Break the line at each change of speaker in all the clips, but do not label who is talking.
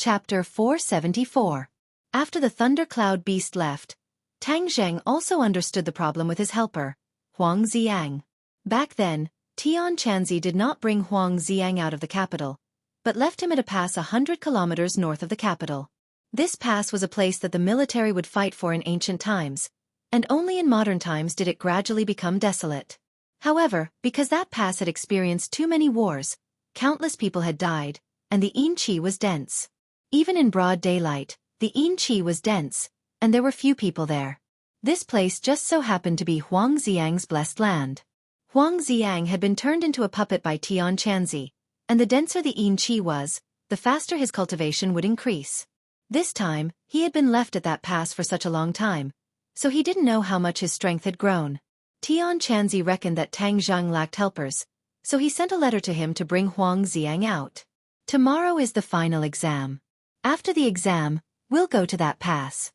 Chapter 474. After the thundercloud beast left, Tang Zheng also understood the problem with his helper, Huang Xiang. Back then, Tian Chanzi did not bring Huang Xiang out of the capital, but left him at a pass 100 kilometers north of the capital. This pass was a place that the military would fight for in ancient times, and only in modern times did it gradually become desolate. However, because that pass had experienced too many wars, countless people had died, and the Yin Qi was dense. Even in broad daylight, the Yin Qi was dense, and there were few people there. This place just so happened to be Huang Xiang's blessed land. Huang Xiang had been turned into a puppet by Tian Chanzi, and the denser the Yin Qi was, the faster his cultivation would increase. This time, he had been left at that pass for such a long time, so he didn't know how much his strength had grown. Tian Chanzi reckoned that Tang Zheng lacked helpers, so he sent a letter to him to bring Huang Xiang out. Tomorrow is the final exam. After the exam, we'll go to that pass.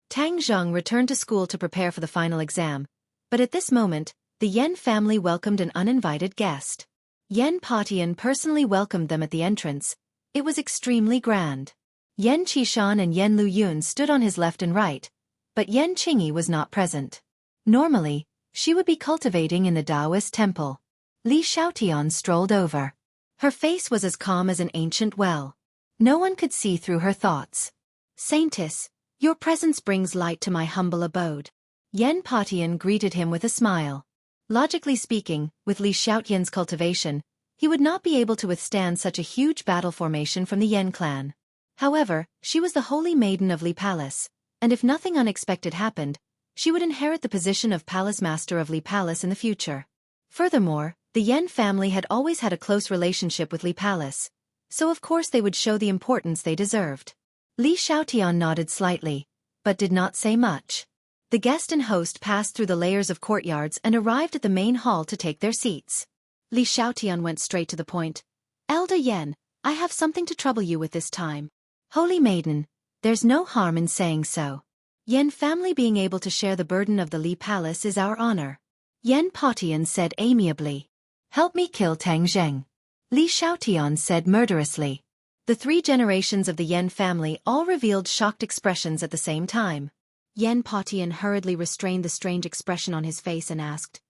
Tang Zheng returned to school to prepare for the final exam, but at this moment, the Yen family welcomed an uninvited guest. Yen Patian personally welcomed them at the entrance. It was extremely grand. Yen Qishan and Yen Luyun stood on his left and right, but Yen Qingyi was not present. Normally, she would be cultivating in the Taoist temple. Li Xiaotian strolled over. Her face was as calm as an ancient well. No one could see through her thoughts. "Saintess, your presence brings light to my humble abode." Yen Patian greeted him with a smile. Logically speaking, with Li Xiaotian's cultivation, he would not be able to withstand such a huge battle formation from the Yen clan. However, she was the holy maiden of Li Palace, and if nothing unexpected happened, she would inherit the position of Palace Master of Li Palace in the future. Furthermore, the Yen family had always had a close relationship with Li Palace, so of course they would show the importance they deserved. Li Xiaotian nodded slightly, but did not say much. The guest and host passed through the layers of courtyards and arrived at the main hall to take their seats. Li Xiaotian went straight to the point. "Elder Yen, I have something to trouble you with this time." "Holy maiden, there's no harm in saying so. Yen family being able to share the burden of the Li Palace is our honor," Yen Patian said amiably. "Help me kill Tang Zheng," Li Xiaotian said murderously. The 3 generations of the Yen family all revealed shocked expressions at the same time. Yen Patian hurriedly restrained the strange expression on his face and asked,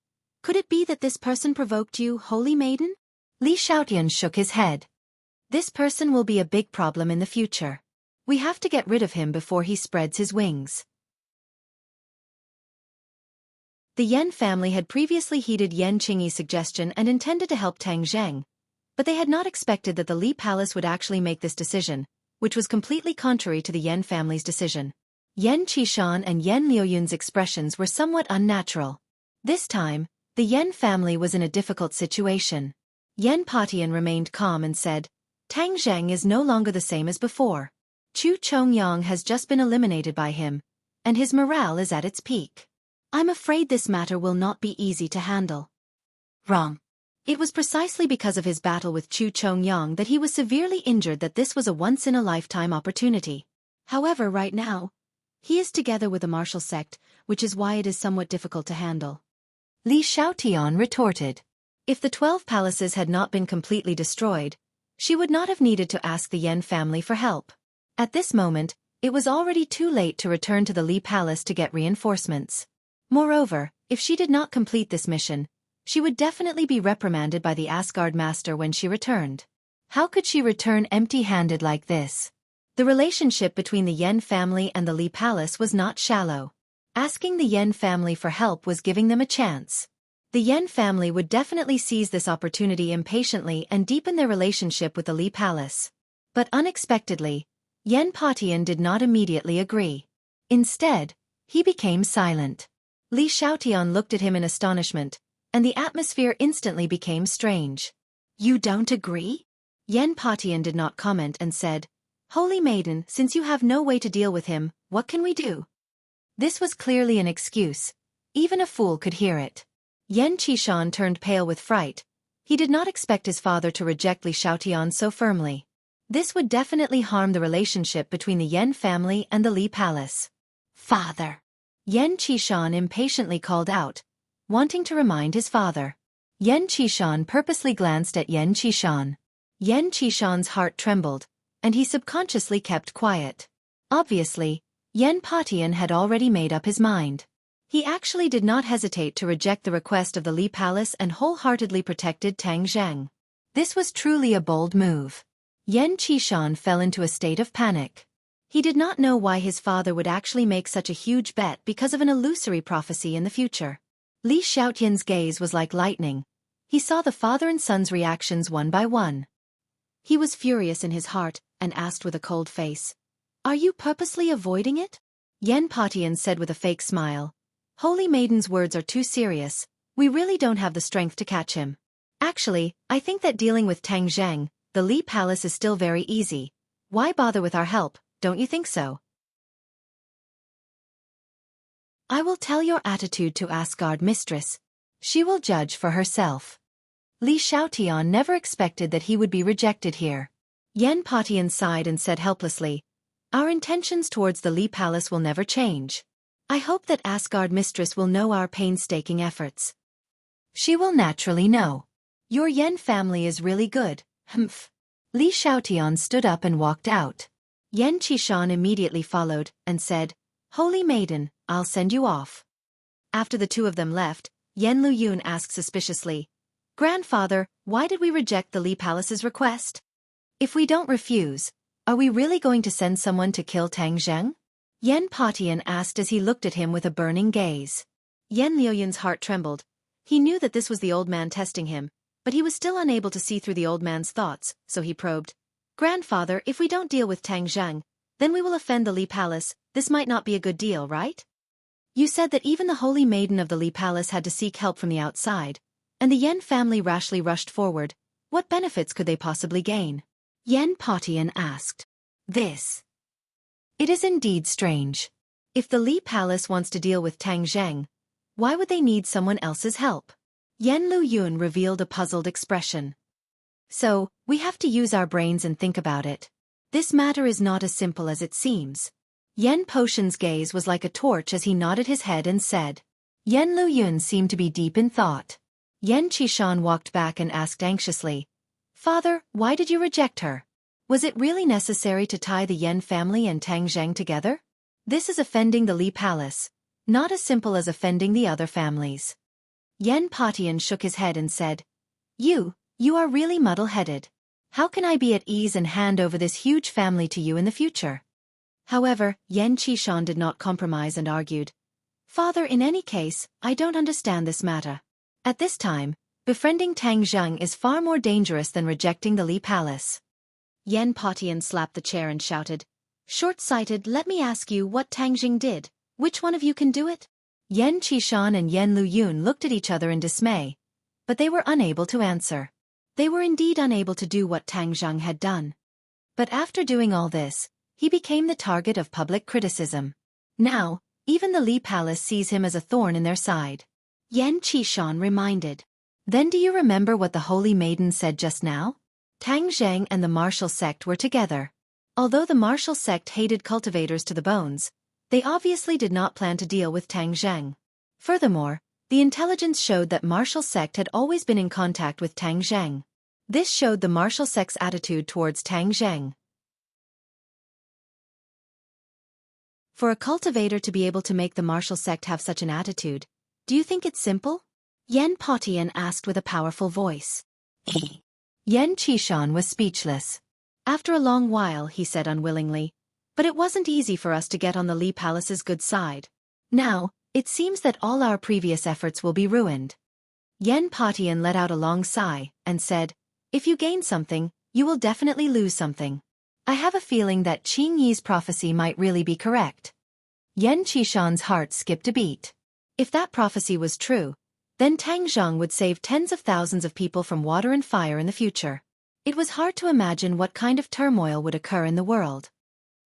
"Could it be that this person provoked you, holy maiden?" Li Xiaotian shook his head. "This person will be a big problem in the future. We have to get rid of him before he spreads his wings." The Yen family had previously heeded Yen Qingyi's suggestion and intended to help Tang Zheng, but they had not expected that the Li Palace would actually make this decision, which was completely contrary to the Yen family's decision. Yen Qishan and Yen Liuyun's expressions were somewhat unnatural. This time, the Yen family was in a difficult situation. Yen Patian remained calm and said, "Tang Zheng is no longer the same as before. Chu Chongyang has just been eliminated by him, and his morale is at its peak. I'm afraid this matter will not be easy to handle." Wrong. It was precisely because of his battle with Chu Chongyang that he was severely injured that this was a once-in-a-lifetime opportunity. However, right now, he is together with a martial sect, which is why it is somewhat difficult to handle. Li Xiaotian retorted. If the 12 palaces had not been completely destroyed, she would not have needed to ask the Yen family for help. At this moment, it was already too late to return to the Li Palace to get reinforcements. Moreover, if she did not complete this mission, she would definitely be reprimanded by the Asgard Master when she returned. How could she return empty-handed like this? The relationship between the Yen family and the Li Palace was not shallow. Asking the Yen family for help was giving them a chance. The Yen family would definitely seize this opportunity impatiently and deepen their relationship with the Li Palace. But unexpectedly, Yen Patian did not immediately agree. Instead, he became silent. Li Xiaotian looked at him in astonishment, and the atmosphere instantly became strange. "You don't agree?" Yen Patian did not comment and said, "Holy maiden, since you have no way to deal with him, what can we do?" This was clearly an excuse. Even a fool could hear it. Yen Qishan turned pale with fright. He did not expect his father to reject Li Xiaotian so firmly. This would definitely harm the relationship between the Yen family and the Li Palace. "Father!" Yen Qishan impatiently called out, wanting to remind his father. Yen Qishan purposely glanced at Yen Qishan. Yen Qishan's heart trembled, and he subconsciously kept quiet. Obviously, Yan Patian had already made up his mind. He actually did not hesitate to reject the request of the Li Palace and wholeheartedly protected Tang Zheng. This was truly a bold move. Yan Qishan fell into a state of panic. He did not know why his father would actually make such a huge bet because of an illusory prophecy in the future. Li Xiaotian's gaze was like lightning. He saw the father and son's reactions one by one. He was furious in his heart and asked with a cold face, "Are you purposely avoiding it?" Yan Patian said with a fake smile, "Holy Maiden's words are too serious. We really don't have the strength to catch him. Actually, I think that dealing with Tang Zheng, the Li Palace is still very easy. Why bother with our help, don't you think so? I will tell your attitude to Asgard Mistress. She will judge for herself." Li Xiaotian never expected that he would be rejected here. Yan Patian sighed and said helplessly, "Our intentions towards the Li Palace will never change. I hope that Asgard Mistress will know our painstaking efforts. She will naturally know. Your Yan family is really good, humph." Li Xiaotian stood up and walked out. Yan Qishan immediately followed and said, "Holy Maiden, I'll send you off." After the two of them left, Yan Luyun asked suspiciously, "Grandfather, why did we reject the Li Palace's request? If we don't refuse, are we really going to send someone to kill Tang Zheng?" Yan Patian asked as he looked at him with a burning gaze. Yan Liuyun's heart trembled. He knew that this was the old man testing him, but he was still unable to see through the old man's thoughts, so he probed, "Grandfather, if we don't deal with Tang Zheng, then we will offend the Li Palace. This might not be a good deal, right? You said that even the Holy Maiden of the Li Palace had to seek help from the outside, and the Yan family rashly rushed forward. What benefits could they possibly gain?" Yan Patian asked. "This. It is indeed strange. If the Li Palace wants to deal with Tang Zheng, why would they need someone else's help?" Yan Luyun revealed a puzzled expression. "So, we have to use our brains and think about it. This matter is not as simple as it seems." Yan Potion's gaze was like a torch as he nodded his head and said. Yan Luyun seemed to be deep in thought. Yan Qishan walked back and asked anxiously, "Father, why did you reject her? Was it really necessary to tie the Yan family and Tang Zheng together? This is offending the Li Palace, not as simple as offending the other families." Yan Patian shook his head and said, You are really muddle-headed. How can I be at ease and hand over this huge family to you in the future?" However, Yan Qishan did not compromise and argued, "Father, in any case, I don't understand this matter. At this time, befriending Tang Zheng is far more dangerous than rejecting the Li Palace." Yan Patian slapped the chair and shouted, "Short-sighted, let me ask you what Tang Zheng did. Which one of you can do it?" Yan Qishan and Yan Luyun looked at each other in dismay, but they were unable to answer. They were indeed unable to do what Tang Zheng had done. But after doing all this, he became the target of public criticism. Now, even the Li Palace sees him as a thorn in their side. Yan Qishan reminded, "Then do you remember what the Holy Maiden said just now? Tang Zheng and the martial sect were together. Although the martial sect hated cultivators to the bones, they obviously did not plan to deal with Tang Zheng. Furthermore, the intelligence showed that martial sect had always been in contact with Tang Zheng. This showed the martial sect's attitude towards Tang Zheng. For a cultivator to be able to make the martial sect have such an attitude, do you think it's simple?" Yan Patian asked with a powerful voice. Yan Qishan was speechless. After a long while he said unwillingly, "But it wasn't easy for us to get on the Li Palace's good side. Now, it seems that all our previous efforts will be ruined." Yan Patian let out a long sigh and said, "If you gain something, you will definitely lose something. I have a feeling that Qing Yi's prophecy might really be correct." Yan Qishan's heart skipped a beat. If that prophecy was true, then Tang Zheng would save tens of thousands of people from water and fire in the future. It was hard to imagine what kind of turmoil would occur in the world.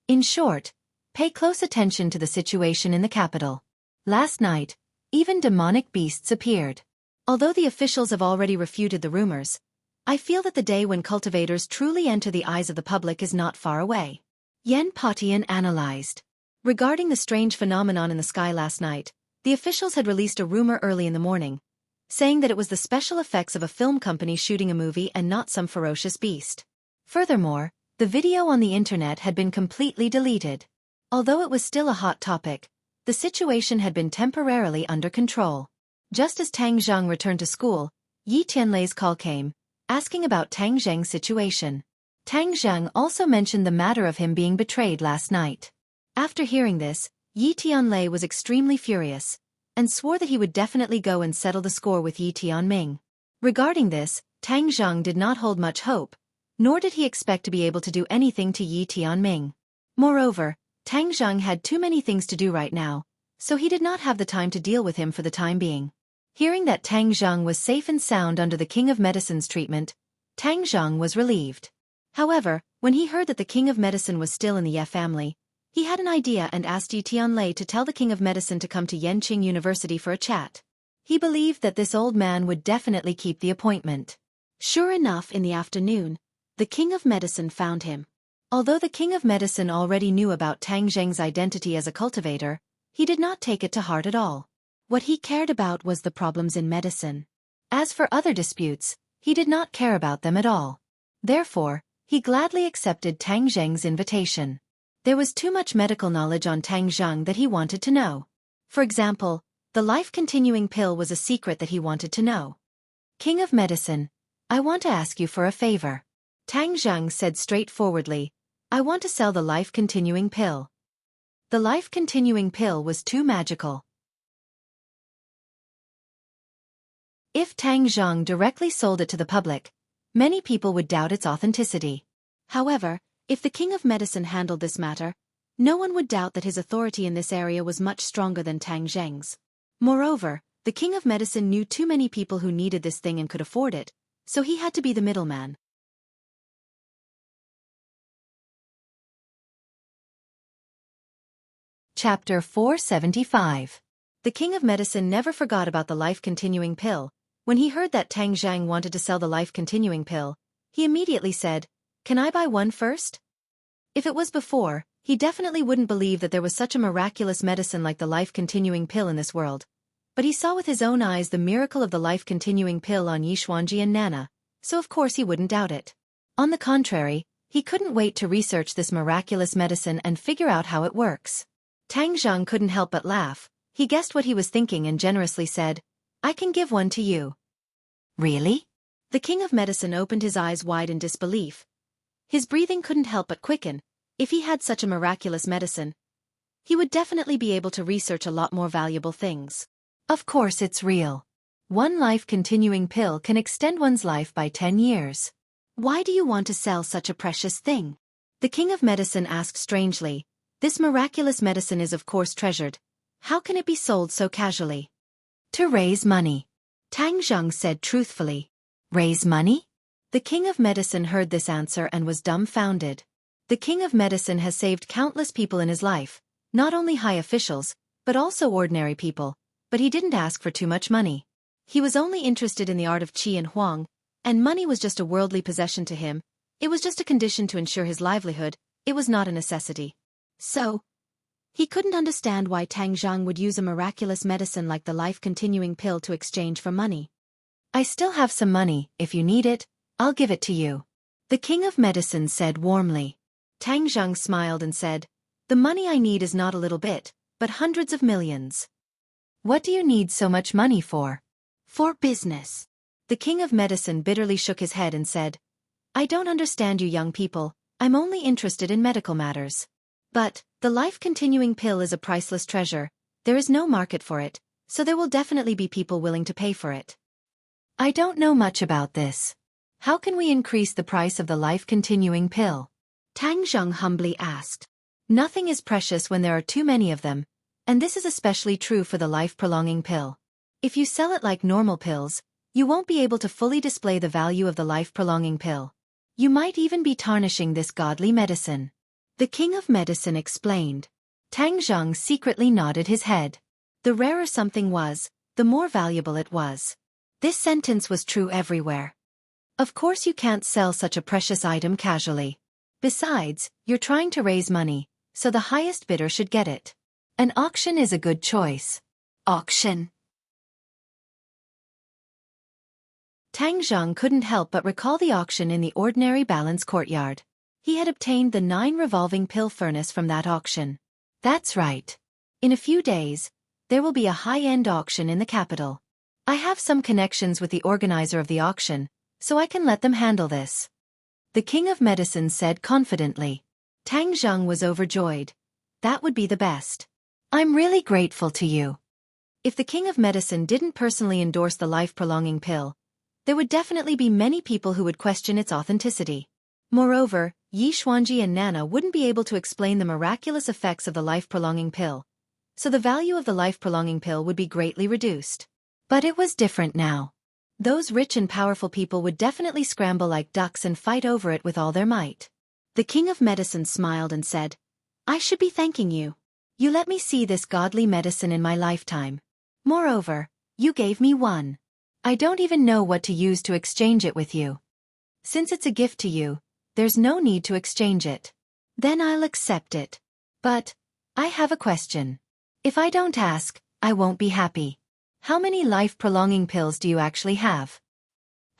In short, pay close attention to the situation in the capital. Last night, even demonic beasts appeared. Although the officials have already refuted the rumors, I feel that the day when cultivators truly enter the eyes of the public is not far away. Yan Patian analyzed. Regarding the strange phenomenon in the sky last night, the officials had released a rumor early in the morning, saying that it was the special effects of a film company shooting a movie and not some ferocious beast. Furthermore, The video on the internet had been completely deleted. Although it was still a hot topic, the situation had been temporarily under control. Just as Tang Zhang returned to school, Yi Tianlei's call came, asking about Tang Zheng's situation. Tang Zhang also mentioned the matter of him being betrayed last night. After hearing this, Yi Tianlei was extremely furious, and swore that he would definitely go and settle the score with Yi Tianming. Regarding this, Tang Zhang did not hold much hope, nor did he expect to be able to do anything to Yi Tianming. Moreover, Tang Zhang had too many things to do right now, so he did not have the time to deal with him for the time being. Hearing that Tang Zhang was safe and sound under the King of Medicine's treatment, Tang Zhang was relieved. However, when he heard that the King of Medicine was still in the Ye family, he had an idea and asked Yi Tianlei to tell the King of Medicine to come to Yanqing University for a chat. He believed that this old man would definitely keep the appointment. Sure enough, in the afternoon, the King of Medicine found him. Although the King of Medicine already knew about Tang Zheng's identity as a cultivator, he did not take it to heart at all. What he cared about was the problems in medicine. As for other disputes, he did not care about them at all. Therefore, he gladly accepted Tang Zheng's invitation. There was too much medical knowledge on Tang Zheng that he wanted to know. For example, the life-continuing pill was a secret that he wanted to know. King of Medicine, I want to ask you for a favor. Tang Zheng said straightforwardly, I want to sell the life-continuing pill. The life-continuing pill was too magical. If Tang Zheng directly sold it to the public, many people would doubt its authenticity. However, if the King of Medicine handled this matter, no one would doubt that his authority in this area was much stronger than Tang Zheng's. Moreover, the King of Medicine knew too many people who needed this thing and could afford it, so he had to be the middleman. Chapter 475. The King of Medicine never forgot about the life-continuing pill. When he heard that Tang Zheng wanted to sell the life-continuing pill, he immediately said, Can I buy one first? If it was before, he definitely wouldn't believe that there was such a miraculous medicine like the life-continuing pill in this world. But he saw with his own eyes the miracle of the life-continuing pill on Yixuanji and Nana, so of course he wouldn't doubt it. On the contrary, he couldn't wait to research this miraculous medicine and figure out how it works. Tang Zheng couldn't help but laugh. He guessed what he was thinking and generously said, I can give one to you. Really? The King of Medicine opened his eyes wide in disbelief. His breathing couldn't help but quicken. If he had such a miraculous medicine, he would definitely be able to research a lot more valuable things. Of course it's real. One life-continuing pill can extend one's life by 10 years. Why do you want to sell such a precious thing? The King of Medicine asked strangely. This miraculous medicine is of course treasured. How can it be sold so casually? To raise money. Tang Zheng said truthfully. Raise money? The King of Medicine heard this answer and was dumbfounded. The King of Medicine has saved countless people in his life, not only high officials, but also ordinary people, but he didn't ask for too much money. He was only interested in the art of Qi and Huang, and money was just a worldly possession to him. It was just a condition to ensure his livelihood, it was not a necessity. So, he couldn't understand why Tang Zheng would use a miraculous medicine like the life-continuing pill to exchange for money. I still have some money, if you need it, I'll give it to you. The King of Medicine said warmly. Tang Zheng smiled and said, The money I need is not a little bit, but hundreds of millions. What do you need so much money for? For business. The King of Medicine bitterly shook his head and said, I don't understand you young people, I'm only interested in medical matters. But, the life-continuing pill is a priceless treasure, there is no market for it, so there will definitely be people willing to pay for it. I don't know much about this. How can we increase the price of the life-continuing pill? Tang Zheng humbly asked. Nothing is precious when there are too many of them, and this is especially true for the life-prolonging pill. If you sell it like normal pills, you won't be able to fully display the value of the life-prolonging pill. You might even be tarnishing this godly medicine. The King of Medicine explained. Tang Zheng secretly nodded his head. The rarer something was, the more valuable it was. This sentence was true everywhere. Of course you can't sell such a precious item casually. Besides, you're trying to raise money, so the highest bidder should get it. An auction is a good choice. Auction. Tang Zheng couldn't help but recall the auction in the ordinary balance courtyard. He had obtained the 9 revolving pill furnace from that auction. That's right. In a few days, there will be a high-end auction in the capital. I have some connections with the organizer of the auction, so I can let them handle this. The King of Medicine said confidently. Tang Zheng was overjoyed. That would be the best. I'm really grateful to you. If the King of Medicine didn't personally endorse the life-prolonging pill, there would definitely be many people who would question its authenticity. Moreover, Yi Xuanji and Nana wouldn't be able to explain the miraculous effects of the life-prolonging pill, so the value of the life-prolonging pill would be greatly reduced. But it was different now. Those rich and powerful people would definitely scramble like ducks and fight over it with all their might. The King of Medicine smiled and said, I should be thanking you. You let me see this godly medicine in my lifetime. Moreover, you gave me one. I don't even know what to use to exchange it with you. Since it's a gift to you, there's no need to exchange it. Then I'll accept it. But I have a question. If I don't ask, I won't be happy. How many life-prolonging pills do you actually have?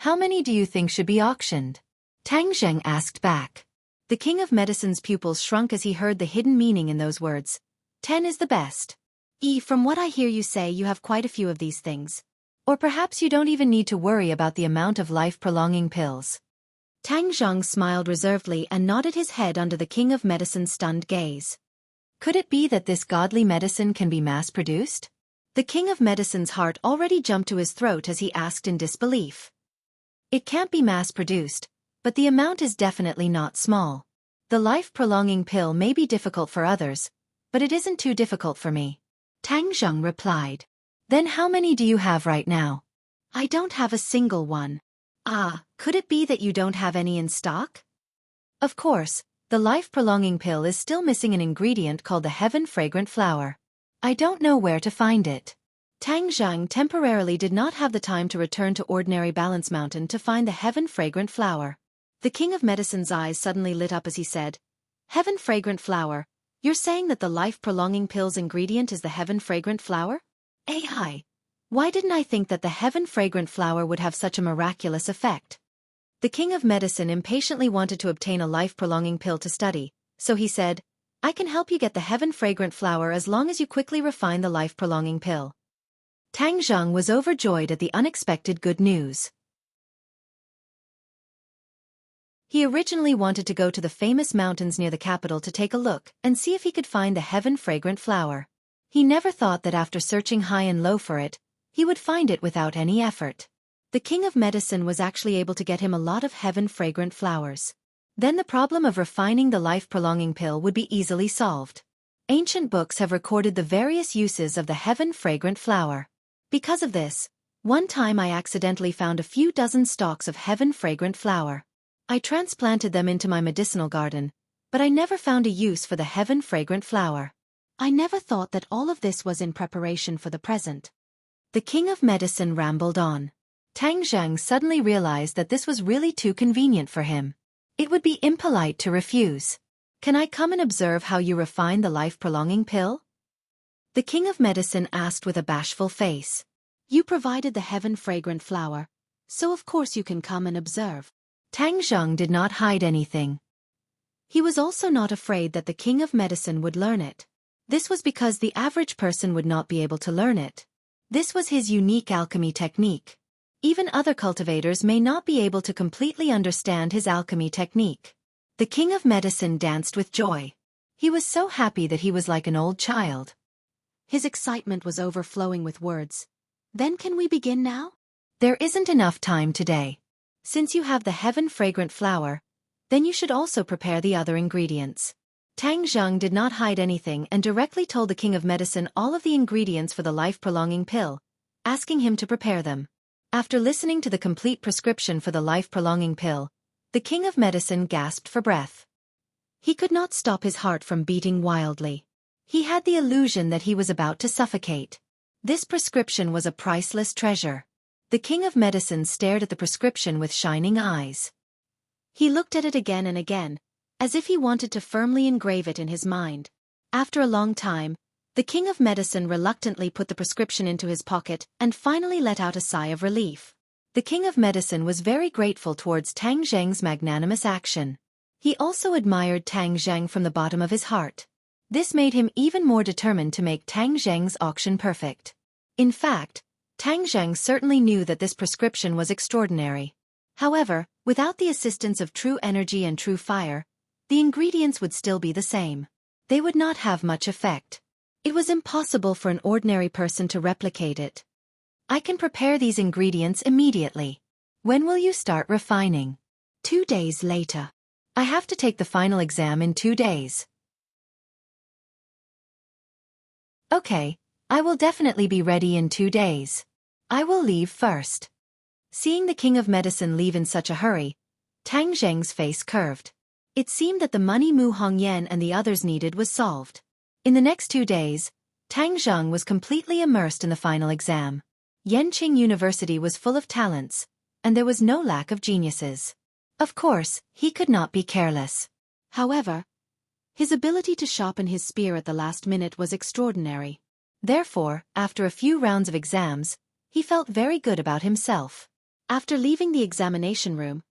How many do you think should be auctioned? Tang Zheng asked back. The King of Medicine's pupils shrunk as he heard the hidden meaning in those words. 10 is the best. From what I hear you say, you have quite a few of these things. Or perhaps you don't even need to worry about the amount of life-prolonging pills. Tang Zheng smiled reservedly and nodded his head under the King of Medicine's stunned gaze. Could it be that this godly medicine can be mass-produced? The King of Medicine's heart already jumped to his throat as he asked in disbelief. It can't be mass-produced, but the amount is definitely not small. The life-prolonging pill may be difficult for others, but it isn't too difficult for me. Tang Zheng replied. Then how many do you have right now? I don't have a single one. Could it be that you don't have any in stock? Of course, the life-prolonging pill is still missing an ingredient called the heaven-fragrant flower. I don't know where to find it. Tang Zheng temporarily did not have the time to return to ordinary Balance Mountain to find the heaven-fragrant flower. The King of Medicine's eyes suddenly lit up as he said, Heaven-fragrant flower? You're saying that the life-prolonging pill's ingredient is the heaven-fragrant flower? Why didn't I think that the heaven-fragrant flower would have such a miraculous effect? The King of Medicine impatiently wanted to obtain a life-prolonging pill to study, so he said, I can help you get the heaven-fragrant flower as long as you quickly refine the life-prolonging pill. Tang Zheng was overjoyed at the unexpected good news. He originally wanted to go to the famous mountains near the capital to take a look and see if he could find the heaven-fragrant flower. He never thought that after searching high and low for it, he would find it without any effort. The King of Medicine was actually able to get him a lot of heaven-fragrant flowers. Then the problem of refining the life-prolonging pill would be easily solved. Ancient books have recorded the various uses of the heaven-fragrant flower. Because of this, one time I accidentally found a few dozen stalks of heaven-fragrant flower. I transplanted them into my medicinal garden, but I never found a use for the heaven-fragrant flower. I never thought that all of this was in preparation for the present. The King of Medicine rambled on. Tang Zheng suddenly realized that this was really too convenient for him. It would be impolite to refuse. Can I come and observe how you refine the life-prolonging pill? The King of Medicine asked with a bashful face. You provided the heaven-fragrant flower, so of course you can come and observe. Tang Zheng did not hide anything. He was also not afraid that the King of Medicine would learn it. This was because the average person would not be able to learn it. This was his unique alchemy technique. Even other cultivators may not be able to completely understand his alchemy technique. The King of Medicine danced with joy. He was so happy that he was like an old child. His excitement was overflowing with words. Then can we begin now? There isn't enough time today. Since you have the heaven-fragrant flower, then you should also prepare the other ingredients. Tang Zheng did not hide anything and directly told the King of Medicine all of the ingredients for the life-prolonging pill, asking him to prepare them. After listening to the complete prescription for the life-prolonging pill, the King of Medicine gasped for breath. He could not stop his heart from beating wildly. He had the illusion that he was about to suffocate. This prescription was a priceless treasure. The King of Medicine stared at the prescription with shining eyes. He looked at it again and again, as if he wanted to firmly engrave it in his mind. After a long time, the King of Medicine reluctantly put the prescription into his pocket and finally let out a sigh of relief. The King of Medicine was very grateful towards Tang Zheng's magnanimous action. He also admired Tang Zheng from the bottom of his heart. This made him even more determined to make Tang Zheng's auction perfect. In fact, Tang Zheng certainly knew that this prescription was extraordinary. However, without the assistance of true energy and true fire, the ingredients would still be the same. They would not have much effect. It was impossible for an ordinary person to replicate it. I can prepare these ingredients immediately. When will you start refining? 2 days later. I have to take the final exam in 2 days. Okay, I will definitely be ready in 2 days. I will leave first. Seeing the king of medicine leave in such a hurry, Tang Zheng's face curved. It seemed that the money Mu Hongyan and the others needed was solved. In the next 2 days, Tang Zheng was completely immersed in the final exam. Yanqing University was full of talents, and there was no lack of geniuses. Of course, he could not be careless. However, his ability to sharpen his spear at the last minute was extraordinary. Therefore, after a few rounds of exams, he felt very good about himself. After leaving the examination room,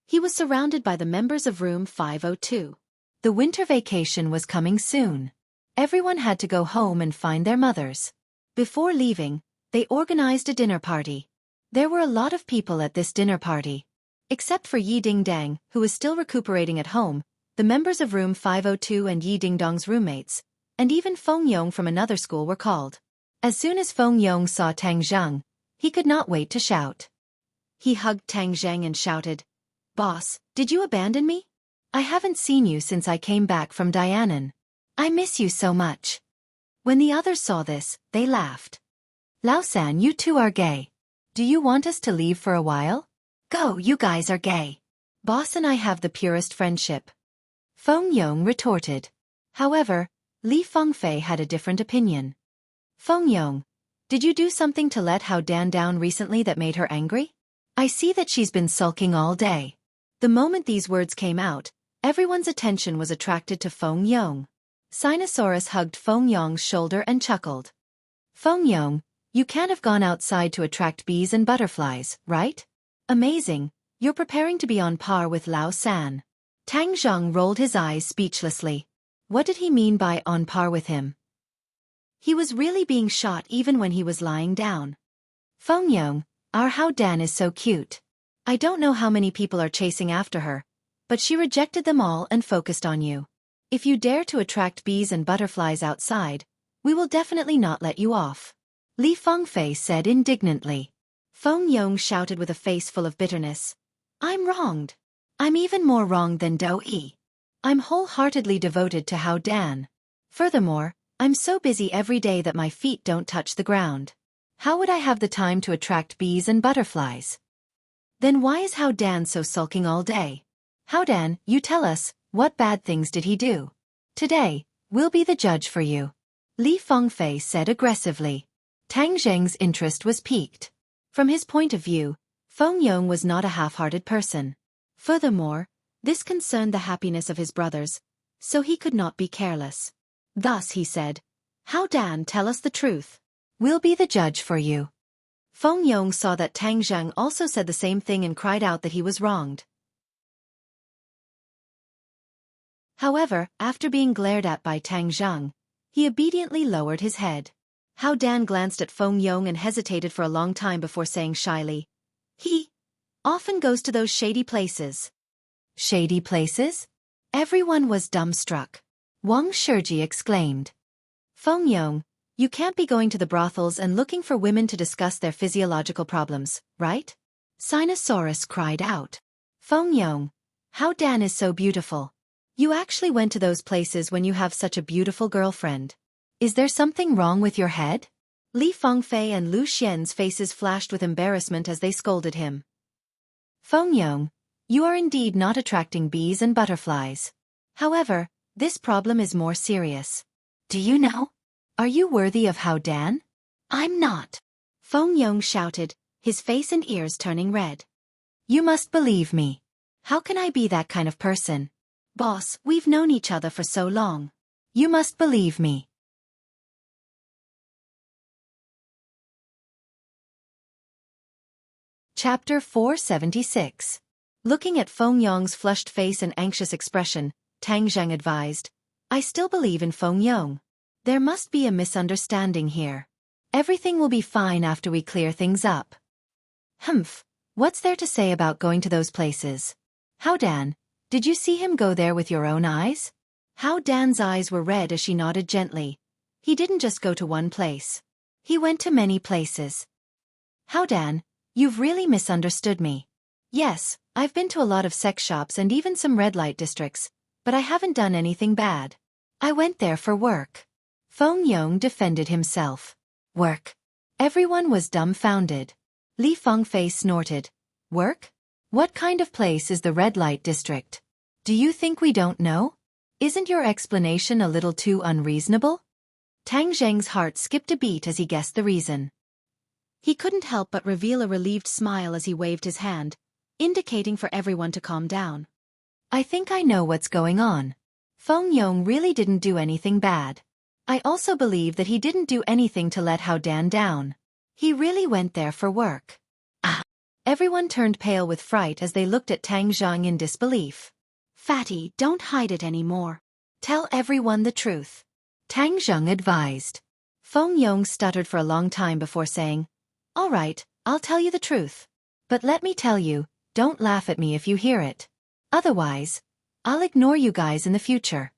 he was surrounded by the members of room 502. The winter vacation was coming soon. Everyone had to go home and find their mothers. Before leaving, they organized a dinner party. There were a lot of people at this dinner party. Except for Yi Dingdang, who was still recuperating at home, the members of room 502 and Yi Dingdong's roommates, and even Feng Yong from another school were called. As soon as Feng Yong saw Tang Zheng, he could not wait to shout. He hugged Tang Zheng and shouted, "Boss, did you abandon me? I haven't seen you since I came back from Dianan. I miss you so much." When the others saw this, they laughed. "Lao-san, you two are gay. Do you want us to leave for a while?" "Go, you guys are gay. Boss and I have the purest friendship," Feng Yong retorted. However, Li Fengfei had a different opinion. "Feng Yong, did you do something to let Hao Dan down recently that made her angry? I see that she's been sulking all day." The moment these words came out, everyone's attention was attracted to Feng Yong. Sinosaurus hugged Feng Yong's shoulder and chuckled. "Feng Yong, you can't have gone outside to attract bees and butterflies, right? Amazing, you're preparing to be on par with Lao San." Tang Zheng rolled his eyes speechlessly. What did he mean by on par with him? He was really being shot even when he was lying down. "Feng Yong, our Hao Dan is so cute. I don't know how many people are chasing after her, but she rejected them all and focused on you. If you dare to attract bees and butterflies outside, we will definitely not let you off," Li Fengfei said indignantly. Feng Yong shouted with a face full of bitterness. "I'm wronged. I'm even more wronged than Do Yi. I'm wholeheartedly devoted to Hao Dan. Furthermore, I'm so busy every day that my feet don't touch the ground. How would I have the time to attract bees and butterflies? Then why is Hao Dan so sulking all day? Hao Dan, you tell us, what bad things did he do? Today, we'll be the judge for you," Li Fengfei said aggressively. Tang Zheng's interest was piqued. From his point of view, Feng Yong was not a half-hearted person. Furthermore, this concerned the happiness of his brothers, so he could not be careless. Thus he said, "Hao Dan, tell us the truth. We'll be the judge for you." Feng Yong saw that Tang Zheng also said the same thing and cried out that he was wronged. However, after being glared at by Tang Zheng, he obediently lowered his head. Hao Dan glanced at Feng Yong and hesitated for a long time before saying shyly, "He often goes to those shady places." "Shady places?" Everyone was dumbstruck. Wang Shiji exclaimed. "Feng Yong, you can't be going to the brothels and looking for women to discuss their physiological problems, right?" Sinosaurus cried out. "Feng Yong, Hao Dan is so beautiful. You actually went to those places when you have such a beautiful girlfriend. Is there something wrong with your head?" Li Fengfei and Lu Xian's faces flashed with embarrassment as they scolded him. "Feng Yong, you are indeed not attracting bees and butterflies. However, this problem is more serious. Do you know? Are you worthy of Hao Dan?" "I'm not," Feng Yong shouted, his face and ears turning red. "You must believe me. How can I be that kind of person? Boss, we've known each other for so long. You must believe me." Chapter 476. Looking at Feng Yong's flushed face and anxious expression, Tang Zheng advised, I still believe in Feng Yong. There must be a misunderstanding here. Everything will be fine after we clear things up. Humph, what's there to say about going to those places? How Dan, did you see him go there with your own eyes? How Dan's eyes were red as she nodded gently. He didn't just go to one place. He went to many places. How Dan, you've really misunderstood me. Yes, I've been to a lot of sex shops and even some red light districts, but I haven't done anything bad. I went there for work. Feng Yong defended himself. Work. Everyone was dumbfounded. Li Fengfei snorted. Work? What kind of place is the red light district? Do you think we don't know? Isn't your explanation a little too unreasonable? Tang Zheng's heart skipped a beat as he guessed the reason. He couldn't help but reveal a relieved smile as he waved his hand, indicating for everyone to calm down. I think I know what's going on. Feng Yong really didn't do anything bad. I also believe that he didn't do anything to let Hao Dan down. He really went there for work. Ah! Everyone turned pale with fright as they looked at Tang Zheng in disbelief. Fatty, don't hide it anymore. Tell everyone the truth. Tang Zheng advised. Feng Yong stuttered for a long time before saying, All right, I'll tell you the truth. But let me tell you, don't laugh at me if you hear it. Otherwise, I'll ignore you guys in the future.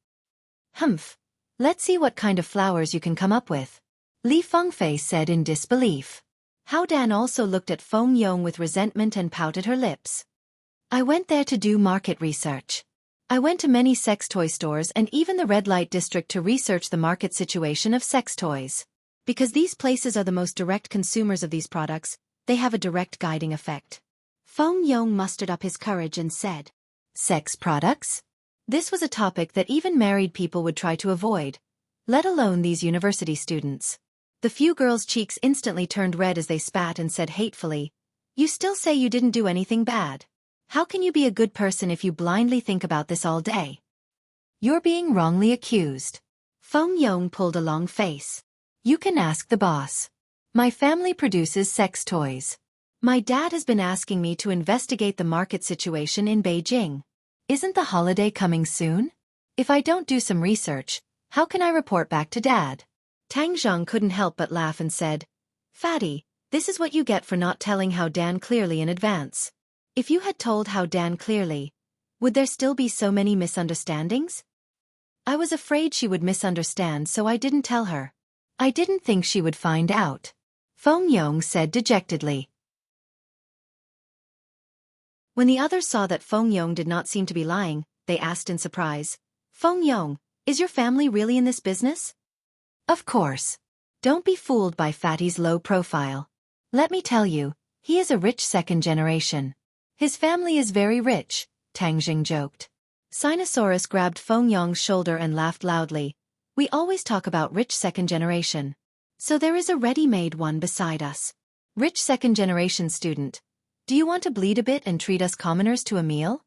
Humph. Let's see what kind of flowers you can come up with. Li Fengfei said in disbelief. Hao Dan also looked at Feng Yong with resentment and pouted her lips. I went there to do market research. I went to many sex toy stores and even the red light district to research the market situation of sex toys. Because these places are the most direct consumers of these products, they have a direct guiding effect. Feng Yong mustered up his courage and said, Sex products? This was a topic that even married people would try to avoid, let alone these university students. The few girls' cheeks instantly turned red as they spat and said hatefully, You still say you didn't do anything bad. How can you be a good person if you blindly think about this all day? You're being wrongly accused. Feng Yong pulled a long face. You can ask the boss. My family produces sex toys. My dad has been asking me to investigate the market situation in Beijing. Isn't the holiday coming soon? If I don't do some research, how can I report back to Dad? Tang Zheng couldn't help but laugh and said, Fatty, this is what you get for not telling Hao Dan clearly in advance. If you had told Hao Dan clearly, would there still be so many misunderstandings? I was afraid she would misunderstand, so I didn't tell her. I didn't think she would find out. Feng Yong said dejectedly. When the others saw that Feng Yong did not seem to be lying, they asked in surprise, Feng Yong, is your family really in this business? Of course. Don't be fooled by Fatty's low profile. Let me tell you, he is a rich second generation. His family is very rich, Tang Jing joked. Sinosaurus grabbed Feng Yong's shoulder and laughed loudly. We always talk about rich second generation. So there is a ready-made one beside us. Rich second generation student. Do you want to bleed a bit and treat us commoners to a meal?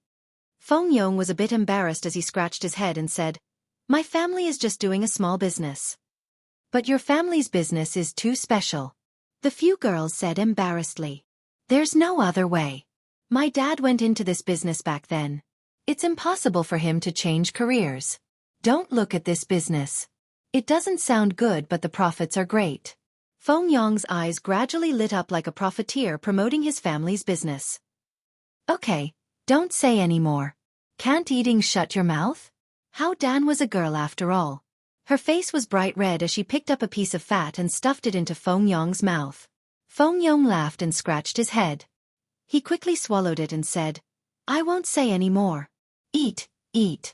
Feng Yong was a bit embarrassed as he scratched his head and said, My family is just doing a small business. But your family's business is too special. The few girls said embarrassedly. There's no other way. My dad went into this business back then. It's impossible for him to change careers. Don't look at this business. It doesn't sound good, but the profits are great. Feng Yong's eyes gradually lit up like a profiteer promoting his family's business. Okay, don't say any more. Can't eating shut your mouth? Hao Dan was a girl after all. Her face was bright red as she picked up a piece of fat and stuffed it into Feng Yong's mouth. Feng Yong laughed and scratched his head. He quickly swallowed it and said, I won't say any more. Eat, eat.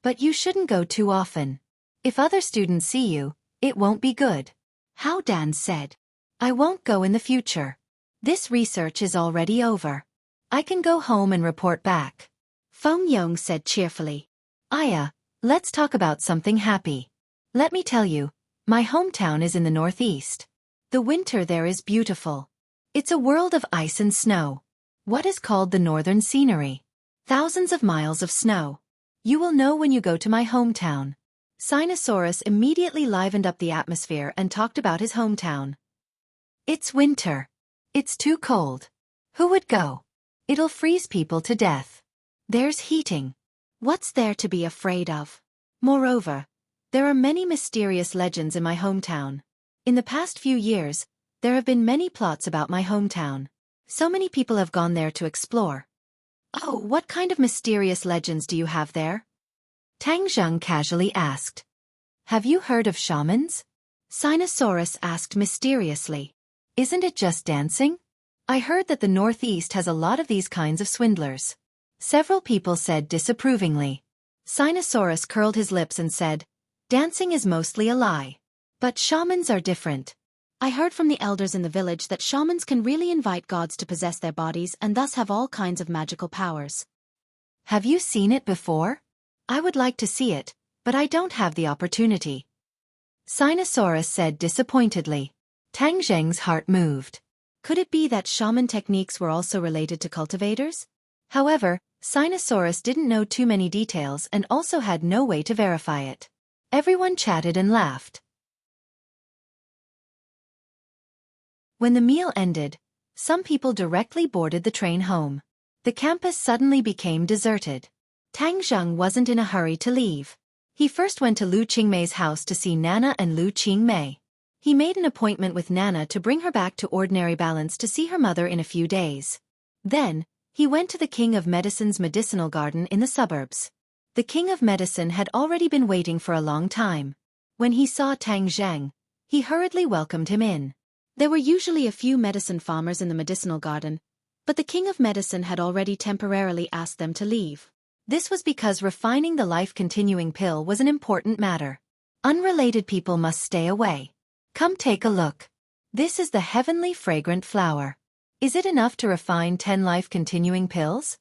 But you shouldn't go too often. If other students see you, it won't be good. Hao Dan said, I won't go in the future. This research is already over. I can go home and report back. Feng Yong said cheerfully. Aya, let's talk about something happy. Let me tell you, my hometown is in the northeast. The winter there is beautiful. It's a world of ice and snow. What is called the northern scenery? Thousands of miles of snow. You will know when you go to my hometown. Sinosaurus immediately livened up the atmosphere and talked about his hometown. It's winter. It's too cold. Who would go? It'll freeze people to death. There's heating. What's there to be afraid of? Moreover, there are many mysterious legends in my hometown. In the past few years, there have been many plots about my hometown. So many people have gone there to explore. Oh, what kind of mysterious legends do you have there? Tang Zheng casually asked. Have you heard of shamans? Sinosaurus asked mysteriously. Isn't it just dancing? I heard that the Northeast has a lot of these kinds of swindlers. Several people said disapprovingly. Sinosaurus curled his lips and said, dancing is mostly a lie. But shamans are different. I heard from the elders in the village that shamans can really invite gods to possess their bodies and thus have all kinds of magical powers. Have you seen it before? I would like to see it, but I don't have the opportunity. Sinosaurus said disappointedly. Tang Zheng's heart moved. Could it be that shaman techniques were also related to cultivators? However, Sinosaurus didn't know too many details and also had no way to verify it. Everyone chatted and laughed. When the meal ended, some people directly boarded the train home. The campus suddenly became deserted. Tang Zheng wasn't in a hurry to leave. He first went to Lu Qingmei's house to see Nana and Lu Qingmei. He made an appointment with Nana to bring her back to ordinary balance to see her mother in a few days. Then, he went to the King of Medicine's medicinal garden in the suburbs. The King of Medicine had already been waiting for a long time. When he saw Tang Zheng, he hurriedly welcomed him in. There were usually a few medicine farmers in the medicinal garden, but the King of Medicine had already temporarily asked them to leave. This was because refining the life-continuing pill was an important matter. Unrelated people must stay away. Come take a look. This is the heavenly fragrant flower. Is it enough to refine 10 life-continuing pills?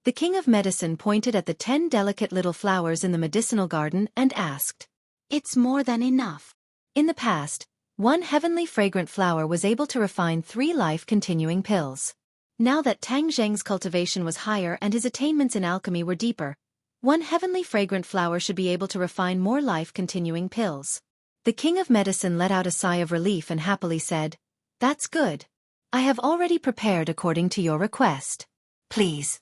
The King of Medicine pointed at the 10 delicate little flowers in the medicinal garden and asked. It's more than enough. In the past, one heavenly fragrant flower was able to refine 3 life-continuing pills. Now that Tang Zheng's cultivation was higher and his attainments in alchemy were deeper, one heavenly fragrant flower should be able to refine more life-continuing pills. The King of Medicine let out a sigh of relief and happily said, That's good. I have already prepared according to your request. Please.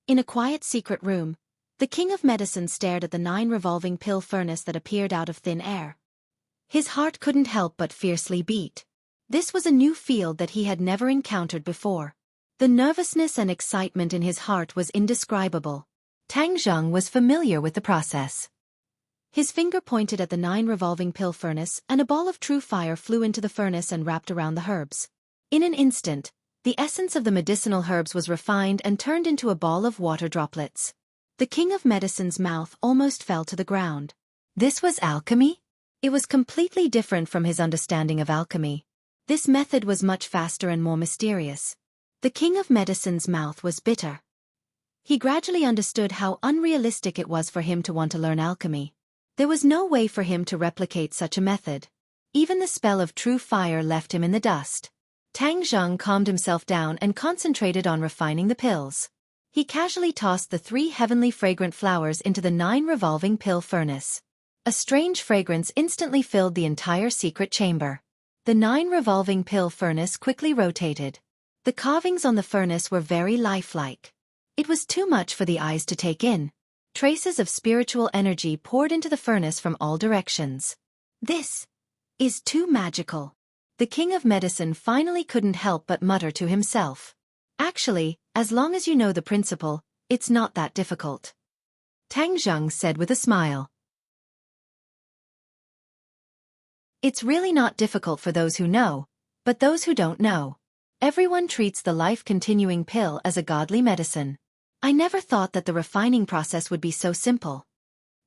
In a quiet secret room, the King of Medicine stared at the 9 revolving pill furnace that appeared out of thin air. His heart couldn't help but fiercely beat. This was a new field that he had never encountered before. The nervousness and excitement in his heart was indescribable. Tang Zheng was familiar with the process. His finger pointed at the 9 revolving pill furnace and a ball of true fire flew into the furnace and wrapped around the herbs. In an instant, the essence of the medicinal herbs was refined and turned into a ball of water droplets. The King of Medicine's mouth almost fell to the ground. This was alchemy? It was completely different from his understanding of alchemy. This method was much faster and more mysterious. The King of Medicine's mouth was bitter. He gradually understood how unrealistic it was for him to want to learn alchemy. There was no way for him to replicate such a method. Even the spell of true fire left him in the dust. Tang Zheng calmed himself down and concentrated on refining the pills. He casually tossed the 3 heavenly fragrant flowers into the 9 revolving pill furnace. A strange fragrance instantly filled the entire secret chamber. The 9 revolving pill furnace quickly rotated. The carvings on the furnace were very lifelike. It was too much for the eyes to take in. Traces of spiritual energy poured into the furnace from all directions. This is too magical. The King of Medicine finally couldn't help but mutter to himself. Actually, as long as you know the principle, it's not that difficult. Tang Zheng said with a smile. It's really not difficult for those who know, but those who don't know. Everyone treats the life-continuing pill as a godly medicine. I never thought that the refining process would be so simple.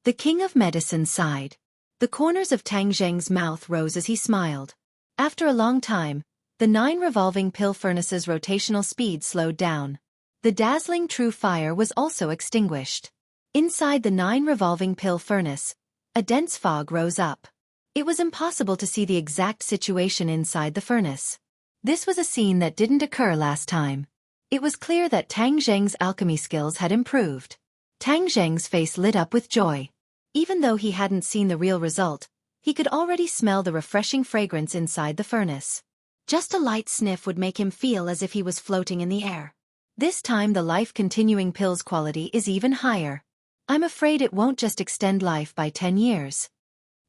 The King of Medicine sighed. The corners of Tang Zheng's mouth rose as he smiled. After a long time, the 9 revolving pill furnaces' rotational speed slowed down. The dazzling true fire was also extinguished. Inside the 9 revolving pill furnace, a dense fog rose up. It was impossible to see the exact situation inside the furnace. This was a scene that didn't occur last time. It was clear that Tang Zheng's alchemy skills had improved. Tang Zheng's face lit up with joy. Even though he hadn't seen the real result, he could already smell the refreshing fragrance inside the furnace. Just a light sniff would make him feel as if he was floating in the air. This time the life-continuing pill's quality is even higher. I'm afraid it won't just extend life by 10 years.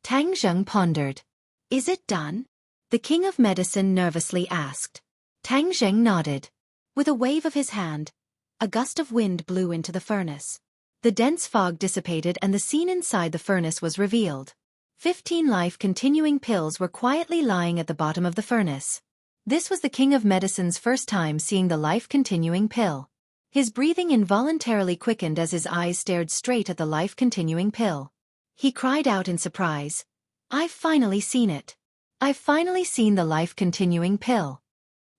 Tang Zheng pondered. Is it done? The king of medicine nervously asked. Tang Zheng nodded. With a wave of his hand, a gust of wind blew into the furnace. The dense fog dissipated and the scene inside the furnace was revealed. 15 life-continuing pills were quietly lying at the bottom of the furnace. This was the king of medicine's first time seeing the life-continuing pill. His breathing involuntarily quickened as his eyes stared straight at the life-continuing pill. He cried out in surprise, "I've finally seen it. I've finally seen the life-continuing pill."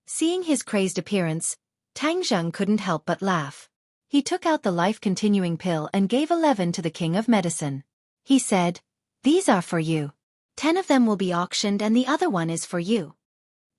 Seeing his crazed appearance, Tang Zheng couldn't help but laugh. He took out the life-continuing pill and gave 11 to the king of medicine. He said, "These are for you. 10 of them will be auctioned and the other one is for you."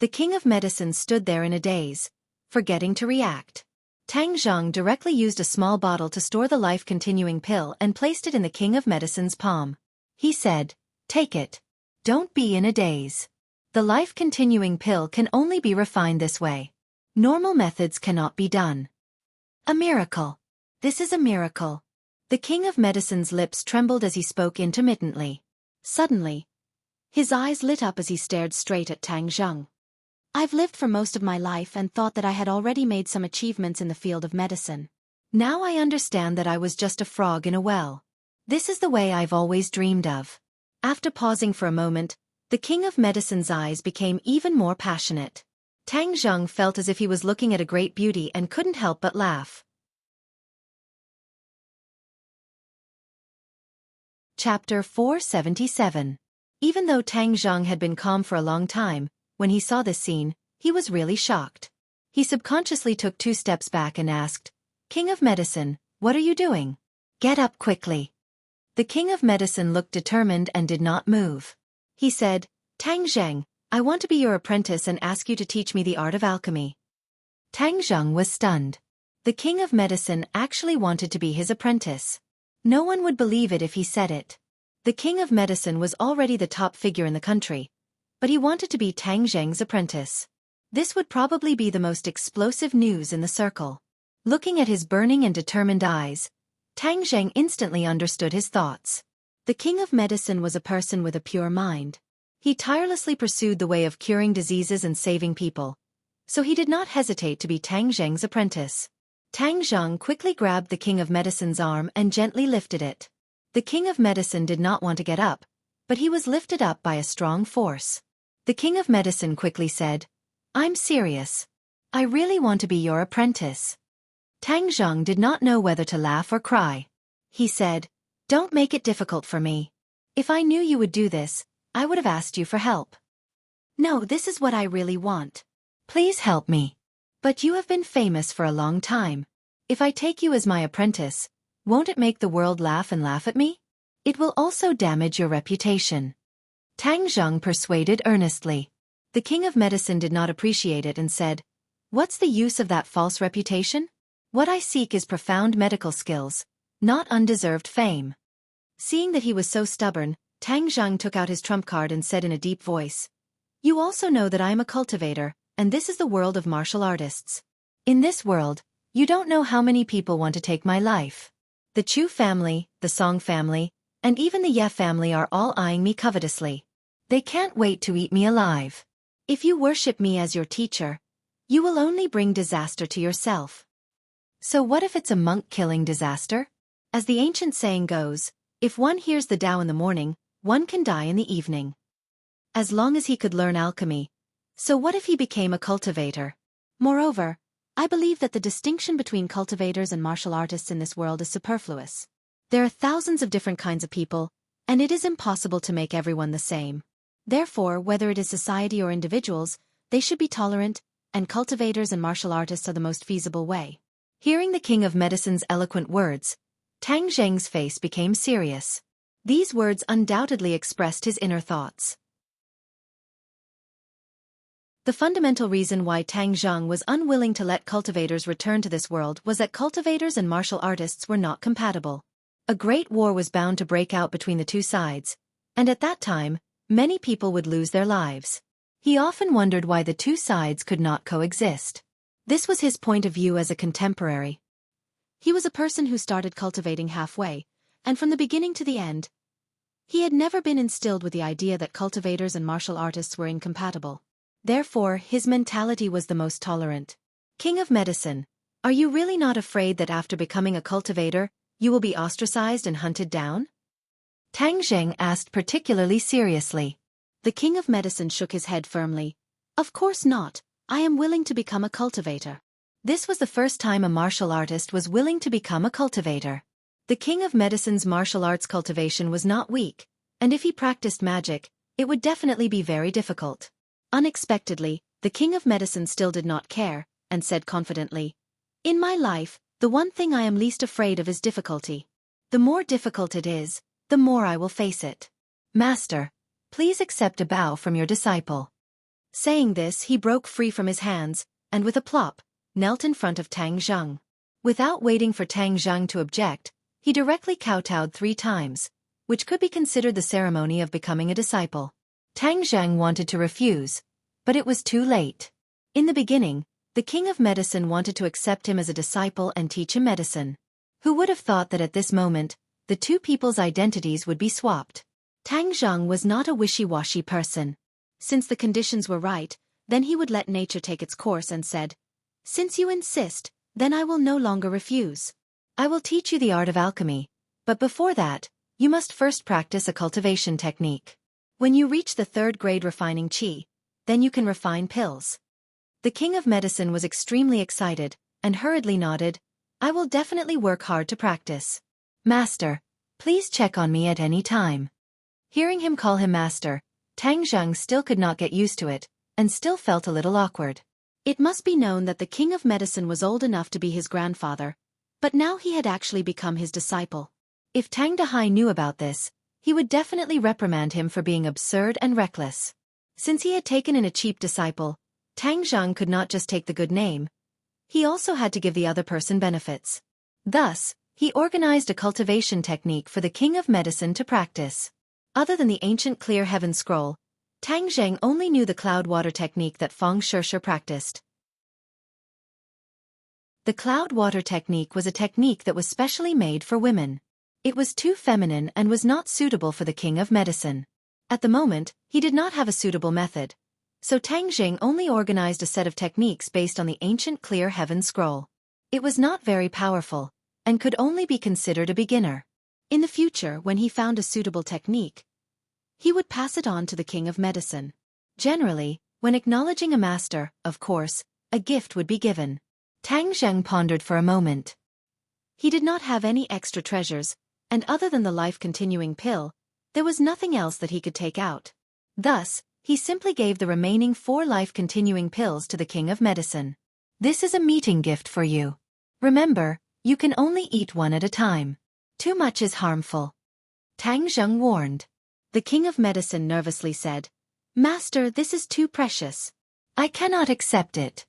The king of medicine stood there in a daze, forgetting to react. Tang Zheng directly used a small bottle to store the life-continuing pill and placed it in the king of medicine's palm. He said, "Take it. Don't be in a daze. The life-continuing pill can only be refined this way. Normal methods cannot be done." A miracle. This is a miracle. The king of medicine's lips trembled as he spoke intermittently. Suddenly, his eyes lit up as he stared straight at Tang Zheng. "I've lived for most of my life and thought that I had already made some achievements in the field of medicine. Now I understand that I was just a frog in a well. This is the way I've always dreamed of." After pausing for a moment, the king of medicine's eyes became even more passionate. Tang Zheng felt as if he was looking at a great beauty and couldn't help but laugh. Chapter 477. Even though Tang Zheng had been calm for a long time, when he saw this scene, he was really shocked. He subconsciously took 2 steps back and asked, "King of medicine, what are you doing? Get up quickly." The king of medicine looked determined and did not move. He said, "Tang Zheng, I want to be your apprentice and ask you to teach me the art of alchemy." Tang Zheng was stunned. The king of medicine actually wanted to be his apprentice. No one would believe it if he said it. The king of medicine was already the top figure in the country, but he wanted to be Tang Zheng's apprentice. This would probably be the most explosive news in the circle. Looking at his burning and determined eyes, Tang Zheng instantly understood his thoughts. The king of medicine was a person with a pure mind. He tirelessly pursued the way of curing diseases and saving people, so he did not hesitate to be Tang Zheng's apprentice. Tang Zheng quickly grabbed the king of medicine's arm and gently lifted it. The king of medicine did not want to get up, but he was lifted up by a strong force. The king of medicine quickly said, "I'm serious. I really want to be your apprentice." Tang Zheng did not know whether to laugh or cry. He said, "Don't make it difficult for me. If I knew you would do this, I would have asked you for help. No, this is what I really want. Please help me. But you have been famous for a long time. If I take you as my apprentice, won't it make the world laugh and laugh at me? It will also damage your reputation." Tang Zheng persuaded earnestly. The king of medicine did not appreciate it and said, "What's the use of that false reputation? What I seek is profound medical skills, not undeserved fame." Seeing that he was so stubborn, Tang Zheng took out his trump card and said in a deep voice, "You also know that I am a cultivator, and this is the world of martial artists. In this world, you don't know how many people want to take my life. The Chu family, the Song family, and even the Ye family are all eyeing me covetously. They can't wait to eat me alive. If you worship me as your teacher, you will only bring disaster to yourself. So what if it's a monk-killing disaster? As the ancient saying goes, if one hears the Tao in the morning, one can die in the evening. As long as he could learn alchemy. So what if he became a cultivator? Moreover, I believe that the distinction between cultivators and martial artists in this world is superfluous. There are thousands of different kinds of people, and it is impossible to make everyone the same. Therefore, whether it is society or individuals, they should be tolerant, and cultivators and martial artists are the most feasible way." Hearing the king of medicine's eloquent words, Tang Zheng's face became serious. These words undoubtedly expressed his inner thoughts. The fundamental reason why Tang Zheng was unwilling to let cultivators return to this world was that cultivators and martial artists were not compatible. A great war was bound to break out between the two sides, and at that time, many people would lose their lives. He often wondered why the two sides could not coexist. This was his point of view as a contemporary. He was a person who started cultivating halfway, and from the beginning to the end, he had never been instilled with the idea that cultivators and martial artists were incompatible. Therefore, his mentality was the most tolerant. King of Medicine, are you really not afraid that after becoming a cultivator, you will be ostracized and hunted down? Tang Zheng asked particularly seriously. The King of Medicine shook his head firmly. Of course not, I am willing to become a cultivator. This was the first time a martial artist was willing to become a cultivator. The King of Medicine's martial arts cultivation was not weak, and if he practiced magic, it would definitely be very difficult. Unexpectedly, the King of Medicine still did not care, and said confidently, "In my life, the one thing I am least afraid of is difficulty. The more difficult it is, the more I will face it. Master, please accept a bow from your disciple." Saying this, he broke free from his hands, and with a plop, knelt in front of Tang Zheng. Without waiting for Tang Zheng to object, he directly kowtowed 3 times, which could be considered the ceremony of becoming a disciple. Tang Zheng wanted to refuse, but it was too late. In the beginning, the King of Medicine wanted to accept him as a disciple and teach him medicine. Who would have thought that at this moment, the two people's identities would be swapped? Tang Zheng was not a wishy-washy person. Since the conditions were right, then he would let nature take its course and said, "Since you insist, then I will no longer refuse. I will teach you the art of alchemy, but before that, you must first practice a cultivation technique. When you reach the 3rd grade refining qi, then you can refine pills." The King of Medicine was extremely excited, and hurriedly nodded, "I will definitely work hard to practice. Master, please check on me at any time." Hearing him call him master, Tang Zheng still could not get used to it, and still felt a little awkward. It must be known that the King of Medicine was old enough to be his grandfather, but now he had actually become his disciple. If Tang Dahai knew about this, he would definitely reprimand him for being absurd and reckless. Since he had taken in a cheap disciple, Tang Zheng could not just take the good name, he also had to give the other person benefits. Thus, he organized a cultivation technique for the King of Medicine to practice. Other than the ancient clear heaven scroll, Tang Zheng only knew the cloud water technique that Feng Shishir practiced. The cloud water technique was a technique that was specially made for women. It was too feminine and was not suitable for the King of Medicine. At the moment, he did not have a suitable method, so Tang Zheng only organized a set of techniques based on the ancient clear heaven scroll. It was not very powerful, and could only be considered a beginner. In the future, when he found a suitable technique, he would pass it on to the King of Medicine. Generally, when acknowledging a master, of course, a gift would be given. Tang Zheng pondered for a moment. He did not have any extra treasures, and other than the life-continuing pill, there was nothing else that he could take out. Thus, he simply gave the remaining 4 life-continuing pills to the King of Medicine. "This is a meeting gift for you. Remember, you can only eat 1 at a time. Too much is harmful," Tang Zheng warned. The King of Medicine nervously said, "Master, this is too precious. I cannot accept it."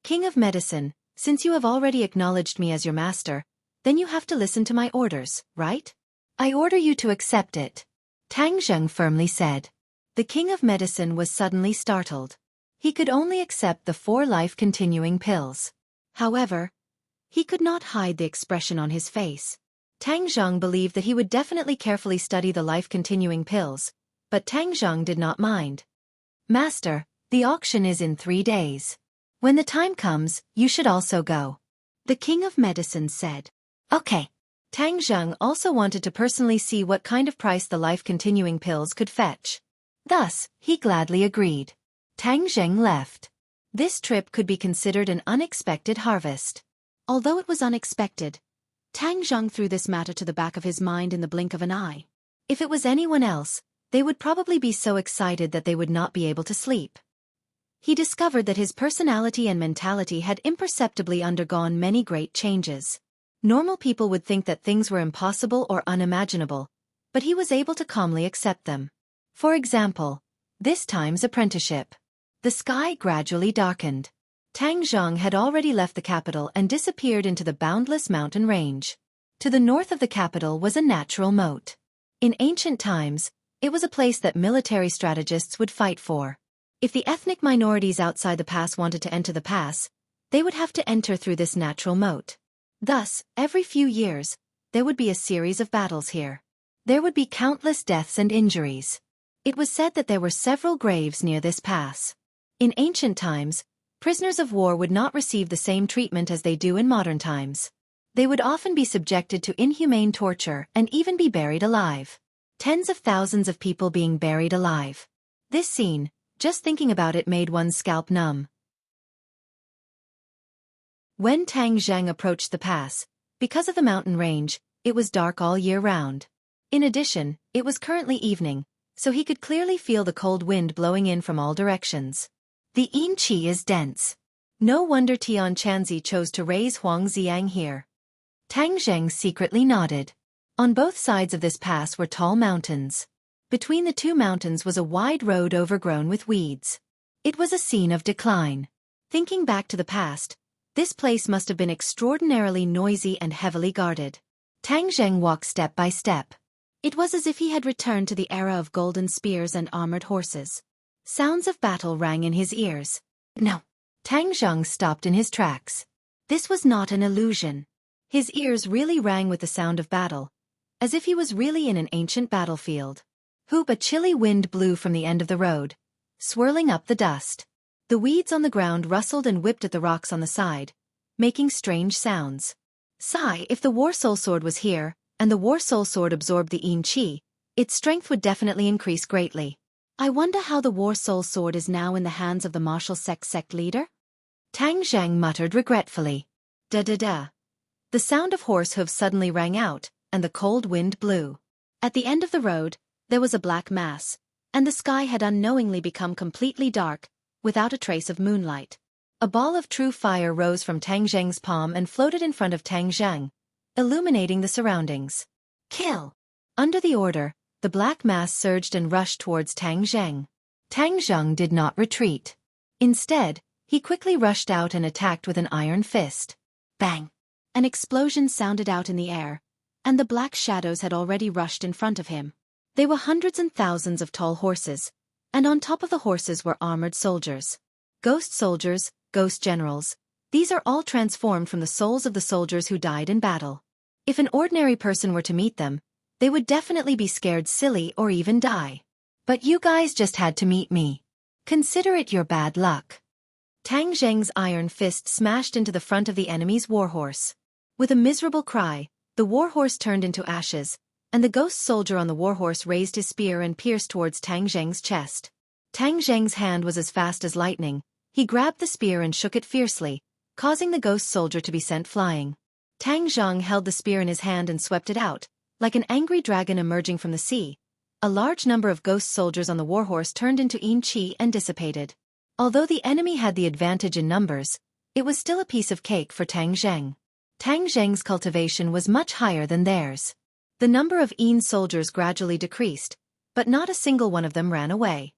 "King of Medicine, since you have already acknowledged me as your master, then you have to listen to my orders, right? I order you to accept it," Tang Zheng firmly said. The King of Medicine was suddenly startled. He could only accept the 4 life-continuing pills. However, he could not hide the expression on his face. Tang Zheng believed that he would definitely carefully study the life-continuing pills, but Tang Zheng did not mind. "Master, the auction is in 3 days. When the time comes, you should also go," the King of Medicine said. "Okay." Tang Zheng also wanted to personally see what kind of price the life-continuing pills could fetch. Thus, he gladly agreed. Tang Zheng left. This trip could be considered an unexpected harvest. Although it was unexpected, Tang Zheng threw this matter to the back of his mind in the blink of an eye. If it was anyone else, they would probably be so excited that they would not be able to sleep. He discovered that his personality and mentality had imperceptibly undergone many great changes. Normal people would think that things were impossible or unimaginable, but he was able to calmly accept them. For example, this time's apprenticeship. The sky gradually darkened. Tang Zheng had already left the capital and disappeared into the boundless mountain range. To the north of the capital was a natural moat. In ancient times, it was a place that military strategists would fight for. If the ethnic minorities outside the pass wanted to enter the pass, they would have to enter through this natural moat. Thus, every few years, there would be a series of battles here. There would be countless deaths and injuries. It was said that there were several graves near this pass. In ancient times, prisoners of war would not receive the same treatment as they do in modern times. They would often be subjected to inhumane torture and even be buried alive. Tens of thousands of people being buried alive. This scene, just thinking about it, made one's scalp numb. When Tang Zheng approached the pass, because of the mountain range, it was dark all year round. In addition, it was currently evening, so he could clearly feel the cold wind blowing in from all directions. The yin qi is dense. No wonder Tian Chanzi chose to raise Huang Xiang here. Tang Zheng secretly nodded. On both sides of this pass were tall mountains. Between the two mountains was a wide road overgrown with weeds. It was a scene of decline. Thinking back to the past, this place must have been extraordinarily noisy and heavily guarded. Tang Zheng walked step by step. It was as if he had returned to the era of golden spears and armored horses. Sounds of battle rang in his ears. No. Tang Zheng stopped in his tracks. This was not an illusion. His ears really rang with the sound of battle, as if he was really in an ancient battlefield. A chilly wind blew from the end of the road, swirling up the dust. The weeds on the ground rustled and whipped at the rocks on the side, making strange sounds. Sigh, if the War Soul Sword was here, and the War Soul Sword absorbed the yin qi, its strength would definitely increase greatly. I wonder how the War Soul Sword is now in the hands of the martial sect leader? Tang Zheng muttered regretfully. Da-da-da. The sound of horse hooves suddenly rang out, and the cold wind blew. At the end of the road, there was a black mass, and the sky had unknowingly become completely dark, without a trace of moonlight. A ball of true fire rose from Tang Zheng's palm and floated in front of Tang Zheng, illuminating the surroundings. Kill! Under the order, the black mass surged and rushed towards Tang Zheng. Tang Zheng did not retreat. Instead, he quickly rushed out and attacked with an iron fist. Bang! An explosion sounded out in the air, and the black shadows had already rushed in front of him. They were hundreds and thousands of tall horses, and on top of the horses were armored soldiers. Ghost soldiers, ghost generals. These are all transformed from the souls of the soldiers who died in battle. If an ordinary person were to meet them, they would definitely be scared silly or even die. But you guys just had to meet me. Consider it your bad luck. Tang Zheng's iron fist smashed into the front of the enemy's warhorse. With a miserable cry, the warhorse turned into ashes, and the ghost soldier on the warhorse raised his spear and pierced towards Tang Zheng's chest. Tang Zheng's hand was as fast as lightning. He grabbed the spear and shook it fiercely, causing the ghost soldier to be sent flying. Tang Zheng held the spear in his hand and swept it out, like an angry dragon emerging from the sea. A large number of ghost soldiers on the warhorse turned into yin qi and dissipated. Although the enemy had the advantage in numbers, it was still a piece of cake for Tang Zheng. Tang Zheng's cultivation was much higher than theirs. The number of yin soldiers gradually decreased, but not a single one of them ran away.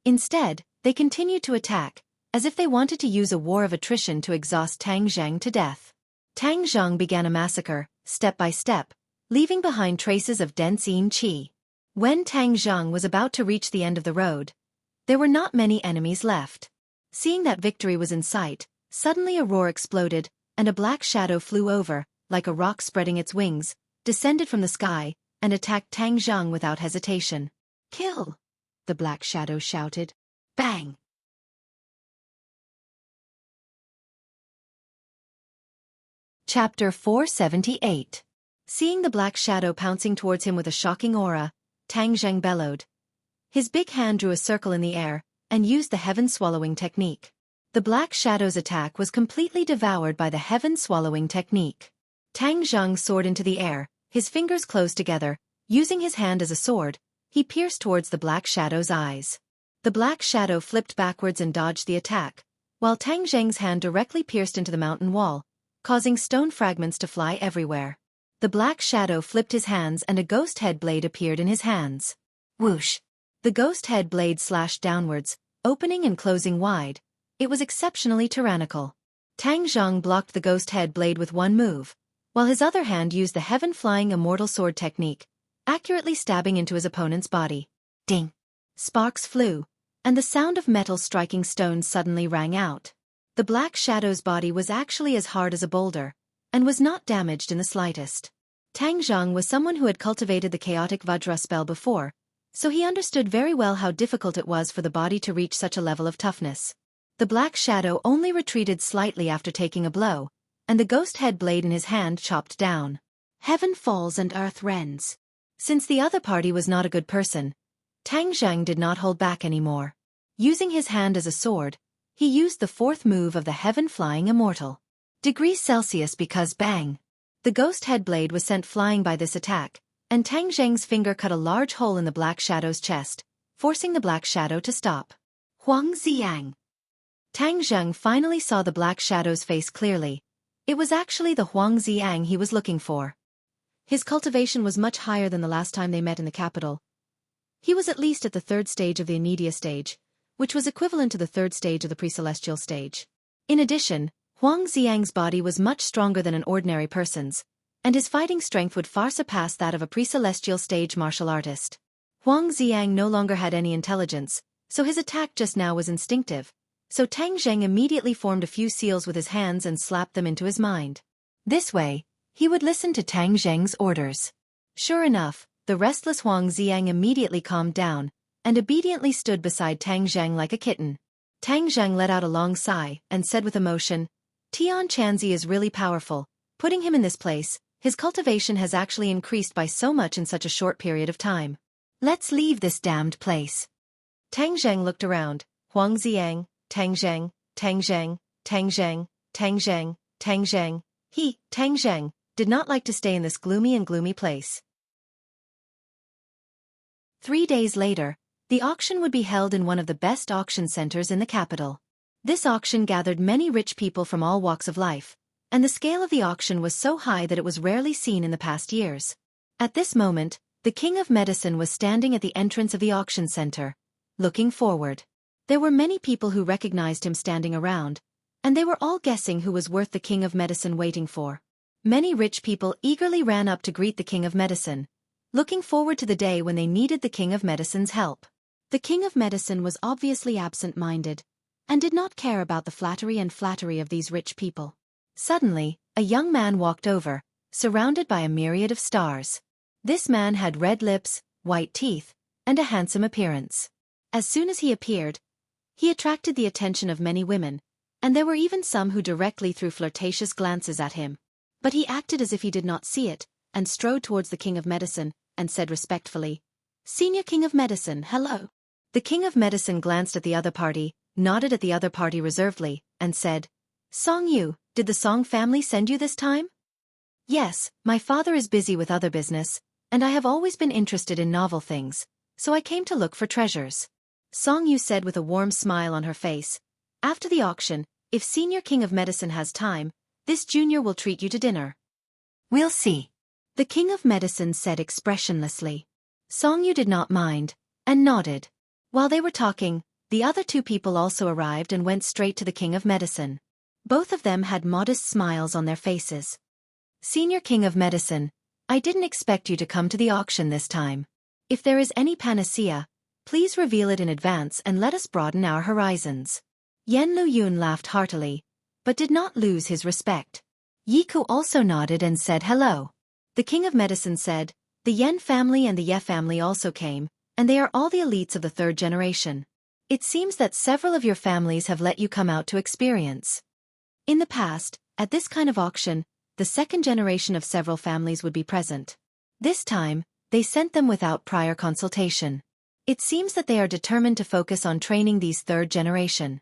Instead, they continued to attack, as if they wanted to use a war of attrition to exhaust Tang Zheng to death. Tang Zheng began a massacre, step by step, leaving behind traces of dense yin qi. When Tang Zheng was about to reach the end of the road, there were not many enemies left. Seeing that victory was in sight, suddenly a roar exploded, and a black shadow flew over, like a rock spreading its wings, descended from the sky, and attacked Tang Zheng without hesitation. Kill! The black shadow shouted. Bang! Chapter 478. Seeing the black shadow pouncing towards him with a shocking aura, Tang Zheng bellowed. His big hand drew a circle in the air, and used the heaven-swallowing technique. The black shadow's attack was completely devoured by the heaven-swallowing technique. Tang Zheng soared into the air, his fingers closed together, using his hand as a sword, he pierced towards the black shadow's eyes. The black shadow flipped backwards and dodged the attack, while Tang Zheng's hand directly pierced into the mountain wall, causing stone fragments to fly everywhere. The black shadow flipped his hands and a ghost head blade appeared in his hands. Whoosh! The ghost head blade slashed downwards, opening and closing wide. It was exceptionally tyrannical. Tang Zheng blocked the ghost head blade with one move, while his other hand used the heaven-flying immortal sword technique, accurately stabbing into his opponent's body. Ding! Sparks flew, and the sound of metal striking stones suddenly rang out. The black shadow's body was actually as hard as a boulder, and was not damaged in the slightest. Tang Zhang was someone who had cultivated the chaotic Vajra spell before, so he understood very well how difficult it was for the body to reach such a level of toughness. The black shadow only retreated slightly after taking a blow, and the ghost head blade in his hand chopped down. Heaven falls and earth rends. Since the other party was not a good person, Tang Zhang did not hold back anymore. Using his hand as a sword, he used the fourth move of the heaven-flying immortal. Degrees Celsius because bang! The ghost head blade was sent flying by this attack, and Tang Zhang's finger cut a large hole in the black shadow's chest, forcing the black shadow to stop. Huang Ziyang. Tang Zhang finally saw the black shadow's face clearly. It was actually the Huang Ziyang he was looking for. His cultivation was much higher than the last time they met in the capital. He was at least at the third stage of the Anidia stage, which was equivalent to the third stage of the pre-celestial stage. In addition, Huang Ziyang's body was much stronger than an ordinary person's, and his fighting strength would far surpass that of a pre-celestial stage martial artist. Huang Ziyang no longer had any intelligence, so his attack just now was instinctive, so Tang Zhang immediately formed a few seals with his hands and slapped them into his mind. This way, he would listen to Tang Zhang's orders. Sure enough, the restless Huang Ziyang immediately calmed down, and obediently stood beside Tang Zhang like a kitten. Tang Zhang let out a long sigh, and said with emotion, Tian Chanzi is really powerful. Putting him in this place, his cultivation has actually increased by so much in such a short period of time. Let's leave this damned place. Tang Zhang looked around. Huang Ziyang, Tang Zhang, Tang Zhang, Tang Zhang, Tang Zhang, Tang Zhang. He, Tang Zhang, did not like to stay in this gloomy place. 3 days later, the auction would be held in one of the best auction centers in the capital. This auction gathered many rich people from all walks of life, and the scale of the auction was so high that it was rarely seen in the past years. At this moment, the King of Medicine was standing at the entrance of the auction center, looking forward. There were many people who recognized him standing around, and they were all guessing who was worth the King of Medicine waiting for. Many rich people eagerly ran up to greet the King of Medicine, looking forward to the day when they needed the King of Medicine's help. The King of Medicine was obviously absent-minded, and did not care about the flattery of these rich people. Suddenly, a young man walked over, surrounded by a myriad of stars. This man had red lips, white teeth, and a handsome appearance. As soon as he appeared, he attracted the attention of many women, and there were even some who directly threw flirtatious glances at him. But he acted as if he did not see it, and strode towards the King of Medicine, and said respectfully, Senior King of Medicine, hello. The King of Medicine glanced at the other party, nodded at the other party reservedly, and said, Song Yu, did the Song family send you this time? Yes, my father is busy with other business, and I have always been interested in novel things, so I came to look for treasures. Song Yu said with a warm smile on her face, After the auction, if Senior King of Medicine has time, this junior will treat you to dinner. We'll see. The King of Medicine said expressionlessly. Song Yu did not mind, and nodded. While they were talking, the other two people also arrived and went straight to the King of Medicine. Both of them had modest smiles on their faces. Senior King of Medicine, I didn't expect you to come to the auction this time. If there is any panacea, please reveal it in advance and let us broaden our horizons. Yen Luyun laughed heartily, but did not lose his respect. Yiku also nodded and said hello. The King of Medicine said, The Yen family and the Ye family also came, and they are all the elites of the third generation. It seems that several of your families have let you come out to experience. In the past, at this kind of auction, the second generation of several families would be present. This time, they sent them without prior consultation. It seems that they are determined to focus on training these third generation.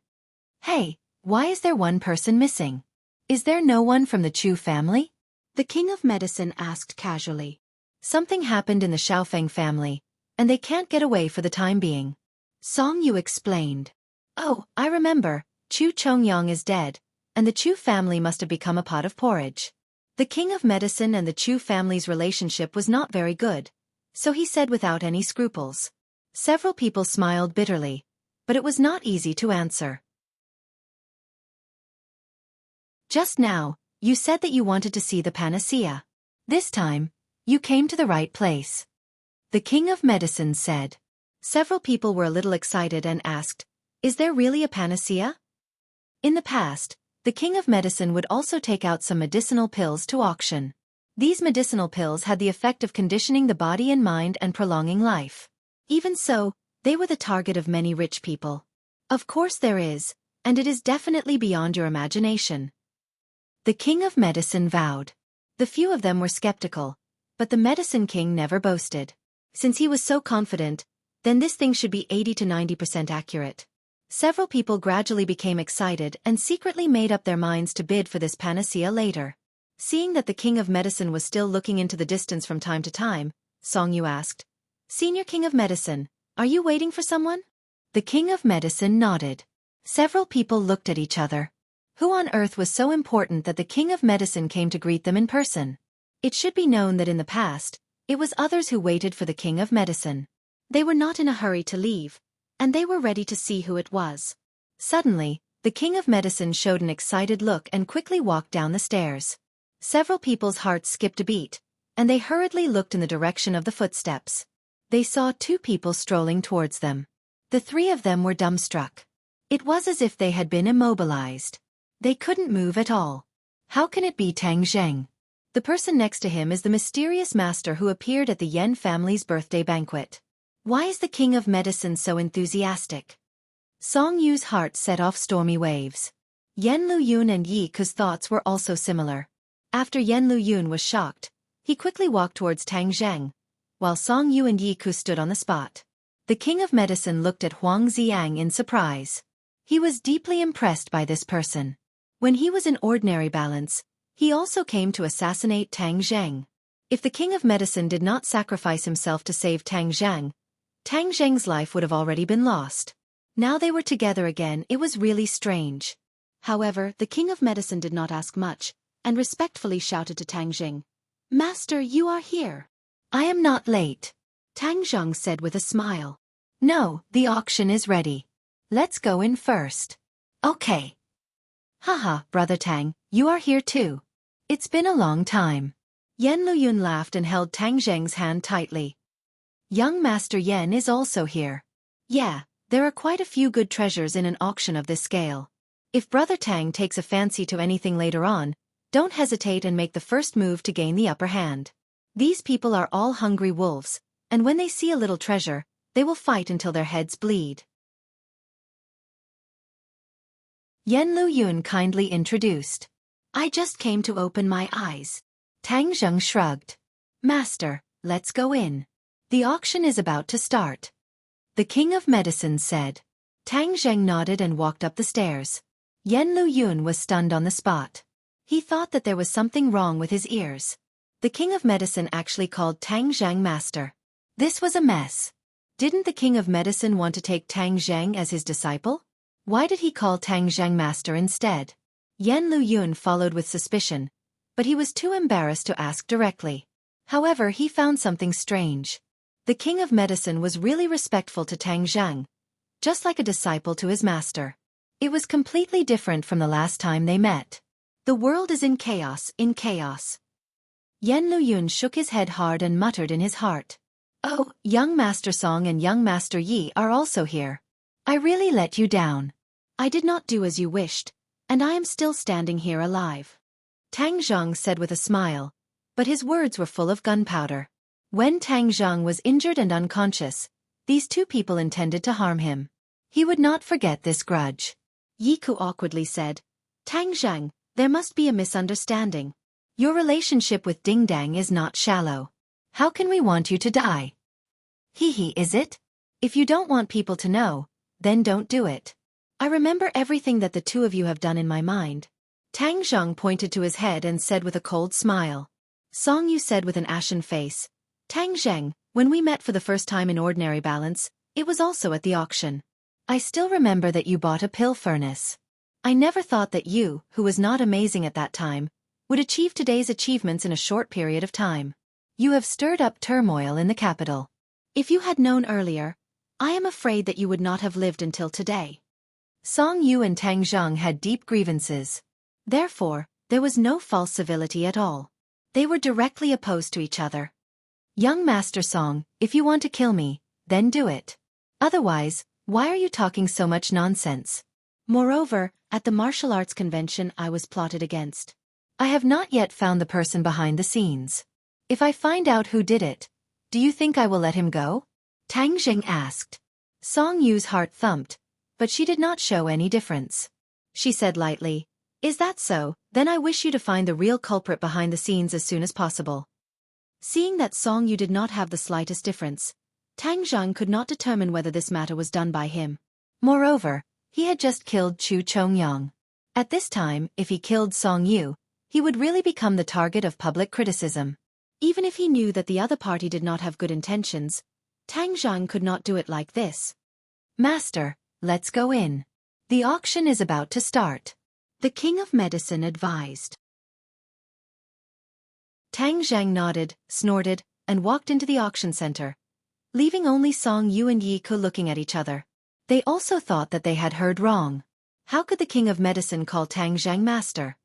Hey, why is there one person missing? Is there no one from the Chu family? The King of Medicine asked casually. Something happened in the Xiaofan family, and they can't get away for the time being. Song Yu explained. Oh, I remember, Chu Chongyang is dead, and the Chu family must have become a pot of porridge. The King of Medicine and the Chu family's relationship was not very good, so he said without any scruples. Several people smiled bitterly, but it was not easy to answer. Just now, you said that you wanted to see the panacea. This time, you came to the right place. The King of Medicine said. Several people were a little excited and asked, "Is there really a panacea?" In the past, the king of medicine would also take out some medicinal pills to auction. These medicinal pills had the effect of conditioning the body and mind and prolonging life. Even so, they were the target of many rich people. Of course there is, and it is definitely beyond your imagination. The king of medicine vowed. The few of them were skeptical, but the medicine king never boasted. Since he was so confident, then this thing should be 80 to 90% accurate. Several people gradually became excited and secretly made up their minds to bid for this panacea later. Seeing that the king of medicine was still looking into the distance from time to time, Song Yu asked, "Senior king of medicine, are you waiting for someone?" The king of medicine nodded. Several people looked at each other. Who on earth was so important that the king of medicine came to greet them in person? It should be known that in the past, it was others who waited for the king of medicine. They were not in a hurry to leave, and they were ready to see who it was. Suddenly, the king of medicine showed an excited look and quickly walked down the stairs. Several people's hearts skipped a beat, and they hurriedly looked in the direction of the footsteps. They saw two people strolling towards them. The three of them were dumbstruck. It was as if they had been immobilized. They couldn't move at all. How can it be Tang Zheng? The person next to him is the mysterious master who appeared at the Yen family's birthday banquet. Why is the king of medicine so enthusiastic? Song Yu's heart set off stormy waves. Yen Luyun and Yi Ku's thoughts were also similar. After Yen Luyun was shocked, he quickly walked towards Tang Zheng, while Song Yu and Yi Ku stood on the spot. The king of medicine looked at Huang Xiang in surprise. He was deeply impressed by this person. When he was in ordinary balance, he also came to assassinate Tang Zheng. If the king of medicine did not sacrifice himself to save Tang Zheng's life would have already been lost. Now they were together again. It was really strange. However, the king of medicine did not ask much, and respectfully shouted to Tang Zheng, "Master, you are here." "I am not late," Tang Zheng said with a smile. "No, the auction is ready. Let's go in first." "Okay." "Haha, brother Tang, you are here too. It's been a long time." Yen Luyun laughed and held Tang Zheng's hand tightly. "Young Master Yen is also here. Yeah, there are quite a few good treasures in an auction of this scale. If brother Tang takes a fancy to anything later on, don't hesitate and make the first move to gain the upper hand. These people are all hungry wolves, and when they see a little treasure, they will fight until their heads bleed." Yen Luyun kindly introduced. "I just came to open my eyes." Tang Zheng shrugged. "Master, let's go in. The auction is about to start." The king of medicine said. Tang Zheng nodded and walked up the stairs. Yen Luyun was stunned on the spot. He thought that there was something wrong with his ears. The king of medicine actually called Tang Zheng master. This was a mess. Didn't the king of medicine want to take Tang Zheng as his disciple? Why did he call Tang Zheng master instead? Yen Luyun followed with suspicion, but he was too embarrassed to ask directly. However, he found something strange. The king of medicine was really respectful to Tang Zheng, just like a disciple to his master. It was completely different from the last time they met. The world is in chaos, in chaos. Yen Luyun shook his head hard and muttered in his heart. "Oh, young Master Song and young Master Yi are also here. I really let you down. I did not do as you wished, and I am still standing here alive." Tang Zheng said with a smile, but his words were full of gunpowder. When Tang Zheng was injured and unconscious, these two people intended to harm him. He would not forget this grudge. Yi Ku awkwardly said, "Tang Zheng, there must be a misunderstanding. Your relationship with Ding Dang is not shallow. How can we want you to die?" "Hee, is it? If you don't want people to know, then don't do it. I remember everything that the two of you have done in my mind." Tang Zheng pointed to his head and said with a cold smile. Song Yu said with an ashen face, "Tang Zheng, when we met for the first time in ordinary balance, it was also at the auction. I still remember that you bought a pill furnace. I never thought that you, who was not amazing at that time, would achieve today's achievements in a short period of time. You have stirred up turmoil in the capital. If you had known earlier, I am afraid that you would not have lived until today." Song Yu and Tang Zheng had deep grievances. Therefore, there was no false civility at all. They were directly opposed to each other. "Young Master Song, if you want to kill me, then do it. Otherwise, why are you talking so much nonsense? Moreover, at the martial arts convention I was plotted against. I have not yet found the person behind the scenes. If I find out who did it, do you think I will let him go? Tang Jing asked. Song Yu's heart thumped, but she did not show any difference. She said lightly, "Is that so? Then I wish you to find the real culprit behind the scenes as soon as possible." Seeing that Song Yu did not have the slightest difference, Tang Zhang could not determine whether this matter was done by him. Moreover, he had just killed Chu Chongyang. At this time, if he killed Song Yu, he would really become the target of public criticism. Even if he knew that the other party did not have good intentions, Tang Zhang could not do it like this. "Master, let's go in. The auction is about to start," the King of Medicine advised. Tang Zhang nodded, snorted, and walked into the auction center, leaving only Song Yu and Yi Ke looking at each other. They also thought that they had heard wrong. How could the King of Medicine call Tang Zhang master?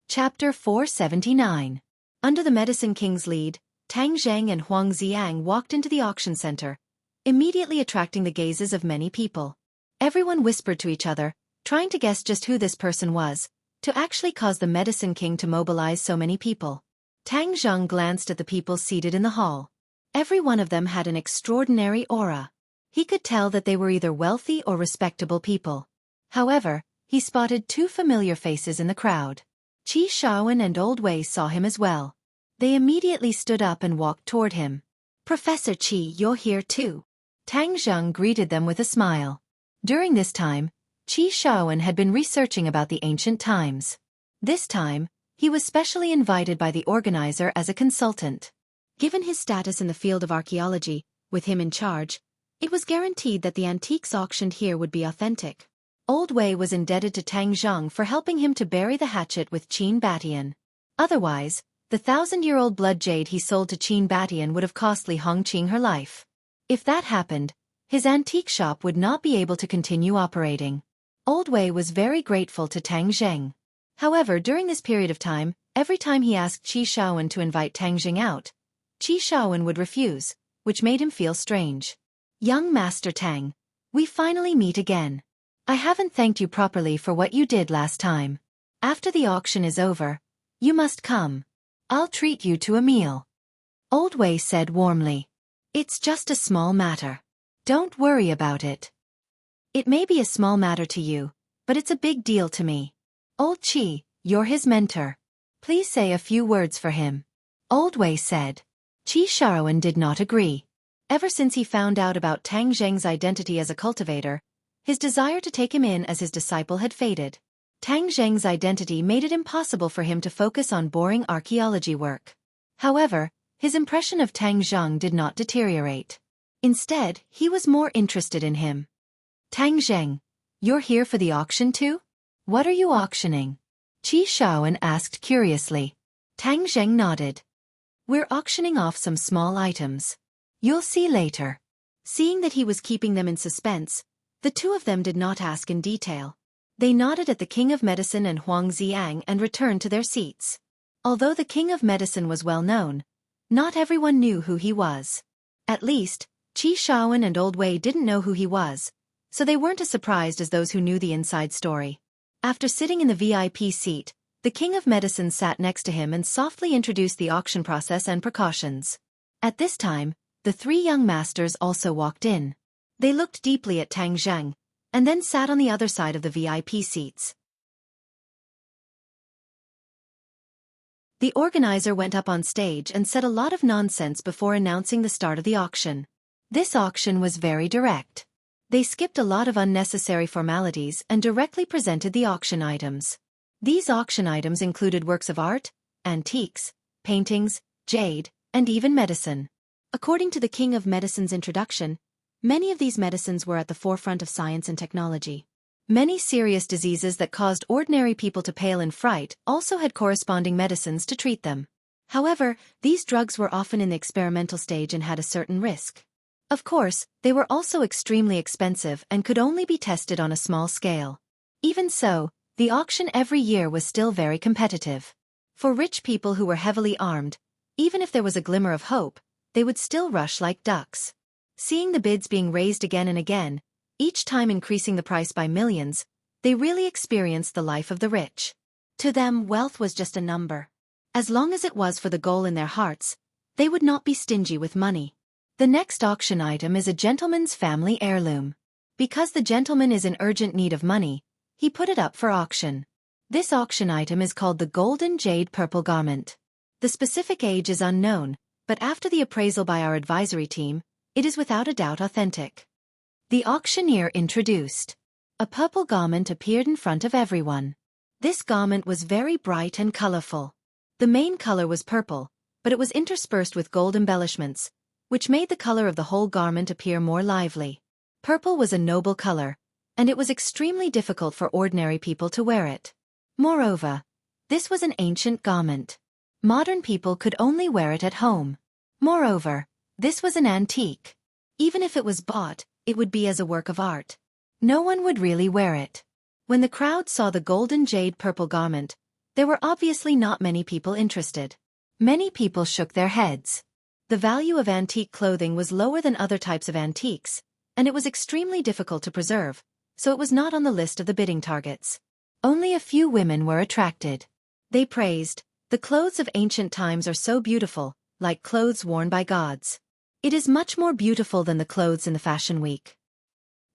Chapter 479. Under the Medicine King's lead, Tang Zhang and Huang Xiang walked into the auction center, immediately attracting the gazes of many people. Everyone whispered to each other, trying to guess just who this person was, to actually cause the Medicine King to mobilize so many people. Tang Zhang glanced at the people seated in the hall. Every one of them had an extraordinary aura. He could tell that they were either wealthy or respectable people. However, he spotted two familiar faces in the crowd. Qi Shaoan and Old Wei saw him as well. They immediately stood up and walked toward him. "Professor Qi, you're here too." Tang Zhang greeted them with a smile. During this time, Qi Shaoan had been researching about the ancient times. This time, he was specially invited by the organizer as a consultant. Given his status in the field of archaeology, with him in charge, it was guaranteed that the antiques auctioned here would be authentic. Old Wei was indebted to Tang Zhang for helping him to bury the hatchet with Qin Batian. Otherwise, the 1,000-year-old blood jade he sold to Qin Batian would have cost Li Hongqing her life. If that happened, his antique shop would not be able to continue operating. Old Wei was very grateful to Tang Zheng. However, during this period of time, every time he asked Qi Shaoan to invite Tang Zheng out, Qi Shaoan would refuse, which made him feel strange. "Young Master Tang, we finally meet again. I haven't thanked you properly for what you did last time. After the auction is over, you must come. I'll treat you to a meal." Old Wei said warmly. "It's just a small matter. Don't worry about it." "It may be a small matter to you, but it's a big deal to me. Old Qi, you're his mentor. Please say a few words for him." Old Wei said. Qi Shaoan did not agree. Ever since he found out about Tang Zheng's identity as a cultivator, his desire to take him in as his disciple had faded. Tang Zheng's identity made it impossible for him to focus on boring archaeology work. However, his impression of Tang Zheng did not deteriorate. Instead, he was more interested in him. "Tang Zheng, you're here for the auction too? What are you auctioning?" Qi Shaoan asked curiously. Tang Zheng nodded. "We're auctioning off some small items. You'll see later." Seeing that he was keeping them in suspense, the two of them did not ask in detail. They nodded at the King of Medicine and Huang Xiang and returned to their seats. Although the King of Medicine was well known, not everyone knew who he was. At least, Qi Shaoan and Old Wei didn't know who he was, so they weren't as surprised as those who knew the inside story. After sitting in the VIP seat, the King of Medicine sat next to him and softly introduced the auction process and precautions. At this time, the three young masters also walked in. They looked deeply at Tang Zheng, and then sat on the other side of the VIP seats. The organizer went up on stage and said a lot of nonsense before announcing the start of the auction. This auction was very direct. They skipped a lot of unnecessary formalities and directly presented the auction items. These auction items included works of art, antiques, paintings, jade, and even medicine. According to the King of Medicine's introduction, many of these medicines were at the forefront of science and technology. Many serious diseases that caused ordinary people to pale in fright also had corresponding medicines to treat them. However, these drugs were often in the experimental stage and had a certain risk. Of course, they were also extremely expensive and could only be tested on a small scale. Even so, the auction every year was still very competitive. For rich people who were heavily armed, Even if there was a glimmer of hope, they would still rush like ducks. Seeing the bids being raised again and again, each time increasing the price by millions, they really experienced the life of the rich. To them, wealth was just a number. As long as it was for the goal in their hearts, they would not be stingy with money. The next auction item is a gentleman's family heirloom. Because the gentleman is in urgent need of money, he put it up for auction. This auction item is called the golden jade purple garment. The specific age is unknown, but after the appraisal by our advisory team, it is without a doubt authentic. The auctioneer introduced. A purple garment appeared in front of everyone. This garment was very bright and colorful. The main color was purple, but it was interspersed with gold embellishments, which made the color of the whole garment appear more lively. Purple was a noble color, and it was extremely difficult for ordinary people to wear it. Moreover, this was an ancient garment. Modern people could only wear it at home. Moreover, this was an antique. Even if it was bought, it would be as a work of art. No one would really wear it. When the crowd saw the golden jade purple garment, there were obviously not many people interested. Many people shook their heads. The value of antique clothing was lower than other types of antiques, and it was extremely difficult to preserve, so it was not on the list of the bidding targets. Only a few women were attracted. They praised, "The clothes of ancient times are so beautiful, like clothes worn by gods. It is much more beautiful than the clothes in the fashion week."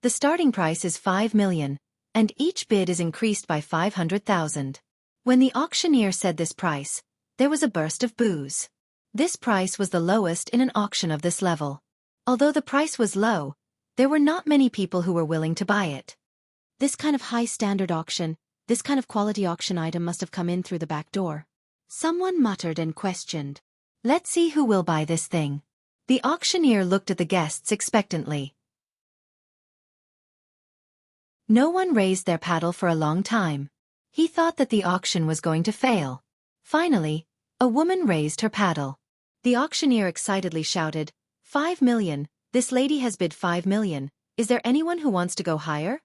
The starting price is 5 million, and each bid is increased by 500,000. When the auctioneer said this price, there was a burst of boos. This price was the lowest in an auction of this level. Although the price was low, there were not many people who were willing to buy it. This kind of high-standard auction, this kind of quality auction item must have come in through the back door. Someone muttered and questioned. "Let's see who will buy this thing." The auctioneer looked at the guests expectantly. No one raised their paddle for a long time. He thought that the auction was going to fail. Finally, a woman raised her paddle. The auctioneer excitedly shouted, "5 million, this lady has bid 5 million, is there anyone who wants to go higher?"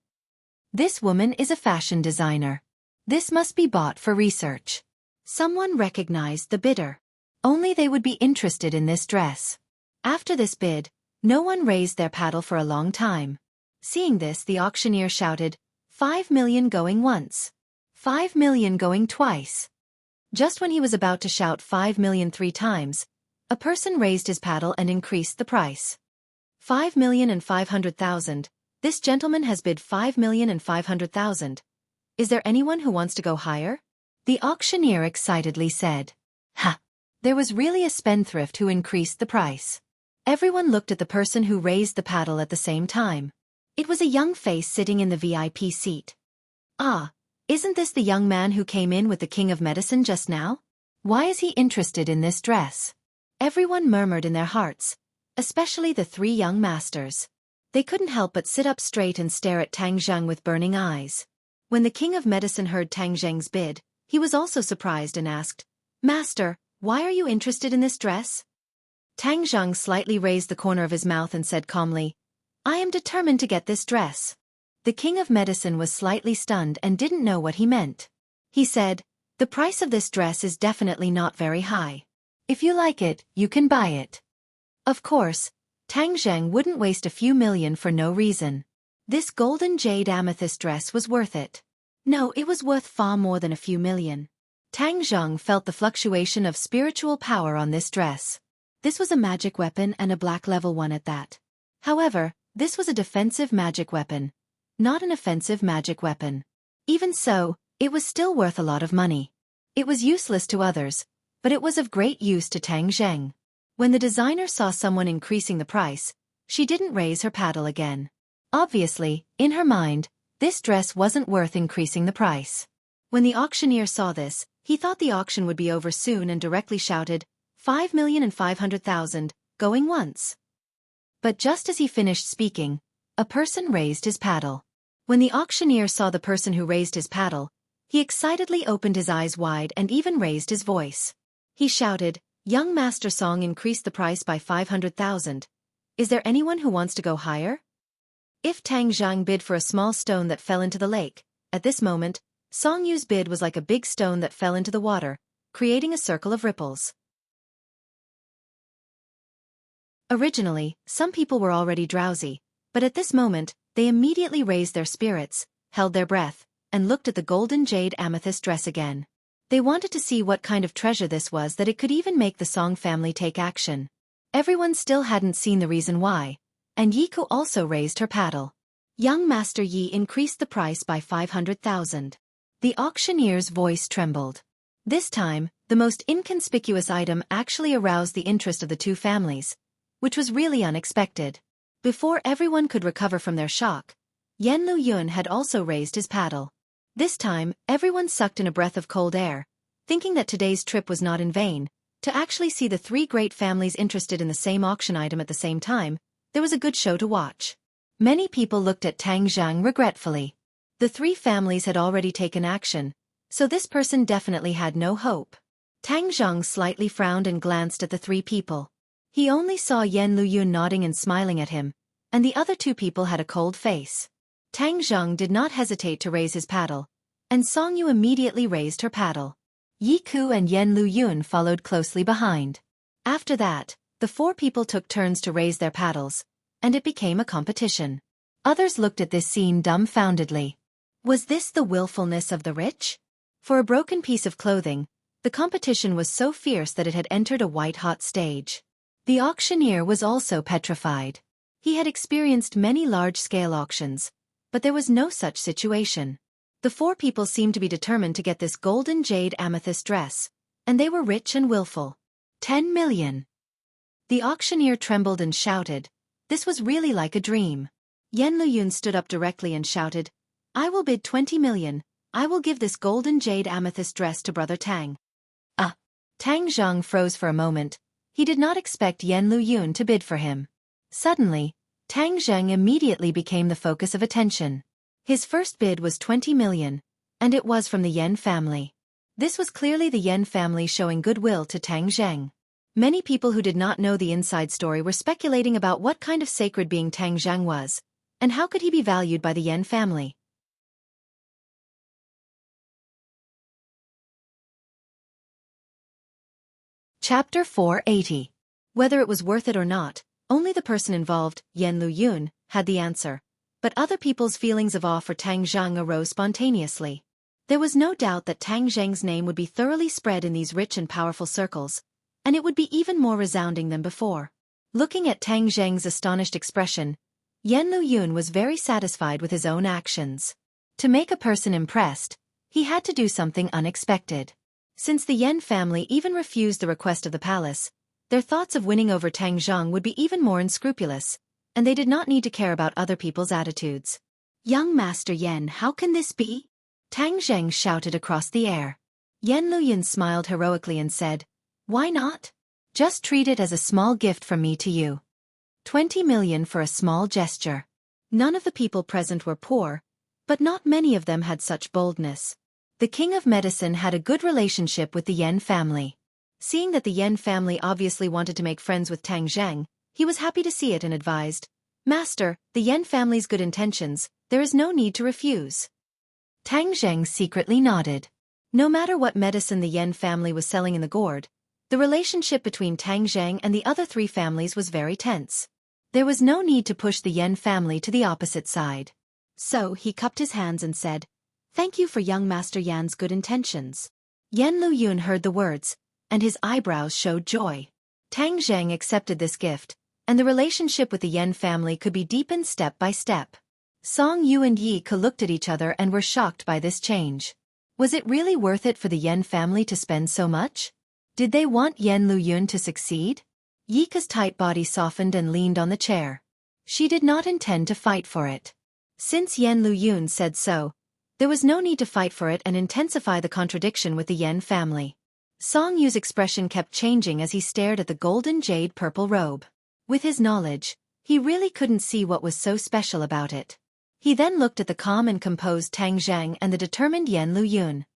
This woman is a fashion designer. This must be bought for research. Someone recognized the bidder. Only they would be interested in this dress. After this bid, no one raised their paddle for a long time. Seeing this, the auctioneer shouted, 5 million going once. 5 million going twice. Just when he was about to shout 5 million 3 times, a person raised his paddle and increased the price. 5,500,000. This gentleman has bid 5,500,000. Is there anyone who wants to go higher? The auctioneer excitedly said. Ha! There was really a spendthrift who increased the price. Everyone looked at the person who raised the paddle at the same time. It was a young face sitting in the VIP seat. Ah, isn't this the young man who came in with the king of medicine just now? Why is he interested in this dress? Everyone murmured in their hearts, especially the 3 young masters. They couldn't help but sit up straight and stare at Tang Zheng with burning eyes. When the king of medicine heard Tang Zheng's bid, he was also surprised and asked, "Master, why are you interested in this dress?" Tang Zheng slightly raised the corner of his mouth and said calmly, "I am determined to get this dress." The king of medicine was slightly stunned and didn't know what he meant. He said, "The price of this dress is definitely not very high. If you like it, you can buy it." Of course, Tang Zheng wouldn't waste a few million for no reason. This golden jade amethyst dress was worth it. No, it was worth far more than a few million. Tang Zheng felt the fluctuation of spiritual power on this dress. This was a magic weapon and a black level one at that. However, this was a defensive magic weapon, not an offensive magic weapon. Even so, it was still worth a lot of money. It was useless to others, but it was of great use to Tang Zheng. When the designer saw someone increasing the price, she didn't raise her paddle again. Obviously, in her mind, this dress wasn't worth increasing the price. When the auctioneer saw this, he thought the auction would be over soon and directly shouted, 5,500,000, going once. But just as he finished speaking, a person raised his paddle. When the auctioneer saw the person who raised his paddle, he excitedly opened his eyes wide and even raised his voice. He shouted, "Young Master Song increased the price by 500,000. Is there anyone who wants to go higher?" If Tang Zhang bid for a small stone that fell into the lake, at this moment, Song Yu's bid was like a big stone that fell into the water, creating a circle of ripples. Originally, some people were already drowsy, but at this moment, they immediately raised their spirits, held their breath, and looked at the golden jade amethyst dress again. They wanted to see what kind of treasure this was that it could even make the Song family take action. Everyone still hadn't seen the reason why, and Yiku also raised her paddle. Young Master Yi increased the price by 500,000. The auctioneer's voice trembled. This time, the most inconspicuous item actually aroused the interest of the two families, which was really unexpected. Before everyone could recover from their shock, Yan Luyun had also raised his paddle. This time, everyone sucked in a breath of cold air, thinking that today's trip was not in vain. To actually see the three great families interested in the same auction item at the same time, there was a good show to watch. Many people looked at Tang Zhang regretfully. The three families had already taken action, so this person definitely had no hope. Tang Zhang slightly frowned and glanced at the three people. He only saw Yan Luyun nodding and smiling at him, and the other two people had a cold face. Tang Zhang did not hesitate to raise his paddle, and Song Yu immediately raised her paddle. Yi Ku and Yan Luyun followed closely behind. After that, the four people took turns to raise their paddles, and it became a competition. Others looked at this scene dumbfoundedly. Was this the willfulness of the rich? For a broken piece of clothing, the competition was so fierce that it had entered a white-hot stage. The auctioneer was also petrified. He had experienced many large-scale auctions, but there was no such situation. The four people seemed to be determined to get this golden jade amethyst dress, and they were rich and willful. 10 million. The auctioneer trembled and shouted. This was really like a dream. Yan Luyun stood up directly and shouted, I will bid 20 million. I will give this golden jade amethyst dress to Brother Tang. Tang Zhang froze for a moment. He did not expect Yan Luyun to bid for him. Suddenly, Tang Zheng immediately became the focus of attention. His first bid was 20 million, and it was from the Yan family. This was clearly the Yan family showing goodwill to Tang Zheng. Many people who did not know the inside story were speculating about what kind of sacred being Tang Zheng was, and how could he be valued by the Yan family. Chapter 480. Whether it was worth it or not, only the person involved, Yan Luyun, had the answer. But other people's feelings of awe for Tang Zheng arose spontaneously. There was no doubt that Tang Zheng's name would be thoroughly spread in these rich and powerful circles, and it would be even more resounding than before. Looking at Tang Zheng's astonished expression, Yan Luyun was very satisfied with his own actions. To make a person impressed, he had to do something unexpected. Since the Yan family even refused the request of the palace, their thoughts of winning over Tang Zheng would be even more unscrupulous, and they did not need to care about other people's attitudes. Young Master Yan, how can this be? Tang Zheng shouted across the air. Yan Luyun smiled heroically and said, Why not? Just treat it as a small gift from me to you. 20 million for a small gesture. None of the people present were poor, but not many of them had such boldness. The King of Medicine had a good relationship with the Yan family. Seeing that the Yan family obviously wanted to make friends with Tang Zheng, he was happy to see it and advised, Master, the Yan family's good intentions, there is no need to refuse. Tang Zheng secretly nodded. No matter what medicine the Yan family was selling in the gourd, the relationship between Tang Zheng and the other three families was very tense. There was no need to push the Yan family to the opposite side. So he cupped his hands and said, Thank you for young Master Yan's good intentions. Yan Luyun heard the words, and his eyebrows showed joy. Tang Zheng accepted this gift, and the relationship with the Yan family could be deepened step by step. Song Yu and Yi Ke looked at each other and were shocked by this change. Was it really worth it for the Yan family to spend so much? Did they want Yan Luyun to succeed? Yi Ke's tight body softened and leaned on the chair. She did not intend to fight for it. Since Yan Luyun said so, there was no need to fight for it and intensify the contradiction with the Yan family. Song Yu's expression kept changing as he stared at the golden jade purple robe. With his knowledge, he really couldn't see what was so special about it. He then looked at the calm and composed Tang Zheng and the determined Yan Luyun.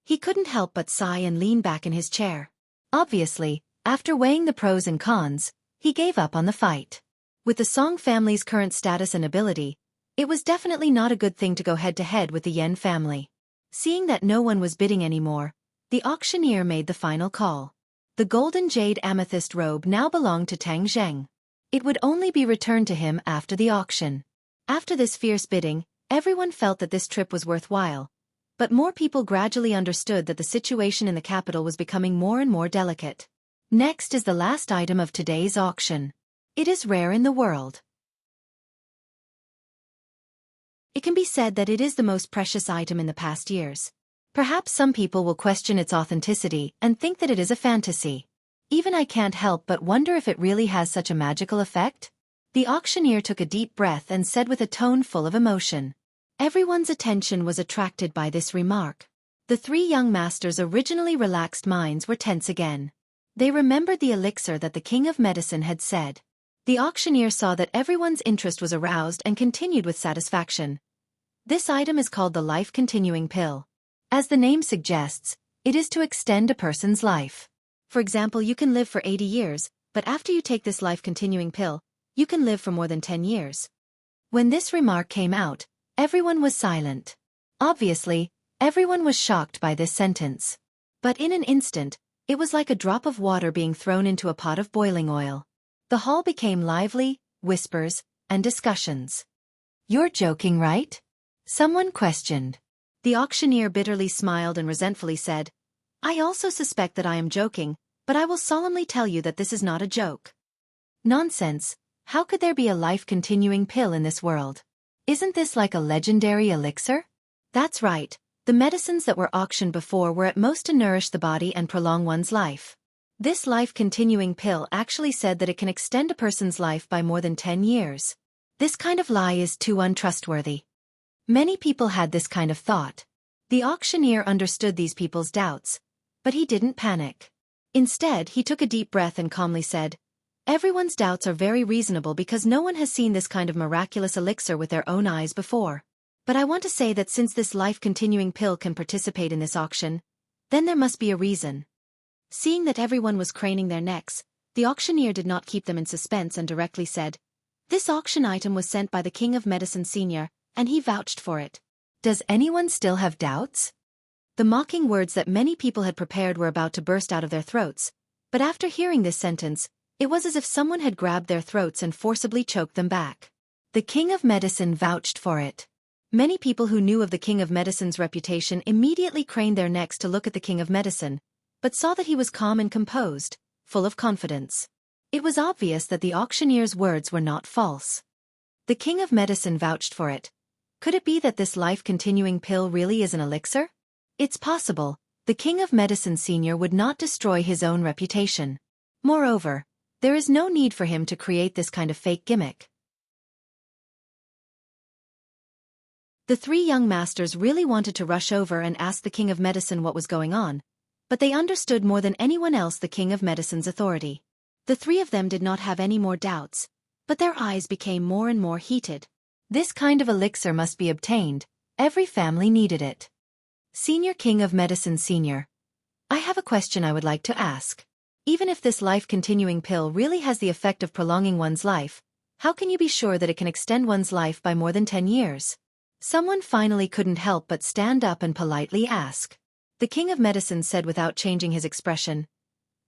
He couldn't help but sigh and lean back in his chair. Obviously, after weighing the pros and cons, he gave up on the fight. With the Song family's current status and ability, it was definitely not a good thing to go head-to-head with the Yan family. Seeing that no one was bidding anymore, the auctioneer made the final call. The golden jade amethyst robe now belonged to Tang Zheng. It would only be returned to him after the auction. After this fierce bidding, everyone felt that this trip was worthwhile. But more people gradually understood that the situation in the capital was becoming more and more delicate. Next is the last item of today's auction. It is rare in the world. It can be said that it is the most precious item in the past years. Perhaps some people will question its authenticity and think that it is a fantasy. Even I can't help but wonder if it really has such a magical effect. The auctioneer took a deep breath and said with a tone full of emotion. Everyone's attention was attracted by this remark. The three young masters' originally relaxed minds were tense again. They remembered the elixir that the King of Medicine had said. The auctioneer saw that everyone's interest was aroused and continued with satisfaction. This item is called the life-continuing pill. As the name suggests, it is to extend a person's life. For example, you can live for 80 years, but after you take this life-continuing pill, you can live for more than 10 years. When this remark came out, everyone was silent. Obviously, everyone was shocked by this sentence. But in an instant, it was like a drop of water being thrown into a pot of boiling oil. The hall became lively, whispers, and discussions. "You're joking, right?" someone questioned. The auctioneer bitterly smiled and resentfully said, "I also suspect that I am joking, but I will solemnly tell you that this is not a joke." Nonsense. How could there be a life-continuing pill in this world? Isn't this like a legendary elixir? That's right. The medicines that were auctioned before were at most to nourish the body and prolong one's life. This life-continuing pill actually said that it can extend a person's life by more than 10 years. This kind of lie is too untrustworthy. Many people had this kind of thought. The auctioneer understood these people's doubts, but he didn't panic. Instead, he took a deep breath and calmly said, "Everyone's doubts are very reasonable because no one has seen this kind of miraculous elixir with their own eyes before. But I want to say that since this life-continuing pill can participate in this auction, then there must be a reason." Seeing that everyone was craning their necks, the auctioneer did not keep them in suspense and directly said, "This auction item was sent by the King of Medicine Senior, and he vouched for it." Does anyone still have doubts? The mocking words that many people had prepared were about to burst out of their throats, but after hearing this sentence, it was as if someone had grabbed their throats and forcibly choked them back. The King of Medicine vouched for it. Many people who knew of the King of Medicine's reputation immediately craned their necks to look at the King of Medicine, but saw that he was calm and composed, full of confidence. It was obvious that the auctioneer's words were not false. The King of Medicine vouched for it. Could it be that this life-continuing pill really is an elixir? It's possible. The King of Medicine Senior would not destroy his own reputation. Moreover, there is no need for him to create this kind of fake gimmick. The three young masters really wanted to rush over and ask the King of Medicine what was going on, but they understood more than anyone else the King of Medicine's authority. The three of them did not have any more doubts, but their eyes became more and more heated. This kind of elixir must be obtained. Every family needed it. Senior King of Medicine Senior, I have a question I would like to ask. Even if this life-continuing pill really has the effect of prolonging one's life, how can you be sure that it can extend one's life by more than 10 years? Someone finally couldn't help but stand up and politely ask. The King of Medicine said without changing his expression,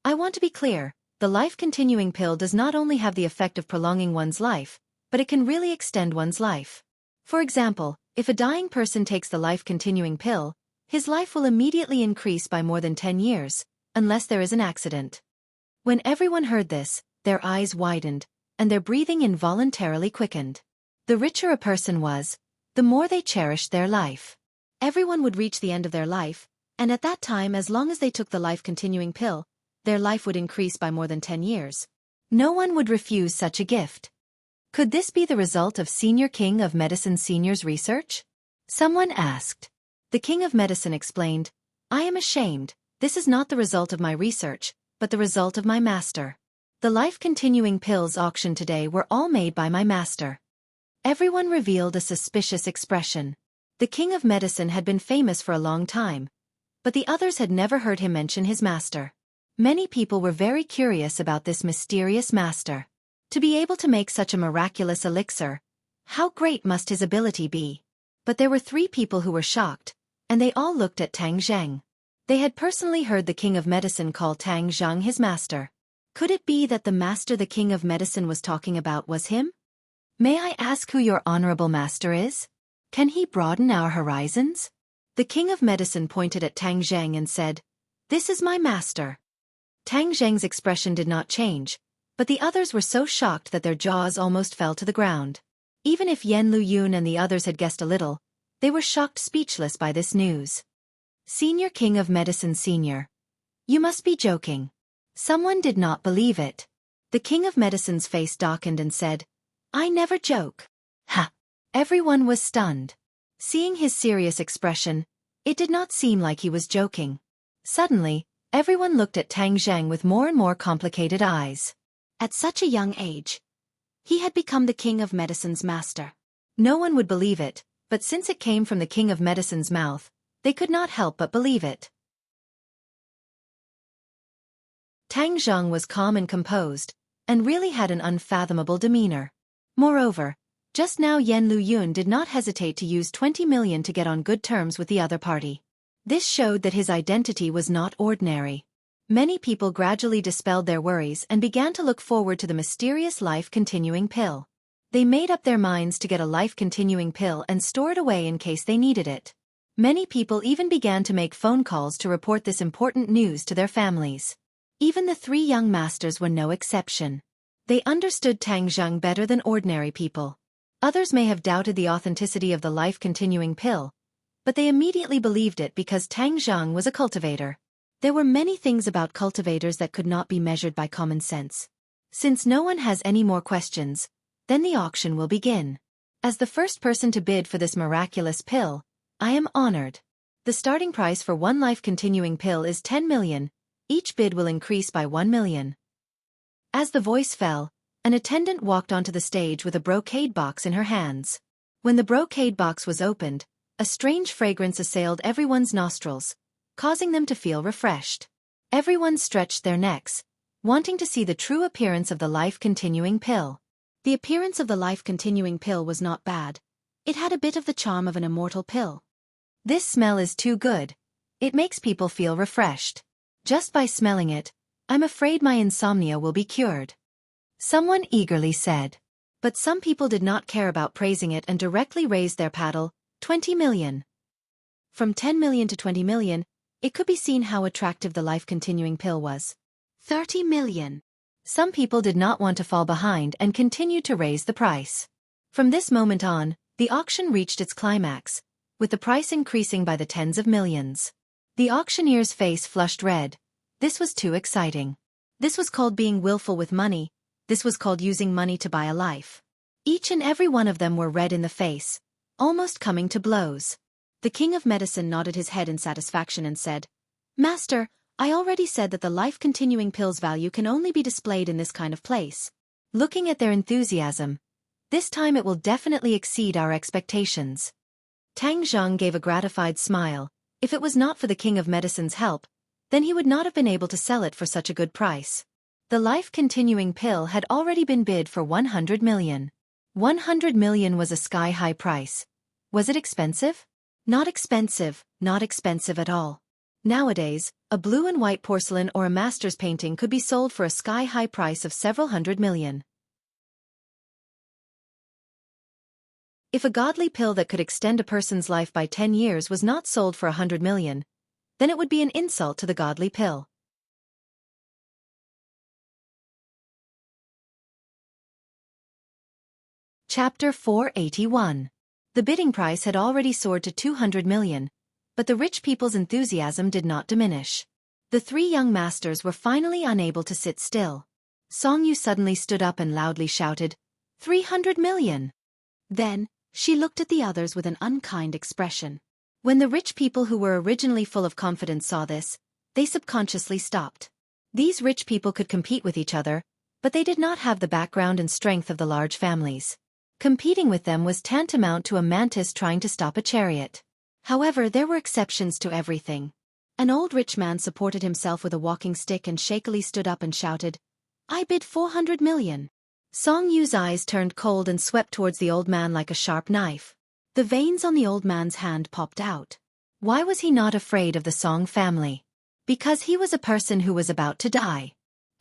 "I want to be clear, the life-continuing pill does not only have the effect of prolonging one's life, but it can really extend one's life. For example, if a dying person takes the life-continuing pill, his life will immediately increase by more than 10 years, unless there is an accident." When everyone heard this, their eyes widened, and their breathing involuntarily quickened. The richer a person was, the more they cherished their life. Everyone would reach the end of their life, and at that time, as long as they took the life-continuing pill, their life would increase by more than 10 years. No one would refuse such a gift. Could this be the result of Senior King of Medicine Senior's research? Someone asked. The King of Medicine explained, "I am ashamed, this is not the result of my research, but the result of my master. The life-continuing pills auctioned today were all made by my master." Everyone revealed a suspicious expression. The King of Medicine had been famous for a long time, but the others had never heard him mention his master. Many people were very curious about this mysterious master. To be able to make such a miraculous elixir, how great must his ability be? But there were 3 people who were shocked, and they all looked at Tang Zheng. They had personally heard the King of Medicine call Tang Zheng his master. Could it be that the master the king of medicine was talking about was him? May I ask who your honorable master is? Can he broaden our horizons? The king of medicine pointed at Tang Zheng and said, "This is my master." Tang Zheng's expression did not change, but the others were so shocked that their jaws almost fell to the ground. Even if Yen Luyun and the others had guessed a little, they were shocked speechless by this news. Senior King of Medicine Senior. You must be joking. Someone did not believe it. The King of Medicine's face darkened and said, "I never joke." Ha! Everyone was stunned. Seeing his serious expression, it did not seem like he was joking. Suddenly, everyone looked at Tang Zheng with more and more complicated eyes. At such a young age, he had become the King of Medicine's master. No one would believe it, but since it came from the King of Medicine's mouth, they could not help but believe it. Tang Zheng was calm and composed, and really had an unfathomable demeanor. Moreover, just now Yen Luyun did not hesitate to use 20 million to get on good terms with the other party. This showed that his identity was not ordinary. Many people gradually dispelled their worries and began to look forward to the mysterious life-continuing pill. They made up their minds to get a life-continuing pill and store it away in case they needed it. Many people even began to make phone calls to report this important news to their families. Even the three young masters were no exception. They understood Tang Zheng better than ordinary people. Others may have doubted the authenticity of the life-continuing pill, but they immediately believed it because Tang Zheng was a cultivator. There were many things about cultivators that could not be measured by common sense. Since no one has any more questions, then the auction will begin. As the first person to bid for this miraculous pill, I am honored. The starting price for one life-continuing pill is 10 million. Each bid will increase by 1 million. As the voice fell, an attendant walked onto the stage with a brocade box in her hands. When the brocade box was opened, a strange fragrance assailed everyone's nostrils, causing them to feel refreshed. Everyone stretched their necks, wanting to see the true appearance of the life-continuing pill. The appearance of the life-continuing pill was not bad. It had a bit of the charm of an immortal pill. This smell is too good. It makes people feel refreshed. Just by smelling it, I'm afraid my insomnia will be cured. Someone eagerly said. But some people did not care about praising it and directly raised their paddle, 20 million. From 10 million to 20 million, it could be seen how attractive the life-continuing pill was. 30 million. Some people did not want to fall behind and continued to raise the price. From this moment on, the auction reached its climax, with the price increasing by the tens of millions. The auctioneer's face flushed red. This was too exciting. This was called being willful with money. This was called using money to buy a life. Each and every one of them were red in the face, almost coming to blows. The King of Medicine nodded his head in satisfaction and said, "Master, I already said that the life-continuing pill's value can only be displayed in this kind of place." Looking at their enthusiasm, this time it will definitely exceed our expectations. Tang Zheng gave a gratified smile. If it was not for the King of Medicine's help, then he would not have been able to sell it for such a good price. The life-continuing pill had already been bid for 100 million. 100 million was a sky-high price. Was it expensive? Not expensive at all. Nowadays, a blue and white porcelain or a master's painting could be sold for a sky-high price of several hundred million. If a godly pill that could extend a person's life by 10 years was not sold for 100 million, then it would be an insult to the godly pill. Chapter 481. The bidding price had already soared to 200 million, but the rich people's enthusiasm did not diminish. The three young masters were finally unable to sit still. Song Yu suddenly stood up and loudly shouted, 300 million! Then, she looked at the others with an unkind expression. When the rich people who were originally full of confidence saw this, they subconsciously stopped. These rich people could compete with each other, but they did not have the background and strength of the large families. Competing with them was tantamount to a mantis trying to stop a chariot. However, there were exceptions to everything. An old rich man supported himself with a walking stick and shakily stood up and shouted, "I bid 400 million. Song Yu's eyes turned cold and swept towards the old man like a sharp knife. The veins on the old man's hand popped out. Why was he not afraid of the Song family? Because he was a person who was about to die.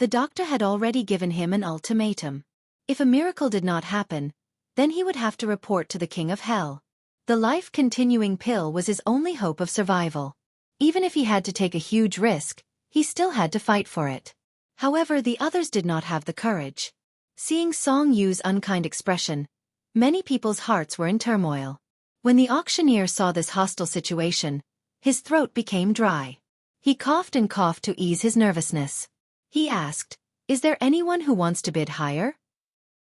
The doctor had already given him an ultimatum. If a miracle did not happen, then he would have to report to the King of Hell. The life-continuing pill was his only hope of survival. Even if he had to take a huge risk, he still had to fight for it. However, the others did not have the courage. Seeing Song Yu's unkind expression, many people's hearts were in turmoil. When the auctioneer saw this hostile situation, his throat became dry. He coughed and coughed to ease his nervousness. He asked, "Is there anyone who wants to bid higher?"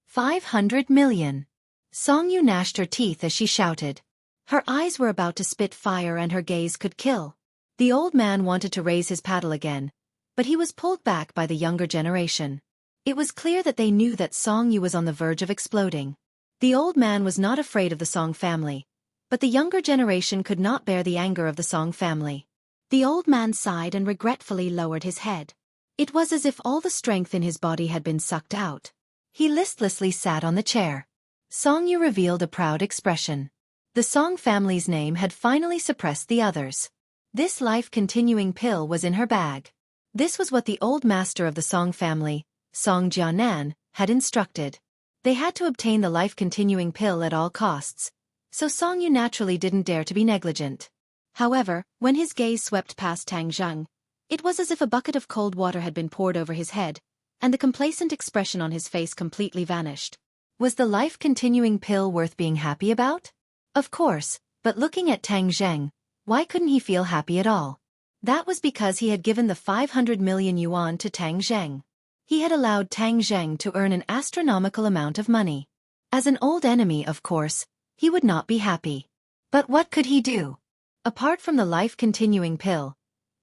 500 million. Song Yu gnashed her teeth as she shouted. Her eyes were about to spit fire and her gaze could kill. The old man wanted to raise his paddle again, but he was pulled back by the younger generation. It was clear that they knew that Song Yu was on the verge of exploding. The old man was not afraid of the Song family, but the younger generation could not bear the anger of the Song family. The old man sighed and regretfully lowered his head. It was as if all the strength in his body had been sucked out. He listlessly sat on the chair. Song Yu revealed a proud expression. The Song family's name had finally suppressed the others. This life-continuing pill was in her bag. This was what the old master of the Song family, Song Jianan, had instructed. They had to obtain the life-continuing pill at all costs, so Song Yu naturally didn't dare to be negligent. However, when his gaze swept past Tang Zheng, it was as if a bucket of cold water had been poured over his head, and the complacent expression on his face completely vanished. Was the life-continuing pill worth being happy about? Of course, but looking at Tang Zheng, why couldn't he feel happy at all? That was because he had given the 500 million yuan to Tang Zheng. He had allowed Tang Zheng to earn an astronomical amount of money. As an old enemy, of course, he would not be happy. But what could he do? Apart from the life-continuing pill,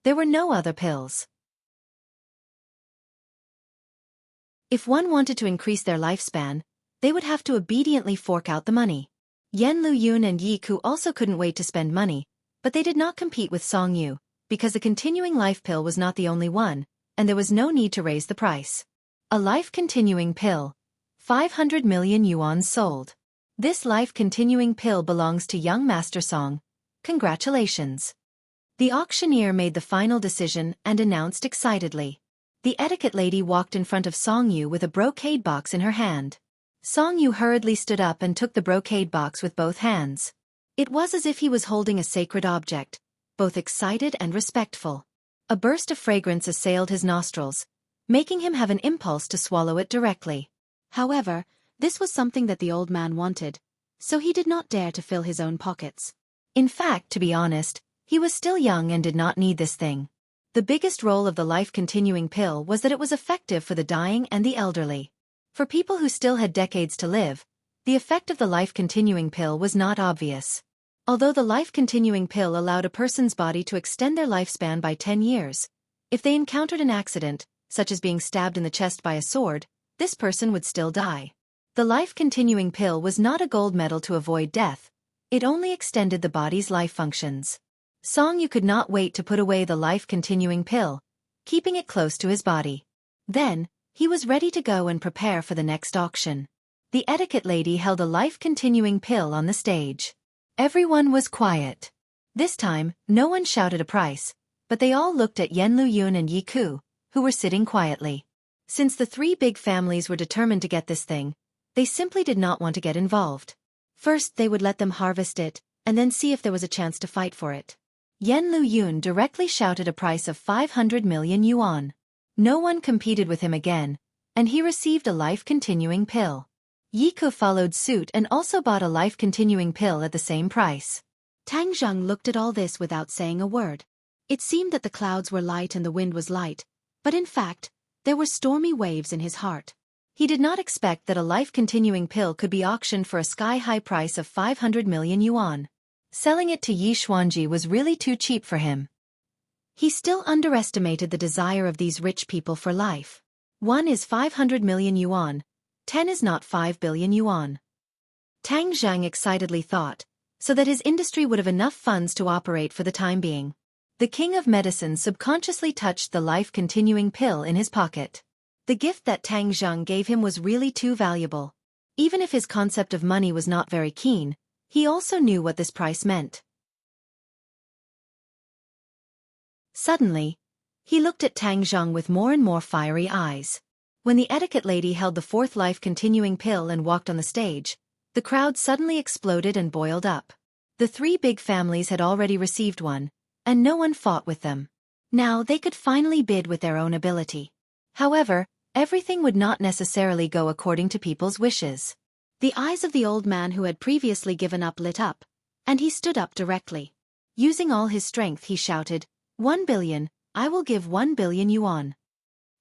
there were no other pills. If one wanted to increase their lifespan, they would have to obediently fork out the money. Yan Luyun and Yi Ku also couldn't wait to spend money, but they did not compete with Song Yu, because the continuing life pill was not the only one, and there was no need to raise the price. A life-continuing pill. 500 million yuan sold. This life-continuing pill belongs to young Master Song. Congratulations. The auctioneer made the final decision and announced excitedly. The etiquette lady walked in front of Song Yu with a brocade box in her hand. Song Yu hurriedly stood up and took the brocade box with both hands. It was as if he was holding a sacred object, both excited and respectful. A burst of fragrance assailed his nostrils, making him have an impulse to swallow it directly. However, this was something that the old man wanted, so he did not dare to fill his own pockets. In fact, to be honest, he was still young and did not need this thing. The biggest role of the life-continuing pill was that it was effective for the dying and the elderly. For people who still had decades to live, the effect of the life-continuing pill was not obvious. Although the life-continuing pill allowed a person's body to extend their lifespan by 10 years, if they encountered an accident, such as being stabbed in the chest by a sword, this person would still die. The life-continuing pill was not a gold medal to avoid death, it only extended the body's life functions. Song Yu could not wait to put away the life-continuing pill, keeping it close to his body. Then, he was ready to go and prepare for the next auction. The etiquette lady held a life-continuing pill on the stage. Everyone was quiet. This time, no one shouted a price, but they all looked at Yan Luyun and Yi Ku, who were sitting quietly. Since the three big families were determined to get this thing, they simply did not want to get involved. First they would let them harvest it, and then see if there was a chance to fight for it. Yan Luyun directly shouted a price of 500 million yuan. No one competed with him again, and he received a life-continuing pill. Yi Ku followed suit and also bought a life-continuing pill at the same price. Tang Zheng looked at all this without saying a word. It seemed that the clouds were light and the wind was light, but in fact, there were stormy waves in his heart. He did not expect that a life-continuing pill could be auctioned for a sky-high price of 500 million yuan. Selling it to Yi Xuanji was really too cheap for him. He still underestimated the desire of these rich people for life. 1 is 500 million yuan, 10 is not 5 billion yuan. Tang Zheng excitedly thought, so that his industry would have enough funds to operate for the time being. The king of medicine subconsciously touched the life-continuing pill in his pocket. The gift that Tang Zheng gave him was really too valuable. Even if his concept of money was not very keen, he also knew what this price meant. Suddenly, He looked at Tang Zheng with more and more fiery eyes. When the etiquette lady held the fourth life-continuing pill and walked on the stage, the crowd suddenly exploded and boiled up. The three big families had already received one, and no one fought with them. Now they could finally bid with their own ability. However, everything would not necessarily go according to people's wishes. The eyes of the old man who had previously given up lit up, and he stood up directly. Using all his strength he shouted, 1 billion, I will give 1 billion yuan.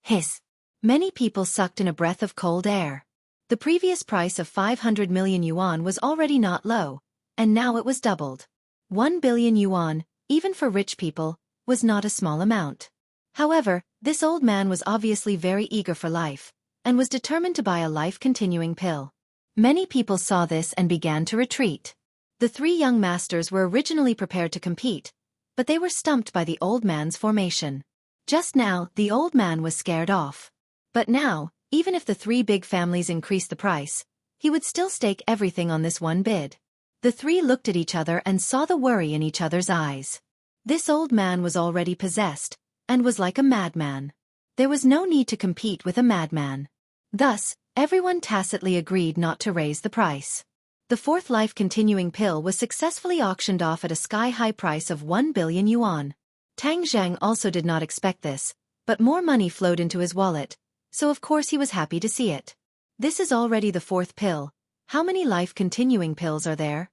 Hiss. Many people sucked in a breath of cold air. The previous price of 500 million yuan was already not low, and now it was doubled. 1 billion yuan, even for rich people, was not a small amount. However, this old man was obviously very eager for life, and was determined to buy a life-continuing pill. Many people saw this and began to retreat. The three young masters were originally prepared to compete, but they were stumped by the old man's formation. Just now, the old man was scared off. But now, even if the three big families increased the price, he would still stake everything on this one bid. The three looked at each other and saw the worry in each other's eyes. This old man was already possessed, and was like a madman. There was no need to compete with a madman. Thus, everyone tacitly agreed not to raise the price. The fourth life-continuing pill was successfully auctioned off at a sky-high price of 1 billion yuan. Tang Zheng also did not expect this, but more money flowed into his wallet, so of course he was happy to see it. This is already the fourth pill. How many life-continuing pills are there?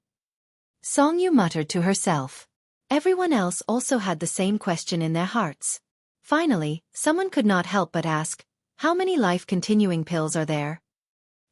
Song Yu muttered to herself. Everyone else also had the same question in their hearts. Finally, someone could not help but ask, how many life-continuing pills are there?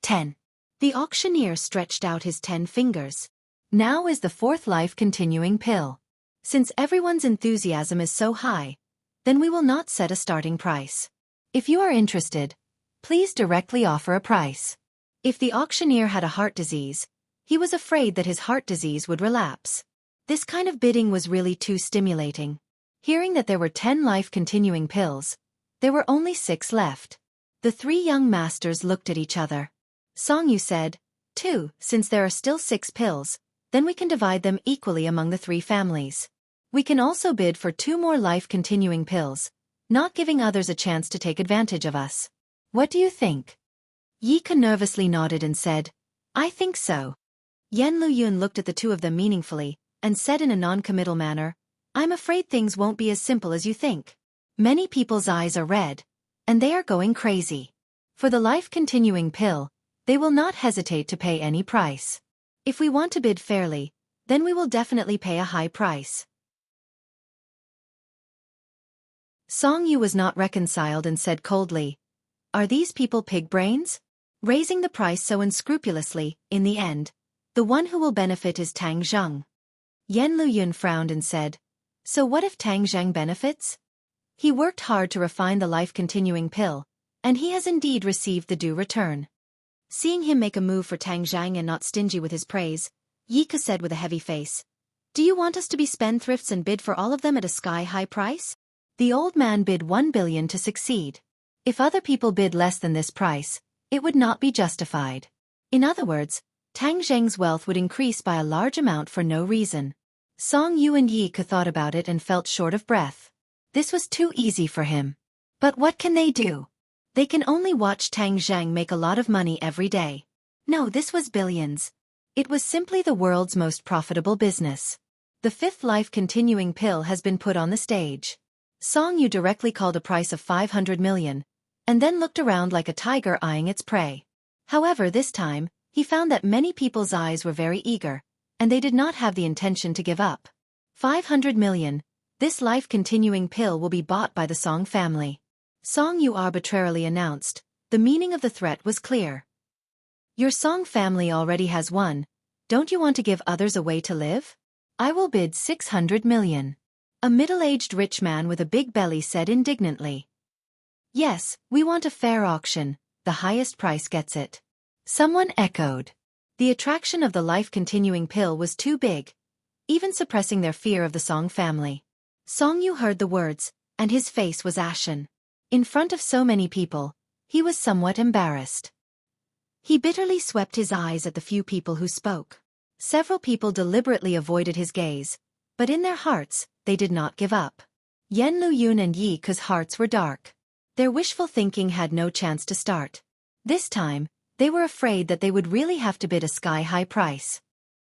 10. The auctioneer stretched out his 10 fingers. Now is the fourth life-continuing pill. Since everyone's enthusiasm is so high, then we will not set a starting price. If you are interested, please directly offer a price. If the auctioneer had a heart disease, he was afraid that his heart disease would relapse. This kind of bidding was really too stimulating. Hearing that there were 10 life-continuing pills, there were only 6 left. The three young masters looked at each other. Song Yu said, 2, since there are still 6 pills, then we can divide them equally among the 3 families. We can also bid for 2 more life-continuing pills, not giving others a chance to take advantage of us. What do you think? Yi Ke nervously nodded and said, I think so. Yan Luyun looked at the two of them meaningfully, and said in a non-committal manner, I'm afraid things won't be as simple as you think. Many people's eyes are red, and they are going crazy. For the life-continuing pill, they will not hesitate to pay any price. If we want to bid fairly, then we will definitely pay a high price. Song Yu was not reconciled and said coldly, Are these people pig brains? Raising the price so unscrupulously, in the end, the one who will benefit is Tang Zheng. Yan Luyun frowned and said, So what if Tang Zheng benefits? He worked hard to refine the life-continuing pill, and he has indeed received the due return. Seeing him make a move for Tang Zheng and not stingy with his praise, Yi Ke said with a heavy face, Do you want us to be spendthrifts and bid for all of them at a sky-high price? The old man bid 1 billion to succeed. If other people bid less than this price, it would not be justified. In other words, Tang Zheng's wealth would increase by a large amount for no reason. Song Yu and Yi Ke thought about it and felt short of breath. This was too easy for him. But what can they do? They can only watch Tang Zheng make a lot of money every day. No, this was billions. It was simply the world's most profitable business. The fifth life-continuing pill has been put on the stage. Song Yu directly called a price of 500 million, and then looked around like a tiger eyeing its prey. However, this time, he found that many people's eyes were very eager, and they did not have the intention to give up. 500 million. This life-continuing pill will be bought by the Song family. Song Yu arbitrarily announced. The meaning of the threat was clear. Your Song family already has one. Don't you want to give others a way to live? I will bid 600 million. A middle-aged rich man with a big belly said indignantly. Yes, we want a fair auction. The highest price gets it. Someone echoed. The attraction of the life-continuing pill was too big, even suppressing their fear of the Song family. Song Yu heard the words, and his face was ashen. In front of so many people, he was somewhat embarrassed. He bitterly swept his eyes at the few people who spoke. Several people deliberately avoided his gaze, but in their hearts, they did not give up. Yen Luyun and Yi Ke's hearts were dark. Their wishful thinking had no chance to start. This time, they were afraid that they would really have to bid a sky-high price.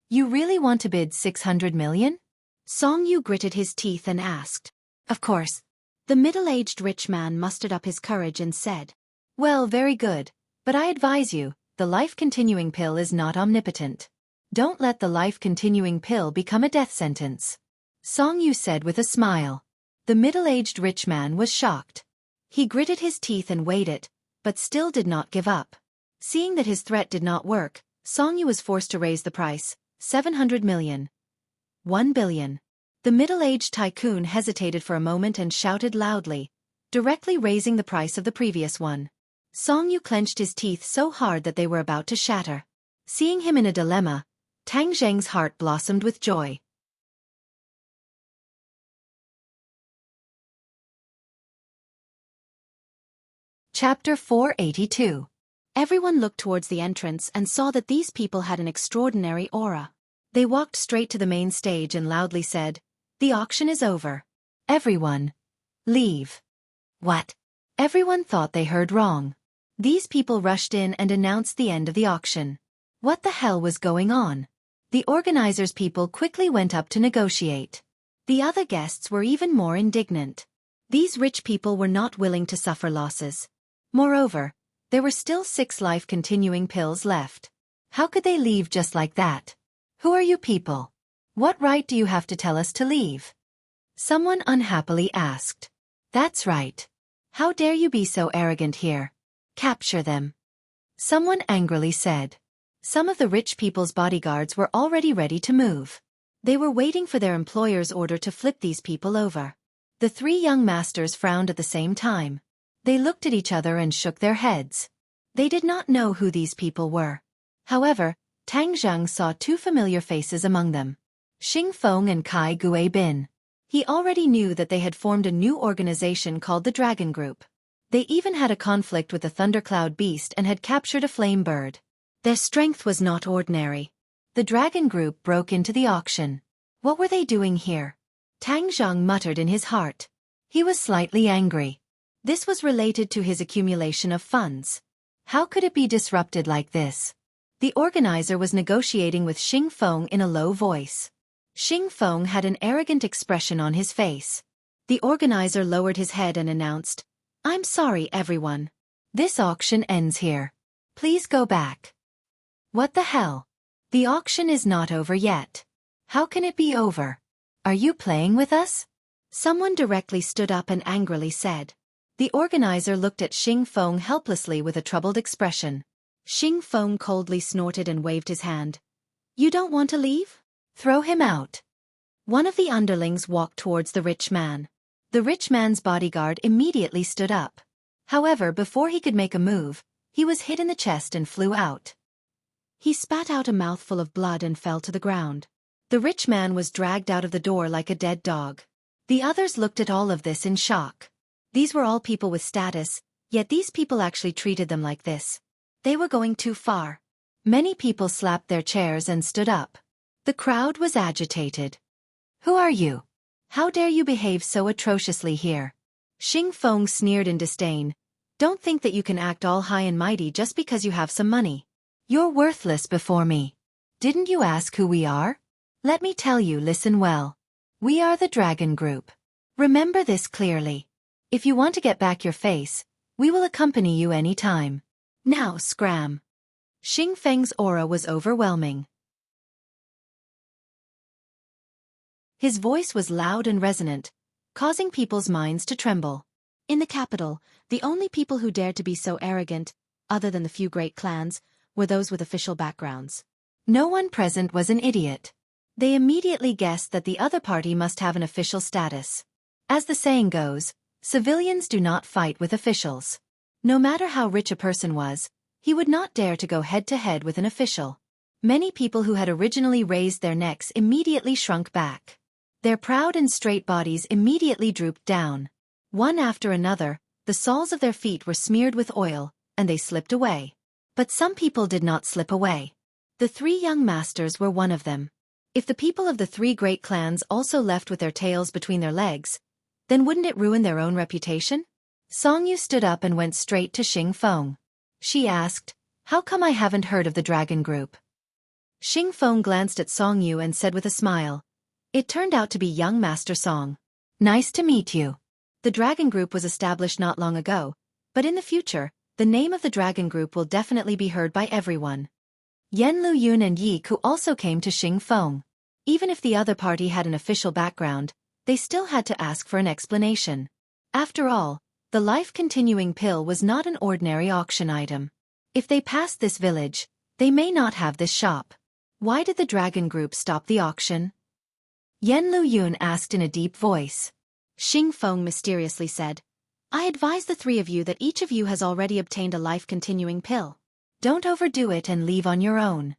You really want to bid 600 million? Song Yu gritted his teeth and asked. Of course. The middle-aged rich man mustered up his courage and said. Well, very good, but I advise you, the life-continuing pill is not omnipotent. Don't let the life-continuing pill become a death sentence. Song Yu said with a smile. The middle-aged rich man was shocked. He gritted his teeth and weighed it, but still did not give up. Seeing that his threat did not work, Song Yu was forced to raise the price, 700 million. 1 billion. The middle-aged tycoon hesitated for a moment and shouted loudly, directly raising the price of the previous one. Song Yu clenched his teeth so hard that they were about to shatter. Seeing him in a dilemma, Tang Zheng's heart blossomed with joy. Chapter 482. Everyone looked towards the entrance and saw that these people had an extraordinary aura. They walked straight to the main stage and loudly said, "The auction is over. Everyone, leave." What? Everyone thought they heard wrong. These people rushed in and announced the end of the auction. What the hell was going on? The organizers' people quickly went up to negotiate. The other guests were even more indignant. These rich people were not willing to suffer losses. Moreover, there were still 6 life-continuing pills left. How could they leave just like that? Who are you people? What right do you have to tell us to leave? Someone unhappily asked. That's right. How dare you be so arrogant here? Capture them. Someone angrily said. Some of the rich people's bodyguards were already ready to move. They were waiting for their employer's order to flip these people over. The 3 young masters frowned at the same time. They looked at each other and shook their heads. They did not know who these people were. However, Tang Zheng saw 2 familiar faces among them. Xing Feng and Kai Gue Bin. He already knew that they had formed a new organization called the Dragon Group. They even had a conflict with the Thundercloud Beast and had captured a flame bird. Their strength was not ordinary. The Dragon Group broke into the auction. What were they doing here? Tang Zheng muttered in his heart. He was slightly angry. This was related to his accumulation of funds. How could it be disrupted like this? The organizer was negotiating with Xing Feng in a low voice. Xing Feng had an arrogant expression on his face. The organizer lowered his head and announced, "I'm sorry, everyone. This auction ends here. Please go back." What the hell? The auction is not over yet. How can it be over? Are you playing with us? Someone directly stood up and angrily said. The organizer looked at Xing Feng helplessly with a troubled expression. Xing Feng coldly snorted and waved his hand. You don't want to leave? Throw him out. One of the underlings walked towards the rich man. The rich man's bodyguard immediately stood up. However, before he could make a move, he was hit in the chest and flew out. He spat out a mouthful of blood and fell to the ground. The rich man was dragged out of the door like a dead dog. The others looked at all of this in shock. These were all people with status, yet these people actually treated them like this. They were going too far. Many people slapped their chairs and stood up. The crowd was agitated. Who are you? How dare you behave so atrociously here? Xing Feng sneered in disdain. Don't think that you can act all high and mighty just because you have some money. You're worthless before me. Didn't you ask who we are? Let me tell you, listen well. We are the Dragon Group. Remember this clearly. If you want to get back your face, we will accompany you any time. Now scram. Xing Feng's aura was overwhelming. His voice was loud and resonant, causing people's minds to tremble. In the capital, the only people who dared to be so arrogant, other than the few great clans, were those with official backgrounds. No one present was an idiot. They immediately guessed that the other party must have an official status. As the saying goes, civilians do not fight with officials. No matter how rich a person was, he would not dare to go head-to-head with an official. Many people who had originally raised their necks immediately shrunk back. Their proud and straight bodies immediately drooped down. One after another, the soles of their feet were smeared with oil, and they slipped away. But some people did not slip away. The 3 young masters were one of them. If the people of the 3 great clans also left with their tails between their legs, then wouldn't it ruin their own reputation? Song Yu stood up and went straight to Xing Feng. She asked, "How come I haven't heard of the dragon group?" Xing Feng glanced at Song Yu and said with a smile, "It turned out to be young Master Song. Nice to meet you. The dragon group was established not long ago, but in the future, the name of the dragon group will definitely be heard by everyone." Yan Luyun and Yi Ku also came to Xing Feng. Even if the other party had an official background, they still had to ask for an explanation. After all, the life-continuing pill was not an ordinary auction item. If they passed this village, they may not have this shop. Why did the dragon group stop the auction? Yan Luyun asked in a deep voice. Xing Feng mysteriously said, "I advise the three of you that each of you has already obtained a life-continuing pill. Don't overdo it and leave on your own."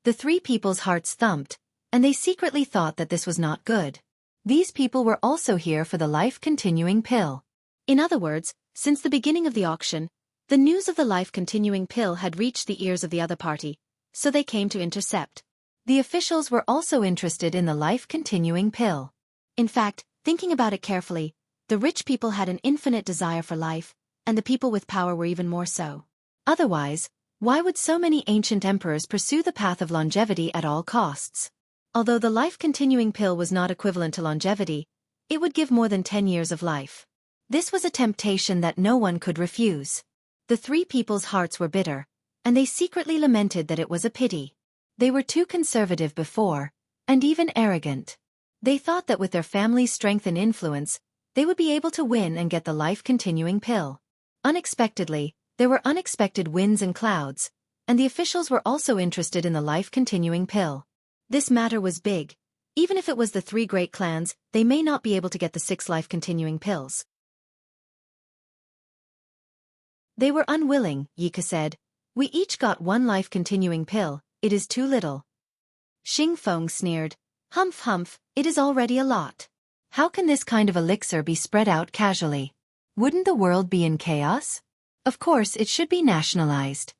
The three people's hearts thumped, and they secretly thought that this was not good. These people were also here for the life-continuing pill. In other words, since the beginning of the auction, the news of the life-continuing pill had reached the ears of the other party, so they came to intercept. The officials were also interested in the life-continuing pill. In fact, thinking about it carefully, the rich people had an infinite desire for life, and the people with power were even more so. Otherwise, why would so many ancient emperors pursue the path of longevity at all costs? Although the life-continuing pill was not equivalent to longevity, it would give more than 10 years of life. This was a temptation that no one could refuse. The three people's hearts were bitter, and they secretly lamented that it was a pity. They were too conservative before, and even arrogant. They thought that with their family's strength and influence, they would be able to win and get the life-continuing pill. Unexpectedly, there were unexpected winds and clouds, and the officials were also interested in the life-continuing pill. This matter was big. Even if it was the three great clans, they may not be able to get the 6 life-continuing pills. They were unwilling, Yika said. "We each got 1 life-continuing pill, it is too little." Xing Feng sneered. "Humph humph, it is already a lot. How can this kind of elixir be spread out casually? Wouldn't the world be in chaos? Of course it should be nationalized.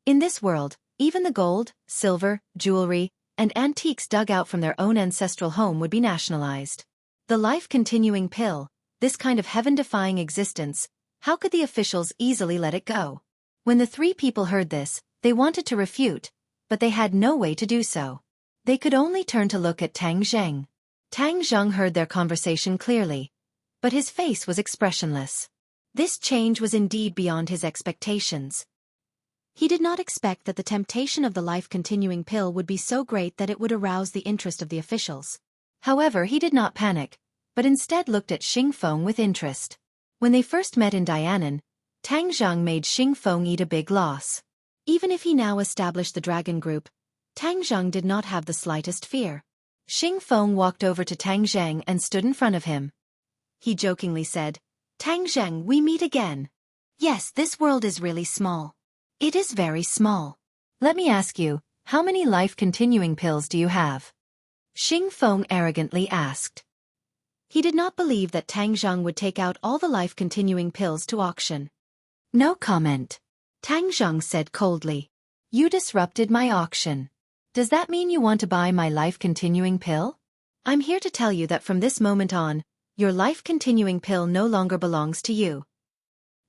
In this world, even the gold, silver, jewelry, and antiques dug out from their own ancestral home would be nationalized. The life-continuing pill, this kind of heaven-defying existence, how could the officials easily let it go?" When the three people heard this, they wanted to refute, but they had no way to do so. They could only turn to look at Tang Zheng. Tang Zheng heard their conversation clearly, but his face was expressionless. This change was indeed beyond his expectations. He did not expect that the temptation of the life-continuing pill would be so great that it would arouse the interest of the officials. However, he did not panic, but instead looked at Xing Feng with interest. When they first met in Dianan, Tang Zheng made Xing Feng eat a big loss. Even if he now established the dragon group, Tang Zheng did not have the slightest fear. Xing Feng walked over to Tang Zheng and stood in front of him. He jokingly said, "Tang Zheng, we meet again. Yes, this world is really small. It is very small. Let me ask you, how many life-continuing pills do you have?" Xing Feng arrogantly asked. He did not believe that Tang Zheng would take out all the life-continuing pills to auction. "No comment," Tang Zheng said coldly. "You disrupted my auction. Does that mean you want to buy my life-continuing pill? I'm here to tell you that from this moment on, your life-continuing pill no longer belongs to you."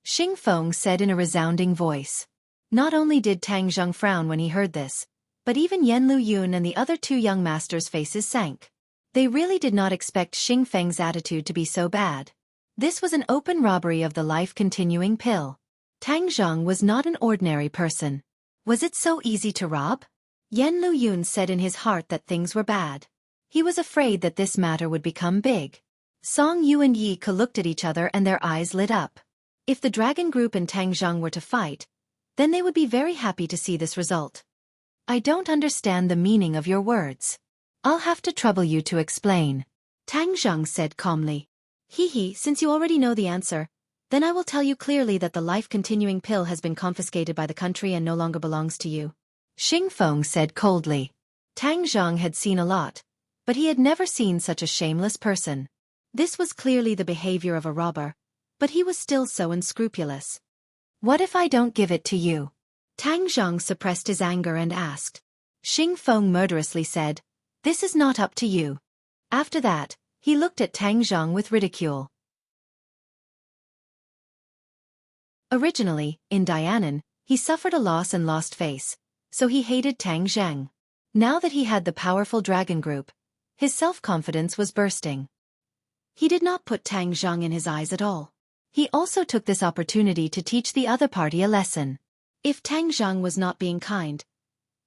Xing Feng said in a resounding voice. Not only did Tang Zheng frown when he heard this, but even Yan Luyun and the other 2 young masters' faces sank. They really did not expect Xing Feng's attitude to be so bad. This was an open robbery of the life-continuing pill. Tang Zheng was not an ordinary person. Was it so easy to rob? Yan Luyun said in his heart that things were bad. He was afraid that this matter would become big. Song Yu and Yi Ke looked at each other and their eyes lit up. If the dragon group and Tang Zheng were to fight, then they would be very happy to see this result. "I don't understand the meaning of your words. I'll have to trouble you to explain," Tang Zheng said calmly. Since you already know the answer, then I will tell you clearly that the life-continuing pill has been confiscated by the country and no longer belongs to you," Xing Feng said coldly. Tang Zheng had seen a lot, but he had never seen such a shameless person. This was clearly the behavior of a robber, but he was still so unscrupulous. "What if I don't give it to you?" Tang Zheng suppressed his anger and asked. Xing Feng murderously said, "This is not up to you." After that, he looked at Tang Zheng with ridicule. Originally, in Dianan, he suffered a loss and lost face, so he hated Tang Zheng. Now that he had the powerful dragon group, his self-confidence was bursting. He did not put Tang Zheng in his eyes at all. He also took this opportunity to teach the other party a lesson. If Tang Zheng was not being kind,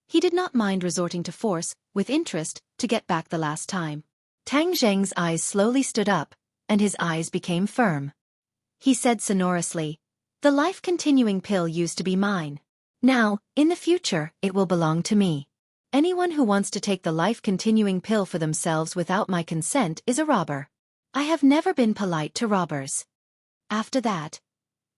he did not mind resorting to force, with interest, to get back the last time. Tang Zheng's eyes slowly stood up, and his eyes became firm. He said sonorously, "The life-continuing pill used to be mine. Now, in the future, it will belong to me. Anyone who wants to take the life-continuing pill for themselves without my consent is a robber. I have never been polite to robbers." After that,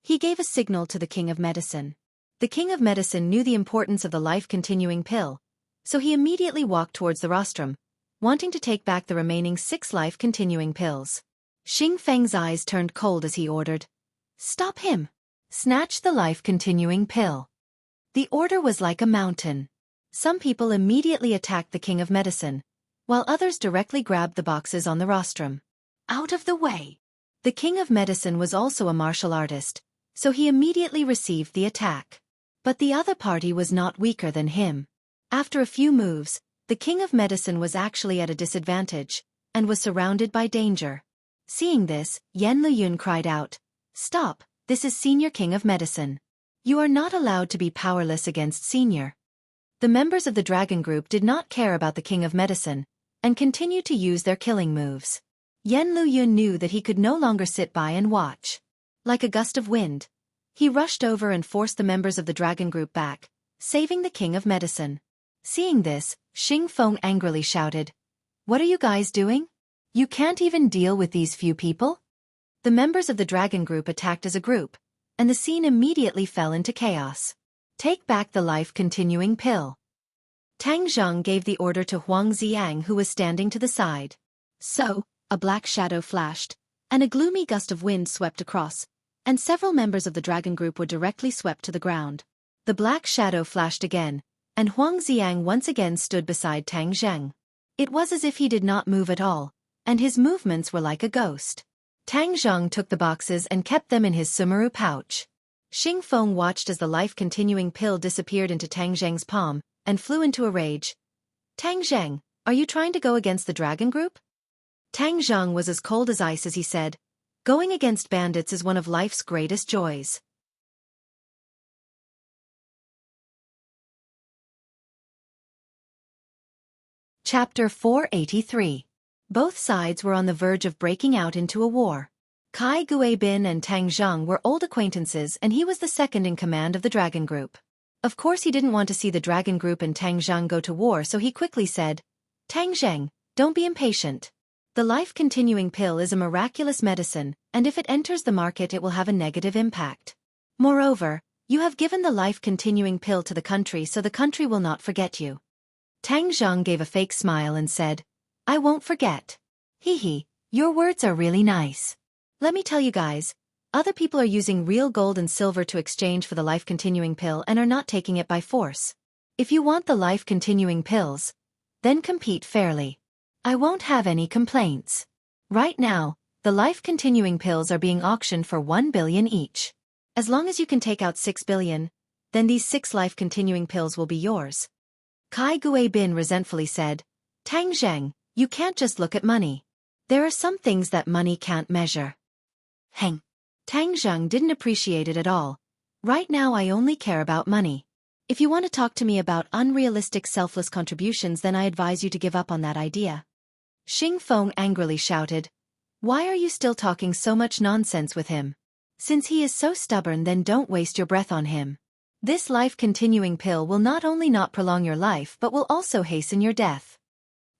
he gave a signal to the King of Medicine. The King of Medicine knew the importance of the life-continuing pill, so he immediately walked towards the rostrum, wanting to take back the remaining 6 life-continuing pills. Xing Feng's eyes turned cold as he ordered, "Stop him! Snatch the life-continuing pill." The order was like a mountain. Some people immediately attacked the King of Medicine, while others directly grabbed the boxes on the rostrum. Out of the way! The King of Medicine was also a martial artist, so he immediately received the attack. But the other party was not weaker than him. After a few moves, the King of Medicine was actually at a disadvantage, and was surrounded by danger. Seeing this, Yan Liyun cried out, "Stop, this is Senior King of Medicine. You are not allowed to be powerless against Senior." The members of the Dragon Group did not care about the King of Medicine, and continued to use their killing moves. Yan Liyun knew that he could no longer sit by and watch. Like a gust of wind, he rushed over and forced the members of the Dragon Group back, saving the King of Medicine. Seeing this, Xing Feng angrily shouted, "What are you guys doing? You can't even deal with these few people?" The members of the Dragon Group attacked as a group, and the scene immediately fell into chaos. "Take back the life-continuing pill." Tang Zheng gave the order to Huang Xiang, who was standing to the side. So, a black shadow flashed, and a gloomy gust of wind swept across, and several members of the Dragon Group were directly swept to the ground. The black shadow flashed again, and Huang Xiang once again stood beside Tang Zheng. It was as if he did not move at all, and his movements were like a ghost. Tang Zheng took the boxes and kept them in his sumaru pouch. Xing Feng watched as the life-continuing pill disappeared into Tang Zheng's palm, and flew into a rage. "Tang Zheng, are you trying to go against the Dragon Group?" Tang Zheng was as cold as ice as he said, "Going against bandits is one of life's greatest joys." Chapter 483. Both sides were on the verge of breaking out into a war. Kai Guibin and Tang Zheng were old acquaintances, and he was the second in command of the Dragon Group. Of course he didn't want to see the Dragon Group and Tang Zheng go to war, so he quickly said, "Tang Zheng, don't be impatient. The life-continuing pill is a miraculous medicine, and if it enters the market it will have a negative impact. Moreover, you have given the life-continuing pill to the country, so the country will not forget you." Tang Zheng gave a fake smile and said, "I won't forget. Hee, your words are really nice. Let me tell you guys, other people are using real gold and silver to exchange for the life-continuing pill and are not taking it by force. If you want the life-continuing pills, then compete fairly. I won't have any complaints. Right now, the life-continuing pills are being auctioned for 1 billion each. As long as you can take out 6 billion, then these 6 life-continuing pills will be yours." Kai Guibin resentfully said, "Tang Zheng, you can't just look at money. There are some things that money can't measure." Heng. Tang Zheng didn't appreciate it at all. "Right now I only care about money. If you want to talk to me about unrealistic selfless contributions, then I advise you to give up on that idea." Xing Feng angrily shouted, "Why are you still talking so much nonsense with him? Since he is so stubborn, then don't waste your breath on him. This life-continuing pill will not only not prolong your life but will also hasten your death."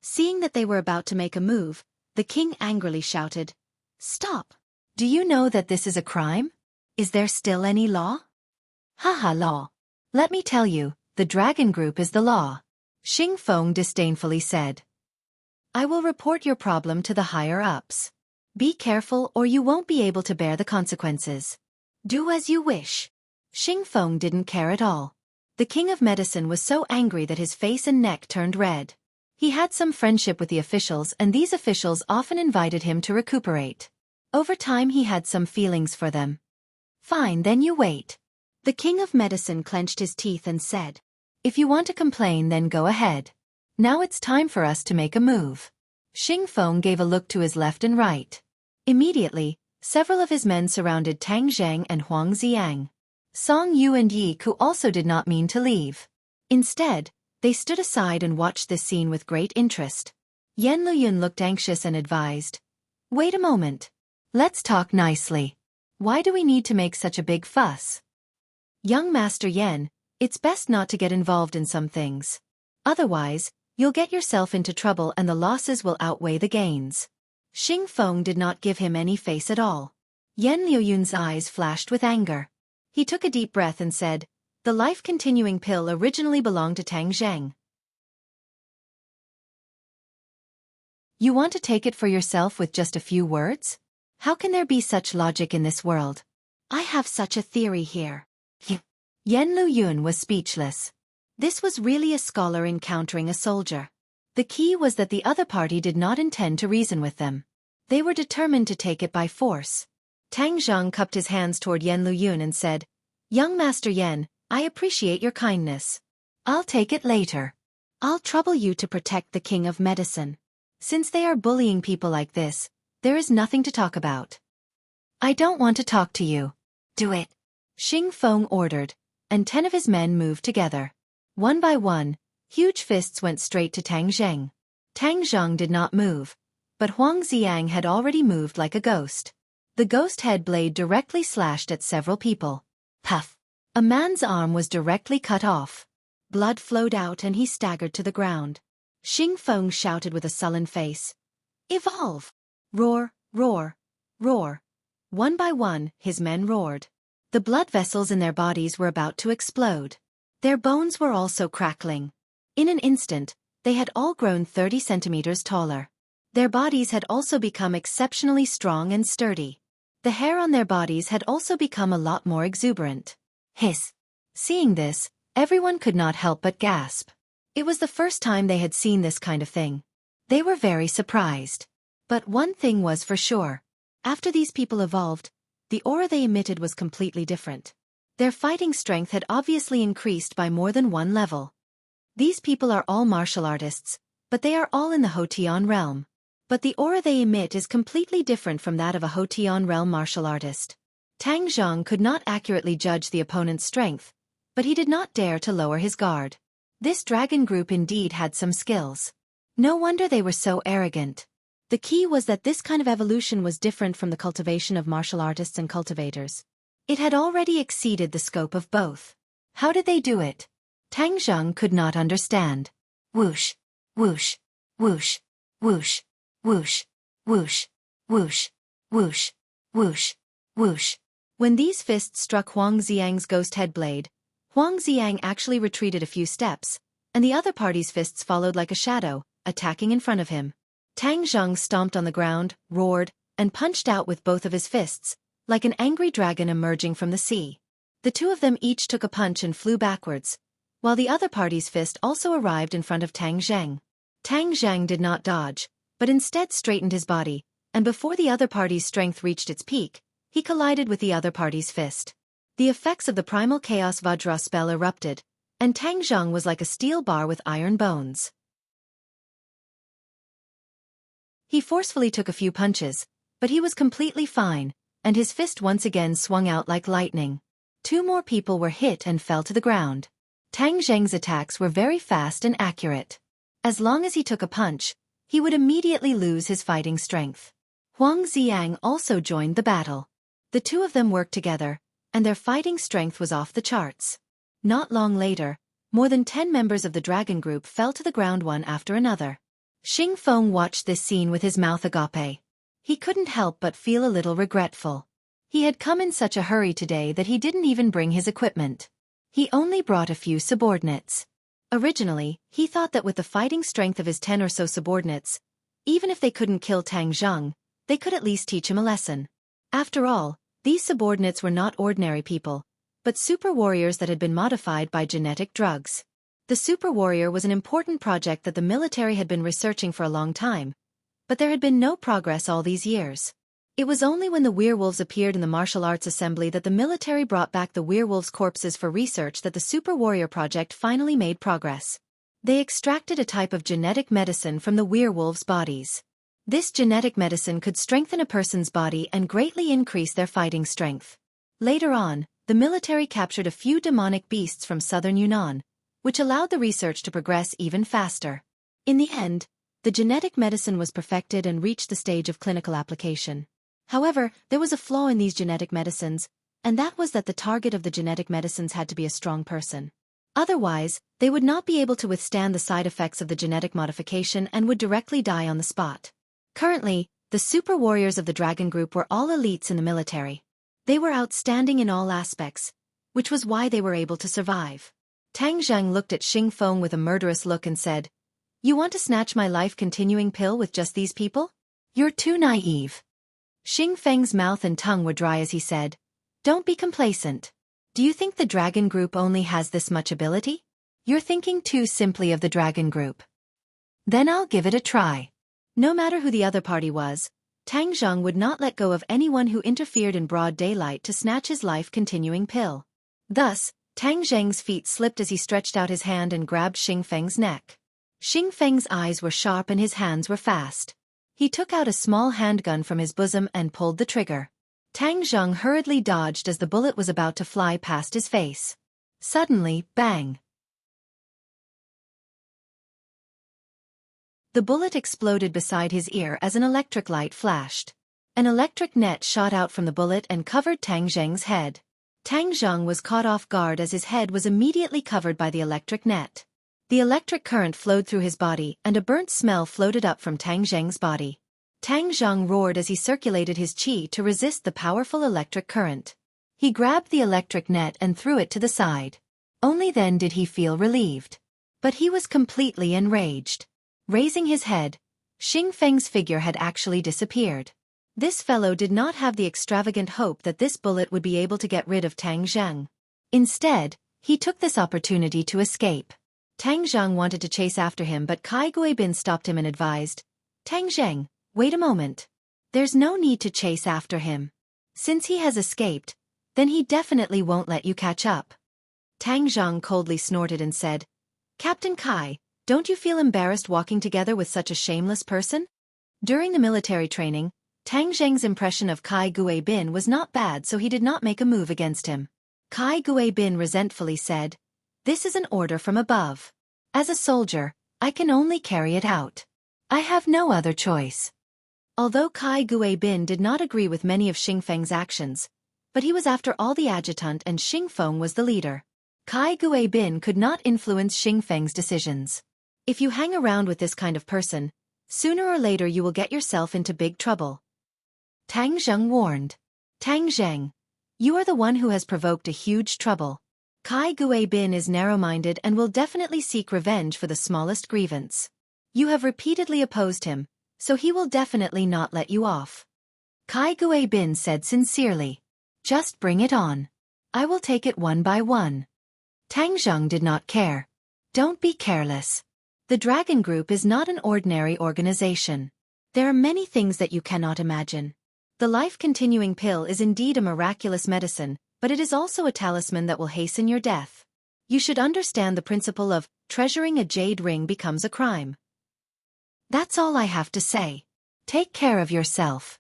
Seeing that they were about to make a move, the king angrily shouted, "Stop! Do you know that this is a crime? Is there still any law?" "Haha, law. Let me tell you, the Dragon Group is the law," Xing Feng disdainfully said. "I will report your problem to the higher-ups. Be careful or you won't be able to bear the consequences. Do as you wish." Xing Feng didn't care at all. The King of Medicine was so angry that his face and neck turned red. He had some friendship with the officials, and these officials often invited him to recuperate. Over time he had some feelings for them. Fine, then you wait. The king of medicine clenched his teeth and said, if you want to complain, then go ahead. Now it's time for us to make a move. Xing Feng gave a look to his left and right. Immediately, several of his men surrounded Tang Zheng and Huang Xiang. Song Yu and Yi Ku also did not mean to leave. Instead, they stood aside and watched this scene with great interest. Yan Luyun looked anxious and advised, wait a moment. Let's talk nicely. Why do we need to make such a big fuss? Young Master Yan, it's best not to get involved in some things. Otherwise, you'll get yourself into trouble and the losses will outweigh the gains. Xing Feng did not give him any face at all. Yan Luyun's eyes flashed with anger. He took a deep breath and said, the life-continuing pill originally belonged to Tang Zheng. You want to take it for yourself with just a few words? How can there be such logic in this world? I have such a theory here. Yan Luyun was speechless. This was really a scholar encountering a soldier. The key was that the other party did not intend to reason with them. They were determined to take it by force. Tang Zheng cupped his hands toward Yan Luyun and said, young Master Yan, I appreciate your kindness. I'll take it later. I'll trouble you to protect the king of medicine. Since they are bullying people like this, there is nothing to talk about. I don't want to talk to you. Do it. Xing Feng ordered, and 10 of his men moved together. One by one, huge fists went straight to Tang Zheng. Tang Zheng did not move, but Huang Xiang had already moved like a ghost. The ghost head blade directly slashed at several people. Puff! A man's arm was directly cut off. Blood flowed out and he staggered to the ground. Xing Feng shouted with a sullen face. Evolve! Roar, roar, roar. One by one, his men roared. The blood vessels in their bodies were about to explode. Their bones were also crackling. In an instant, they had all grown 30 centimeters taller. Their bodies had also become exceptionally strong and sturdy. The hair on their bodies had also become a lot more exuberant. Hiss! Seeing this, everyone could not help but gasp. It was the first time they had seen this kind of thing. They were very surprised. But one thing was for sure. After these people evolved, the aura they emitted was completely different. Their fighting strength had obviously increased by more than one level. These people are all martial artists, but they are all in the Hotian realm. But the aura they emit is completely different from that of a Hotian realm martial artist. Tang Zheng could not accurately judge the opponent's strength, but he did not dare to lower his guard. This dragon group indeed had some skills. No wonder they were so arrogant. The key was that this kind of evolution was different from the cultivation of martial artists and cultivators. It had already exceeded the scope of both. How did they do it? Tang Zheng could not understand. Whoosh, whoosh, whoosh, whoosh, whoosh, whoosh, whoosh, whoosh, whoosh, whoosh. When these fists struck Huang Xiang's ghost head blade, Huang Xiang actually retreated a few steps, and the other party's fists followed like a shadow, attacking in front of him. Tang Zheng stomped on the ground, roared, and punched out with both of his fists, like an angry dragon emerging from the sea. The two of them each took a punch and flew backwards, while the other party's fist also arrived in front of Tang Zheng. Tang Zheng did not dodge, but instead straightened his body, and before the other party's strength reached its peak, he collided with the other party's fist. The effects of the primal chaos Vajra spell erupted, and Tang Zheng was like a steel bar with iron bones. He forcefully took a few punches, but he was completely fine, and his fist once again swung out like lightning. 2 more people were hit and fell to the ground. Tang Zheng's attacks were very fast and accurate. As long as he took a punch, he would immediately lose his fighting strength. Huang Xiang also joined the battle. The two of them worked together, and their fighting strength was off the charts. Not long later, more than 10 members of the dragon group fell to the ground one after another. Xing Feng watched this scene with his mouth agape. He couldn't help but feel a little regretful. He had come in such a hurry today that he didn't even bring his equipment. He only brought a few subordinates. Originally, he thought that with the fighting strength of his 10 or so subordinates, even if they couldn't kill Tang Zheng, they could at least teach him a lesson. After all, these subordinates were not ordinary people, but super warriors that had been modified by genetic drugs. The super warrior was an important project that the military had been researching for a long time, but there had been no progress all these years. It was only when the werewolves appeared in the martial arts assembly that the military brought back the werewolves' corpses for research that the Super Warrior Project finally made progress. They extracted a type of genetic medicine from the werewolves' bodies. This genetic medicine could strengthen a person's body and greatly increase their fighting strength. Later on, the military captured a few demonic beasts from southern Yunnan, which allowed the research to progress even faster. In the end, the genetic medicine was perfected and reached the stage of clinical application. However, there was a flaw in these genetic medicines, and that was that the target of the genetic medicines had to be a strong person. Otherwise, they would not be able to withstand the side effects of the genetic modification and would directly die on the spot. Currently, the super warriors of the Dragon Group were all elites in the military. They were outstanding in all aspects, which was why they were able to survive. Tang Zheng looked at Xing Feng with a murderous look and said, "You want to snatch my life-continuing pill with just these people? You're too naive." Xing Feng's mouth and tongue were dry as he said, "Don't be complacent. Do you think the Dragon Group only has this much ability? You're thinking too simply of the Dragon Group. Then I'll give it a try." No matter who the other party was, Tang Zheng would not let go of anyone who interfered in broad daylight to snatch his life-continuing pill. Thus, Tang Zheng's feet slipped as he stretched out his hand and grabbed Xing Feng's neck. Xing Feng's eyes were sharp and his hands were fast. He took out a small handgun from his bosom and pulled the trigger. Tang Zheng hurriedly dodged as the bullet was about to fly past his face. Suddenly, bang! The bullet exploded beside his ear as an electric light flashed. An electric net shot out from the bullet and covered Tang Zheng's head. Tang Zheng was caught off guard as his head was immediately covered by the electric net. The electric current flowed through his body and a burnt smell floated up from Tang Zheng's body. Tang Zheng roared as he circulated his qi to resist the powerful electric current. He grabbed the electric net and threw it to the side. Only then did he feel relieved. But he was completely enraged. Raising his head, Xing Feng's figure had actually disappeared. This fellow did not have the extravagant hope that this bullet would be able to get rid of Tang Zheng. Instead, he took this opportunity to escape. Tang Zheng wanted to chase after him but Kai Guibin stopped him and advised, "Tang Zheng, wait a moment. There's no need to chase after him. Since he has escaped, then he definitely won't let you catch up." Tang Zheng coldly snorted and said, "Captain Kai, don't you feel embarrassed walking together with such a shameless person?" During the military training, Tang Zheng's impression of Kai Guibin was not bad, so he did not make a move against him. Kai Guibin resentfully said, "This is an order from above. As a soldier, I can only carry it out. I have no other choice." Although Kai Guibin did not agree with many of Xing Feng's actions, but he was after all the adjutant and Xing Feng was the leader. Kai Guibin could not influence Xing Feng's decisions. If you hang around with this kind of person, sooner or later you will get yourself into big trouble. Tang Zheng warned. "Tang Zheng, you are the one who has provoked a huge trouble. Kai Guibin is narrow-minded and will definitely seek revenge for the smallest grievance. You have repeatedly opposed him, so he will definitely not let you off." Kai Guibin said sincerely, "Just bring it on. I will take it one by one." Tang Zheng did not care. "Don't be careless. The Dragon Group is not an ordinary organization. There are many things that you cannot imagine. The life-continuing pill is indeed a miraculous medicine, but it is also a talisman that will hasten your death. You should understand the principle of treasuring a jade ring becomes a crime. That's all I have to say. Take care of yourself."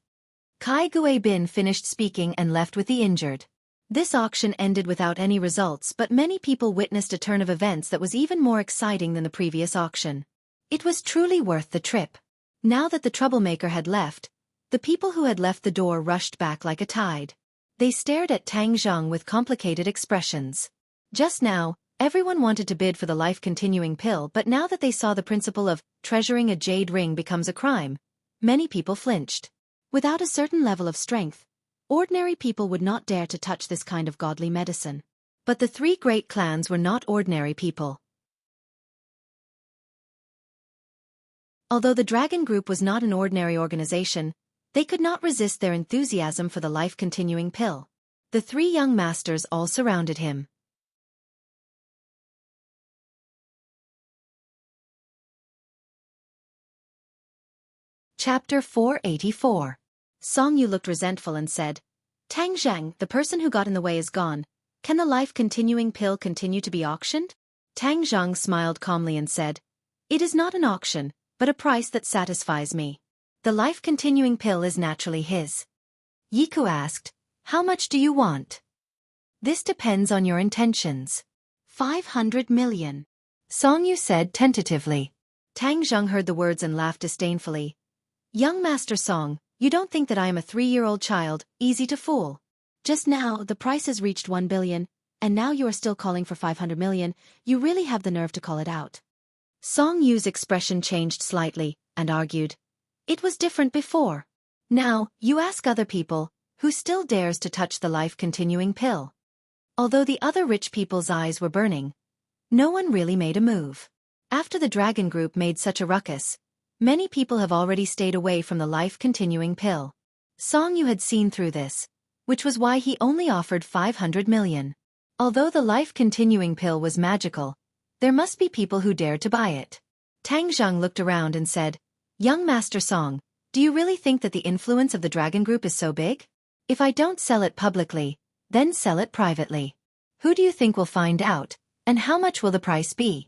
Kai Guibin finished speaking and left with the injured. This auction ended without any results, but many people witnessed a turn of events that was even more exciting than the previous auction. It was truly worth the trip. Now that the troublemaker had left, the people who had left the door rushed back like a tide. They stared at Tang Zheng with complicated expressions. Just now, everyone wanted to bid for the life-continuing pill, but now that they saw the principle of treasuring a jade ring becomes a crime, many people flinched. Without a certain level of strength, ordinary people would not dare to touch this kind of godly medicine. But the three great clans were not ordinary people. Although the Dragon Group was not an ordinary organization, they could not resist their enthusiasm for the life-continuing pill. The three young masters all surrounded him. Chapter 484. Song Yu looked resentful and said, Tang Zhang, the person who got in the way is gone. Can the life-continuing pill continue to be auctioned? Tang Zhang smiled calmly and said, It is not an auction, but a price that satisfies me. The life-continuing pill is naturally his. Yiku asked, How much do you want? This depends on your intentions. 500 million. Song Yu said tentatively. Tang Zhang heard the words and laughed disdainfully. Young Master Song, you don't think that I am a 3-year-old child, easy to fool. Just now, the price has reached 1 billion, and now you are still calling for 500 million, you really have the nerve to call it out. Song Yu's expression changed slightly, and argued. It was different before. Now, you ask other people, who still dares to touch the life-continuing pill? Although the other rich people's eyes were burning, no one really made a move. After the Dragon Group made such a ruckus, many people have already stayed away from the life-continuing pill. Song Yu had seen through this, which was why he only offered 500 million. Although the life-continuing pill was magical, there must be people who dared to buy it. Tang Zhang looked around and said, Young Master Song, do you really think that the influence of the Dragon Group is so big? If I don't sell it publicly, then sell it privately. Who do you think will find out, and how much will the price be?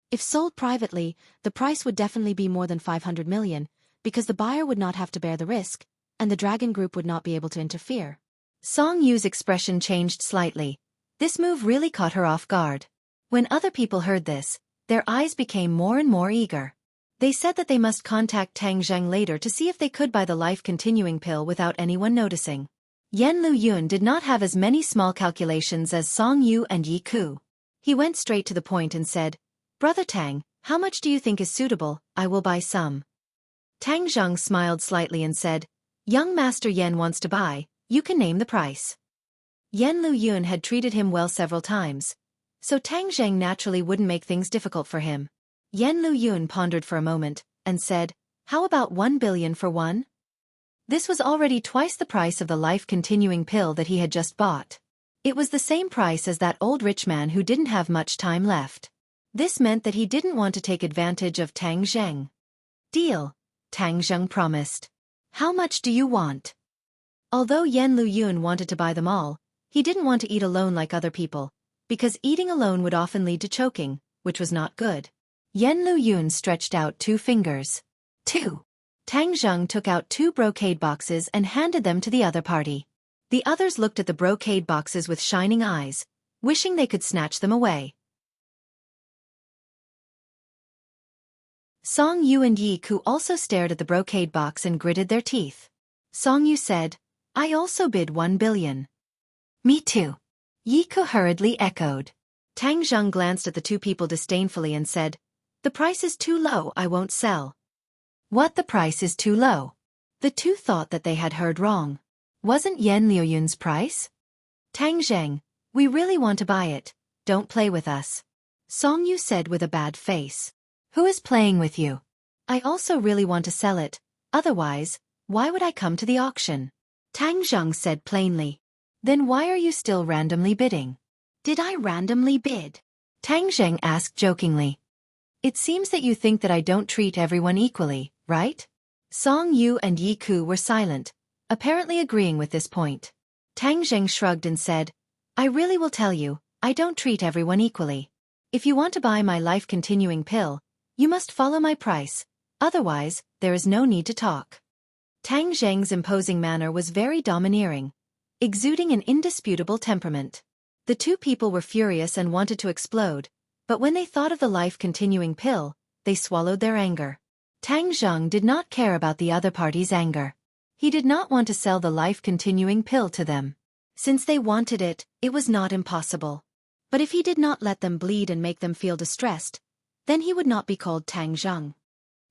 If sold privately, the price would definitely be more than 500 million, because the buyer would not have to bear the risk, and the Dragon Group would not be able to interfere. Song Yu's expression changed slightly. This move really caught her off guard. When other people heard this, their eyes became more and more eager. They said that they must contact Tang Zhang later to see if they could buy the life-continuing pill without anyone noticing. Yan Lu Yun did not have as many small calculations as Song Yu and Yi Ku. He went straight to the point and said, Brother Tang, how much do you think is suitable? I will buy some. Tang Zhang smiled slightly and said, Young Master Yan wants to buy, you can name the price. Yan Lu Yun had treated him well several times, so Tang Zhang naturally wouldn't make things difficult for him. Yan Lu Yun pondered for a moment, and said, How about 1 billion for one? This was already twice the price of the life-continuing pill that he had just bought. It was the same price as that old rich man who didn't have much time left. This meant that he didn't want to take advantage of Tang Zhang. Deal, Tang Zhang promised. How much do you want? Although Yan Lu Yun wanted to buy them all, he didn't want to eat alone like other people, because eating alone would often lead to choking, which was not good. Yan Lu Yun stretched out 2 fingers. 2. Tang Zhang took out 2 brocade boxes and handed them to the other party. The others looked at the brocade boxes with shining eyes, wishing they could snatch them away. Song Yu and Yi Ku also stared at the brocade box and gritted their teeth. Song Yu said, I also bid 1 billion. Me too. Yi Ku hurriedly echoed. Tang Zhang glanced at the 2 people disdainfully and said, The price is too low, I won't sell. What, the price is too low? The 2 thought that they had heard wrong. Wasn't Yan Liu Yun's price? Tang Zhang, we really want to buy it, don't play with us. Song Yu said with a bad face. Who is playing with you? I also really want to sell it, otherwise, why would I come to the auction? Tang Zhang said plainly. Then why are you still randomly bidding? Did I randomly bid? Tang Zhang asked jokingly. It seems that you think that I don't treat everyone equally, right? Song Yu and Yi Ku were silent, apparently agreeing with this point. Tang Zhang shrugged and said, I really will tell you, I don't treat everyone equally. If you want to buy my life-continuing pill, you must follow my price, otherwise, there is no need to talk. Tang Zhang's imposing manner was very domineering, exuding an indisputable temperament. The 2 people were furious and wanted to explode, but when they thought of the life-continuing pill, they swallowed their anger. Tang Zhang did not care about the other party's anger. He did not want to sell the life-continuing pill to them. Since they wanted it, it was not impossible. But if he did not let them bleed and make them feel distressed, then he would not be called Tang Zhang.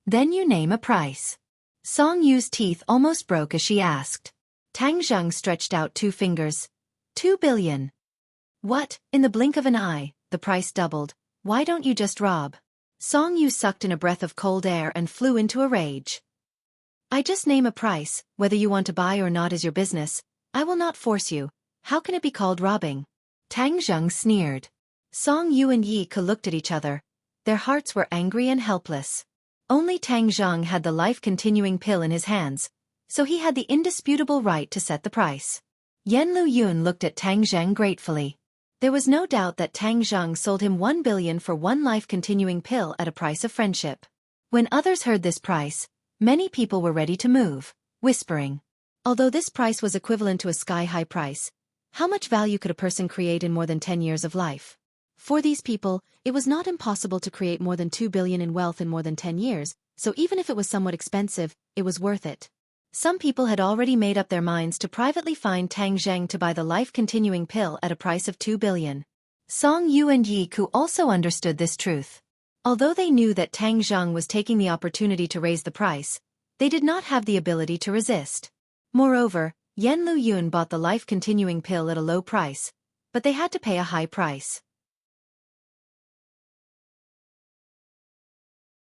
Then you name a price. Song Yu's teeth almost broke as she asked. Tang Zhang stretched out 2 fingers. 2 billion. What, in the blink of an eye, the price doubled. Why don't you just rob? Song Yu sucked in a breath of cold air and flew into a rage. I just name a price, whether you want to buy or not is your business. I will not force you. How can it be called robbing? Tang Zhang sneered. Song Yu and Yi Ke looked at each other. Their hearts were angry and helpless. Only Tang Zhang had the life-continuing pill in his hands, so he had the indisputable right to set the price. Yan Luyun looked at Tang Zheng gratefully. There was no doubt that Tang Zheng sold him 1 billion for one life-continuing pill at a price of friendship. When others heard this price, many people were ready to move, whispering. Although this price was equivalent to a sky-high price, how much value could a person create in more than 10 years of life? For these people, it was not impossible to create more than 2 billion in wealth in more than 10 years, so even if it was somewhat expensive, it was worth it. Some people had already made up their minds to privately find Tang Zheng to buy the life-continuing pill at a price of 2 billion. Song Yu and Yi Ku also understood this truth. Although they knew that Tang Zheng was taking the opportunity to raise the price, they did not have the ability to resist. Moreover, Yan Luyun bought the life-continuing pill at a low price, but they had to pay a high price.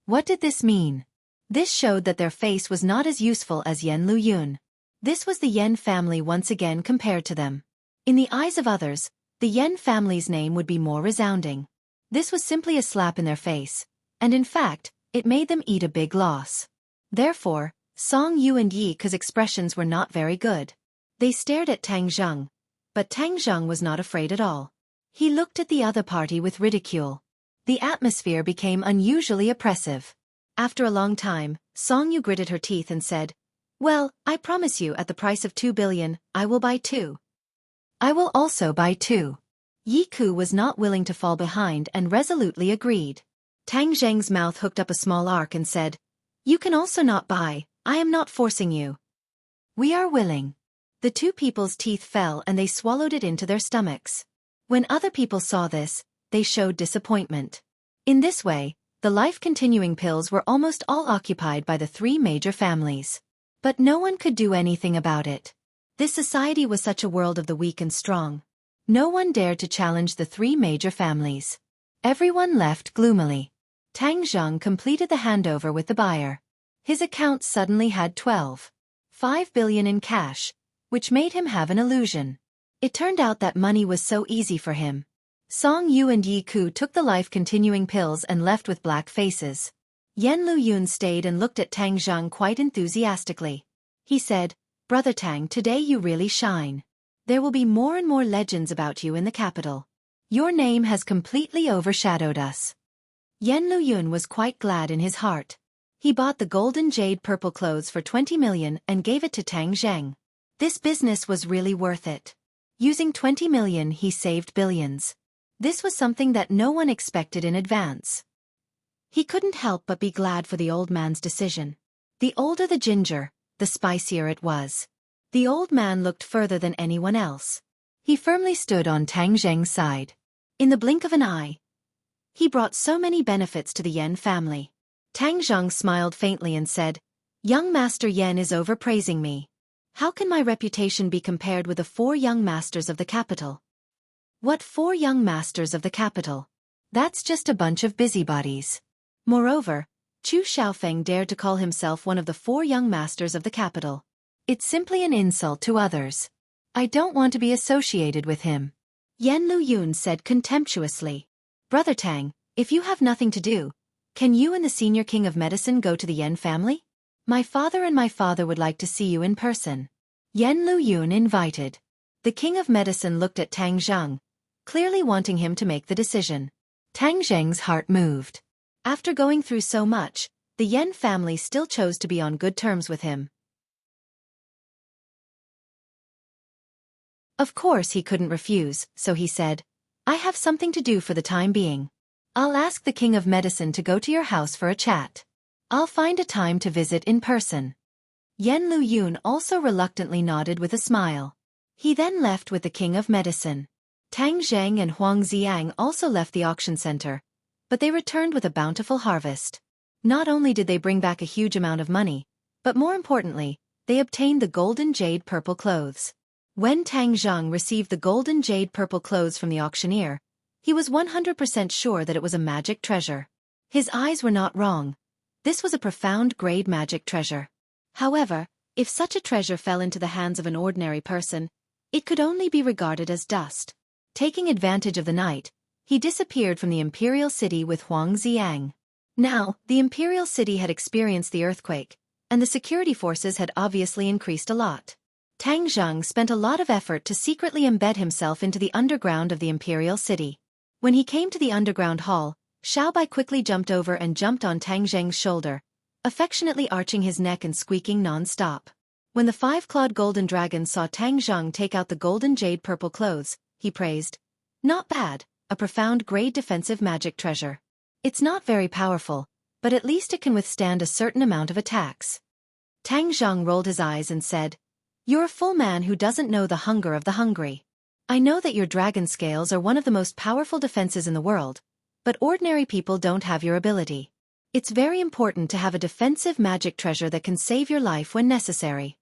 What did this mean? This showed that their face was not as useful as Yan Luyun. This was the Yan family once again compared to them. In the eyes of others, the Yan family's name would be more resounding. This was simply a slap in their face, and in fact, it made them eat a big loss. Therefore, Song Yu and Yi Ku's expressions were not very good. They stared at Tang Zheng, but Tang Zheng was not afraid at all. He looked at the other party with ridicule. The atmosphere became unusually oppressive. After a long time, Song Yu gritted her teeth and said, "Well, I promise you at the price of 2 billion, I will buy 2. I will also buy 2. Yi Ku was not willing to fall behind and resolutely agreed. Tang Zheng's mouth hooked up a small arc and said, "You can also not buy, I am not forcing you. We are willing." The two people's teeth fell and they swallowed it into their stomachs. When other people saw this, they showed disappointment. In this way, the life-continuing pills were almost all occupied by the 3 major families. But no one could do anything about it. This society was such a world of the weak and strong. No one dared to challenge the 3 major families. Everyone left gloomily. Tang Zheng completed the handover with the buyer. His account suddenly had 12.5 billion in cash, which made him have an illusion. It turned out that money was so easy for him. Song Yu and Yi Ku took the life-continuing pills and left with black faces. Yan Luyun stayed and looked at Tang Zheng quite enthusiastically. He said, "Brother Tang, today you really shine. There will be more and more legends about you in the capital. Your name has completely overshadowed us." Yan Luyun was quite glad in his heart. He bought the golden jade purple clothes for 20 million and gave it to Tang Zheng. This business was really worth it. Using 20 million he saved billions. This was something that no one expected in advance. He couldn't help but be glad for the old man's decision. The older the ginger, the spicier it was. The old man looked further than anyone else. He firmly stood on Tang Zheng's side. In the blink of an eye, he brought so many benefits to the Yan family. Tang Zheng smiled faintly and said, "Young Master Yan is overpraising me. How can my reputation be compared with the 4 young masters of the capital?" "What 4 young masters of the capital? That's just a bunch of busybodies." Moreover, Chu Xiaofan dared to call himself one of the 4 young masters of the capital. It's simply an insult to others. I don't want to be associated with him. Yan Luyun said contemptuously. "Brother Tang, if you have nothing to do, can you and the senior king of medicine go to the Yan family? My father and my father would like to see you in person." Yan Luyun invited. The king of medicine looked at Tang Zheng, clearly wanting him to make the decision. Tang Zheng's heart moved. After going through so much, the Yan family still chose to be on good terms with him. Of course he couldn't refuse, so he said, "I have something to do for the time being. I'll ask the king of medicine to go to your house for a chat. I'll find a time to visit in person." Yan Luyun also reluctantly nodded with a smile. He then left with the king of medicine. Tang Zheng and Huang Xiang also left the auction center, but they returned with a bountiful harvest. Not only did they bring back a huge amount of money, but more importantly, they obtained the golden jade purple clothes. When Tang Zheng received the golden jade purple clothes from the auctioneer, he was 100% sure that it was a magic treasure. His eyes were not wrong. This was a profound grade magic treasure. However, if such a treasure fell into the hands of an ordinary person, it could only be regarded as dust. Taking advantage of the night, he disappeared from the imperial city with Huang Xiang. Now, the imperial city had experienced the earthquake, and the security forces had obviously increased a lot. Tang Zheng spent a lot of effort to secretly embed himself into the underground of the imperial city. When he came to the underground hall, Xiaobai quickly jumped over and jumped on Tang Zheng's shoulder, affectionately arching his neck and squeaking non-stop. When the five-clawed golden dragon saw Tang Zheng take out the golden jade purple clothes, he praised, "Not bad, a profound grade defensive magic treasure. It's not very powerful, but at least it can withstand a certain amount of attacks." Tang Zheng rolled his eyes and said, "You're a full man who doesn't know the hunger of the hungry. I know that your dragon scales are one of the most powerful defenses in the world, but ordinary people don't have your ability. It's very important to have a defensive magic treasure that can save your life when necessary."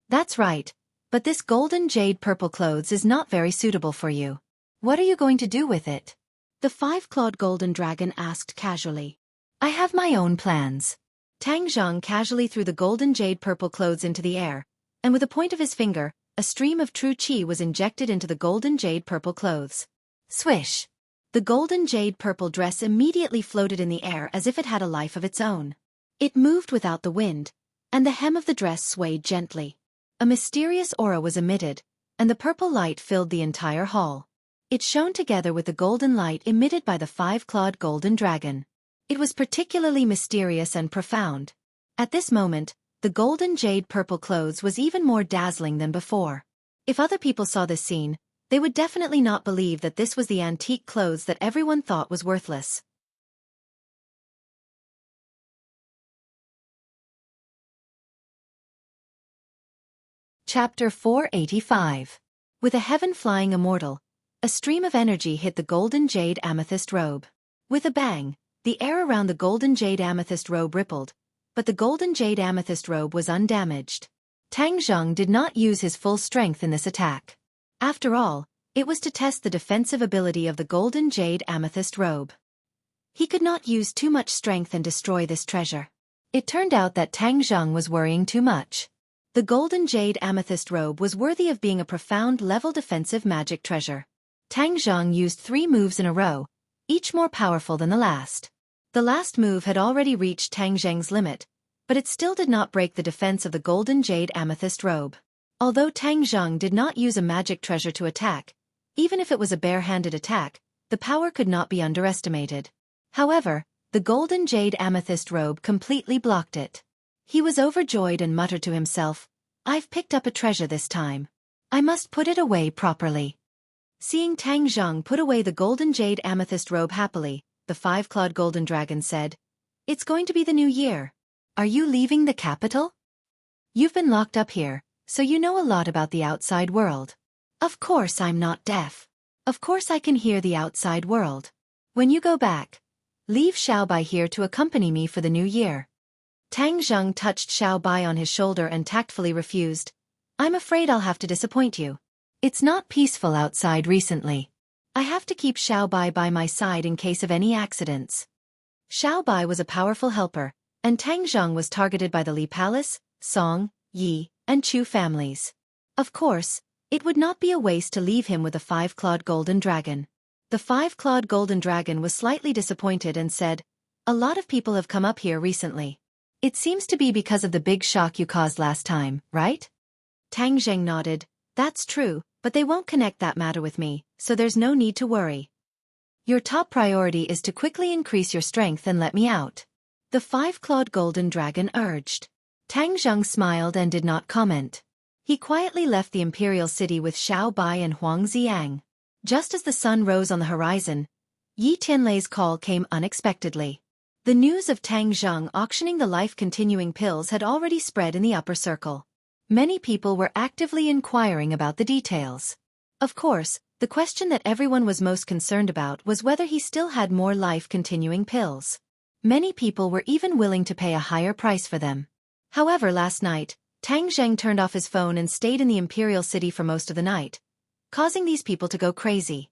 "That's right, but this golden jade purple clothes is not very suitable for you. What are you going to do with it?" the five-clawed golden dragon asked casually. "I have my own plans." Tang Zheng casually threw the golden jade purple clothes into the air, and with a point of his finger, a stream of true qi was injected into the golden jade purple clothes. Swish! The golden jade purple dress immediately floated in the air as if it had a life of its own. It moved without the wind, and the hem of the dress swayed gently. A mysterious aura was emitted, and the purple light filled the entire hall. It shone together with the golden light emitted by the five-clawed golden dragon. It was particularly mysterious and profound. At this moment, the golden jade purple clothes was even more dazzling than before. If other people saw this scene, they would definitely not believe that this was the antique clothes that everyone thought was worthless. Chapter 485. With a heaven-flying immortal, a stream of energy hit the golden jade amethyst robe. With a bang, the air around the golden jade amethyst robe rippled, but the golden jade amethyst robe was undamaged. Tang Zheng did not use his full strength in this attack. After all, it was to test the defensive ability of the golden jade amethyst robe. He could not use too much strength and destroy this treasure. It turned out that Tang Zheng was worrying too much. The golden jade amethyst robe was worthy of being a profound level defensive magic treasure. Tang Zheng used 3 moves in a row, each more powerful than the last. The last move had already reached Tang Zheng's limit, but it still did not break the defense of the golden jade amethyst robe. Although Tang Zheng did not use a magic treasure to attack, even if it was a bare-handed attack, the power could not be underestimated. However, the golden jade amethyst robe completely blocked it. He was overjoyed and muttered to himself, "I've picked up a treasure this time. I must put it away properly." Seeing Tang Zheng put away the golden jade amethyst robe happily, the five-clawed golden dragon said, "It's going to be the new year. Are you leaving the capital? You've been locked up here, so you know a lot about the outside world." "Of course I'm not deaf. Of course I can hear the outside world. When you go back, leave Xiaobai here to accompany me for the new year." Tang Zheng touched Xiaobai on his shoulder and tactfully refused, "I'm afraid I'll have to disappoint you. It's not peaceful outside recently. I have to keep Xiaobai by my side in case of any accidents." Xiaobai was a powerful helper, and Tang Zheng was targeted by the Li Palace, Song, Yi, and Chu families. Of course, it would not be a waste to leave him with the five-clawed golden dragon. The five-clawed golden dragon was slightly disappointed and said, "A lot of people have come up here recently. It seems to be because of the big shock you caused last time, right?" Tang Zheng nodded, "That's true, but they won't connect that matter with me, so there's no need to worry. Your top priority is to quickly increase your strength and let me out," the five-clawed golden dragon urged. Tang Zheng smiled and did not comment. He quietly left the imperial city with Xiao Bai and Huang Ziang. Just as the sun rose on the horizon, Yi Tianlei's call came unexpectedly. The news of Tang Zheng auctioning the life-continuing pills had already spread in the upper circle. Many people were actively inquiring about the details. Of course, the question that everyone was most concerned about was whether he still had more life-continuing pills. Many people were even willing to pay a higher price for them. However, last night, Tang Zheng turned off his phone and stayed in the imperial city for most of the night, causing these people to go crazy.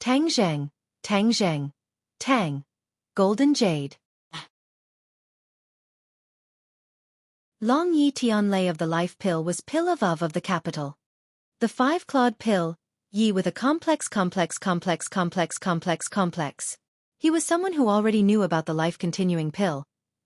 Tang Zheng, Tang Zheng, Tang. Golden Jade. Long Yi Tianlei of the life pill was pill of the capital. The five-clawed pill, Yi with a complex. He was someone who already knew about the life-continuing pill,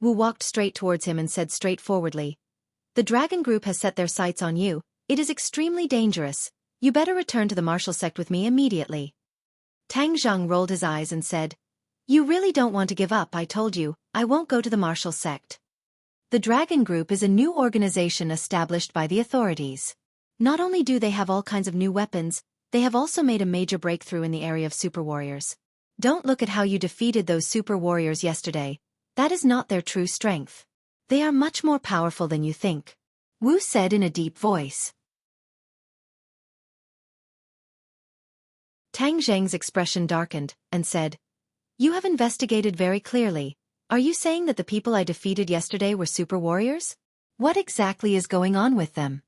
Wu walked straight towards him and said straightforwardly, "The dragon group has set their sights on you. It is extremely dangerous. You better return to the martial sect with me immediately." Tang Zhang rolled his eyes and said, "You really don't want to give up. I told you, I won't go to the martial sect." The Dragon Group is a new organization established by the authorities. Not only do they have all kinds of new weapons, they have also made a major breakthrough in the area of super warriors. Don't look at how you defeated those super warriors yesterday. That is not their true strength. They are much more powerful than you think," Wu said in a deep voice. Tang Zheng's expression darkened, and said, "You have investigated very clearly. Are you saying that the people I defeated yesterday were super warriors? What exactly is going on with them?"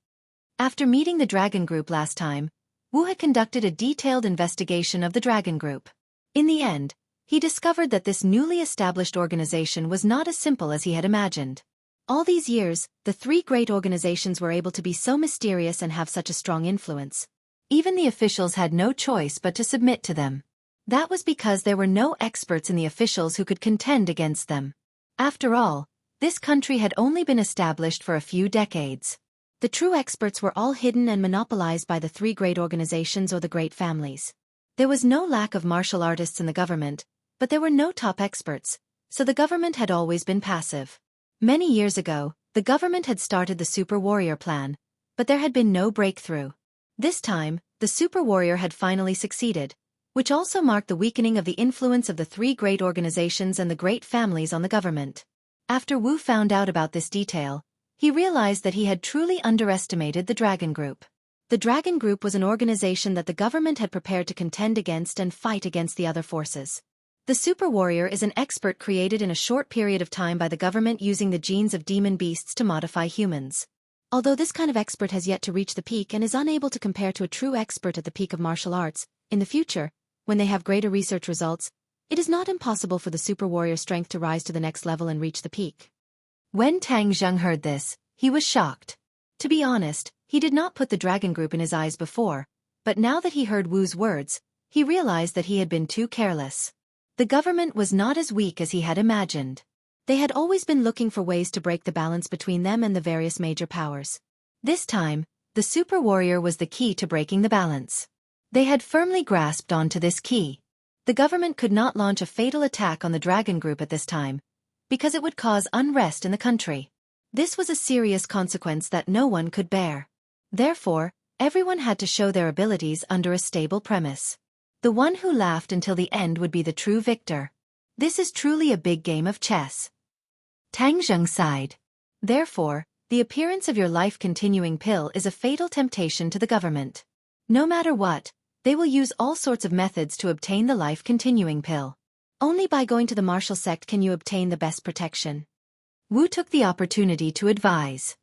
After meeting the Dragon Group last time, Wu had conducted a detailed investigation of the Dragon Group. In the end, he discovered that this newly established organization was not as simple as he had imagined. All these years, the three great organizations were able to be so mysterious and have such a strong influence. Even the officials had no choice but to submit to them. That was because there were no experts in the officials who could contend against them. After all, this country had only been established for a few decades. The true experts were all hidden and monopolized by the three great organizations or the great families. There was no lack of martial artists in the government, but there were no top experts, so the government had always been passive. Many years ago, the government had started the Super Warrior plan, but there had been no breakthrough. This time, the Super Warrior had finally succeeded, which also marked the weakening of the influence of the three great organizations and the great families on the government. After Wu found out about this detail, he realized that he had truly underestimated the Dragon Group. The Dragon Group was an organization that the government had prepared to contend against and fight against the other forces. The Super Warrior is an expert created in a short period of time by the government using the genes of demon beasts to modify humans. Although this kind of expert has yet to reach the peak and is unable to compare to a true expert at the peak of martial arts, in the future, when they have greater research results, it is not impossible for the Super Warrior strength to rise to the next level and reach the peak. When Tang Zheng heard this, he was shocked. To be honest, he did not put the Dragon Group in his eyes before, but now that he heard Wu's words, he realized that he had been too careless. The government was not as weak as he had imagined. They had always been looking for ways to break the balance between them and the various major powers. This time, the Super Warrior was the key to breaking the balance. They had firmly grasped onto this key. The government could not launch a fatal attack on the Dragon Group at this time, because it would cause unrest in the country. This was a serious consequence that no one could bear. Therefore, everyone had to show their abilities under a stable premise. The one who laughed until the end would be the true victor. This is truly a big game of chess. Tang Zheng sighed. Therefore, the appearance of your life-continuing pill is a fatal temptation to the government. No matter what, they will use all sorts of methods to obtain the life-continuing pill. Only by going to the martial sect can you obtain the best protection. Wu took the opportunity to advise.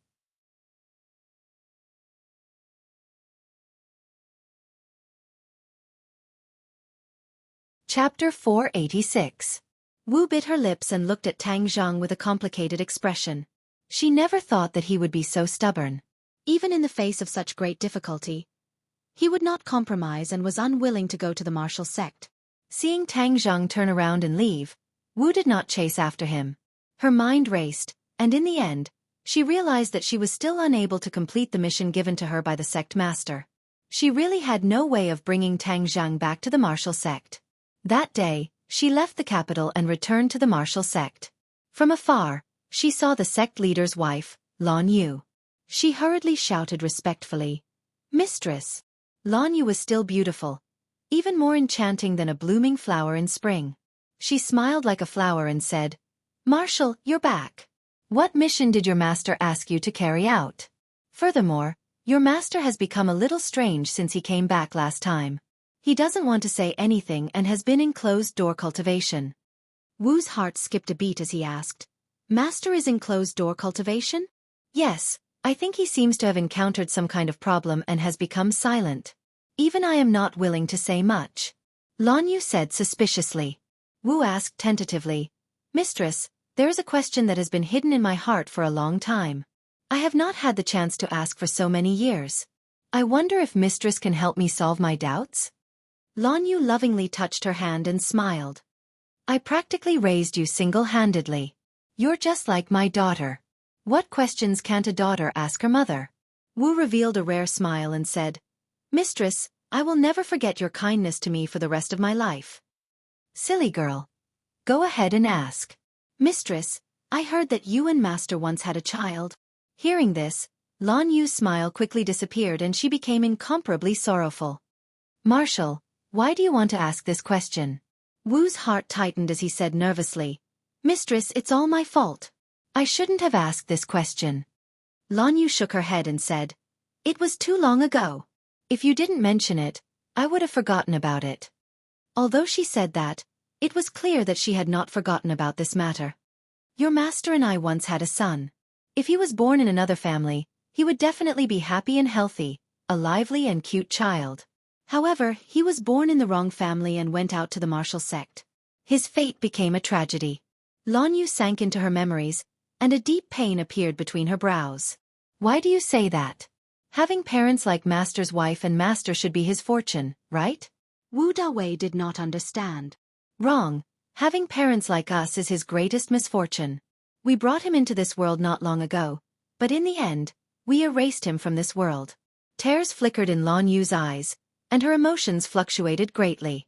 Chapter 486. Wu bit her lips and looked at Tang Zhang with a complicated expression. She never thought that he would be so stubborn. Even in the face of such great difficulty, he would not compromise and was unwilling to go to the martial sect. Seeing Tang Zhang turn around and leave, Wu did not chase after him. Her mind raced, and in the end, she realized that she was still unable to complete the mission given to her by the sect master. She really had no way of bringing Tang Zhang back to the martial sect. That day, she left the capital and returned to the martial sect. From afar, she saw the sect leader's wife, Lan Yu. She hurriedly shouted respectfully, "Mistress." Lan Yu was still beautiful, even more enchanting than a blooming flower in spring. She smiled like a flower and said, "Marshal, you're back. What mission did your master ask you to carry out? Furthermore, your master has become a little strange since he came back last time. He doesn't want to say anything and has been in closed-door cultivation." Wu's heart skipped a beat as he asked, "Master is in closed-door cultivation?" "Yes, I think he seems to have encountered some kind of problem and has become silent. Even I am not willing to say much," Lan Yu said suspiciously. Wu asked tentatively, "Mistress, there is a question that has been hidden in my heart for a long time. I have not had the chance to ask for so many years. I wonder if mistress can help me solve my doubts?" Lan Yu lovingly touched her hand and smiled. "I practically raised you single-handedly. You're just like my daughter. What questions can't a daughter ask her mother? Wu revealed a rare smile and said, Mistress, I will never forget your kindness to me for the rest of my life. Silly girl. Go ahead and ask. Mistress, I heard that you and Master once had a child. Hearing this, Lan Yu's smile quickly disappeared and she became incomparably sorrowful. Marshal, why do you want to ask this question? Wu's heart tightened as he said nervously, Mistress, it's all my fault. I shouldn't have asked this question. Lan Yu shook her head and said, It was too long ago. If you didn't mention it, I would have forgotten about it. Although she said that, it was clear that she had not forgotten about this matter. Your master and I once had a son. If he was born in another family, he would definitely be happy and healthy, a lively and cute child. However, he was born in the wrong family and went out to the martial sect. His fate became a tragedy. Lan Yu sank into her memories, and a deep pain appeared between her brows. Why do you say that? Having parents like Master's wife and Master should be his fortune, right? Wu Dawei did not understand. Wrong. Having parents like us is his greatest misfortune. We brought him into this world not long ago, but in the end, we erased him from this world. Tears flickered in Lan Yu's eyes, and her emotions fluctuated greatly.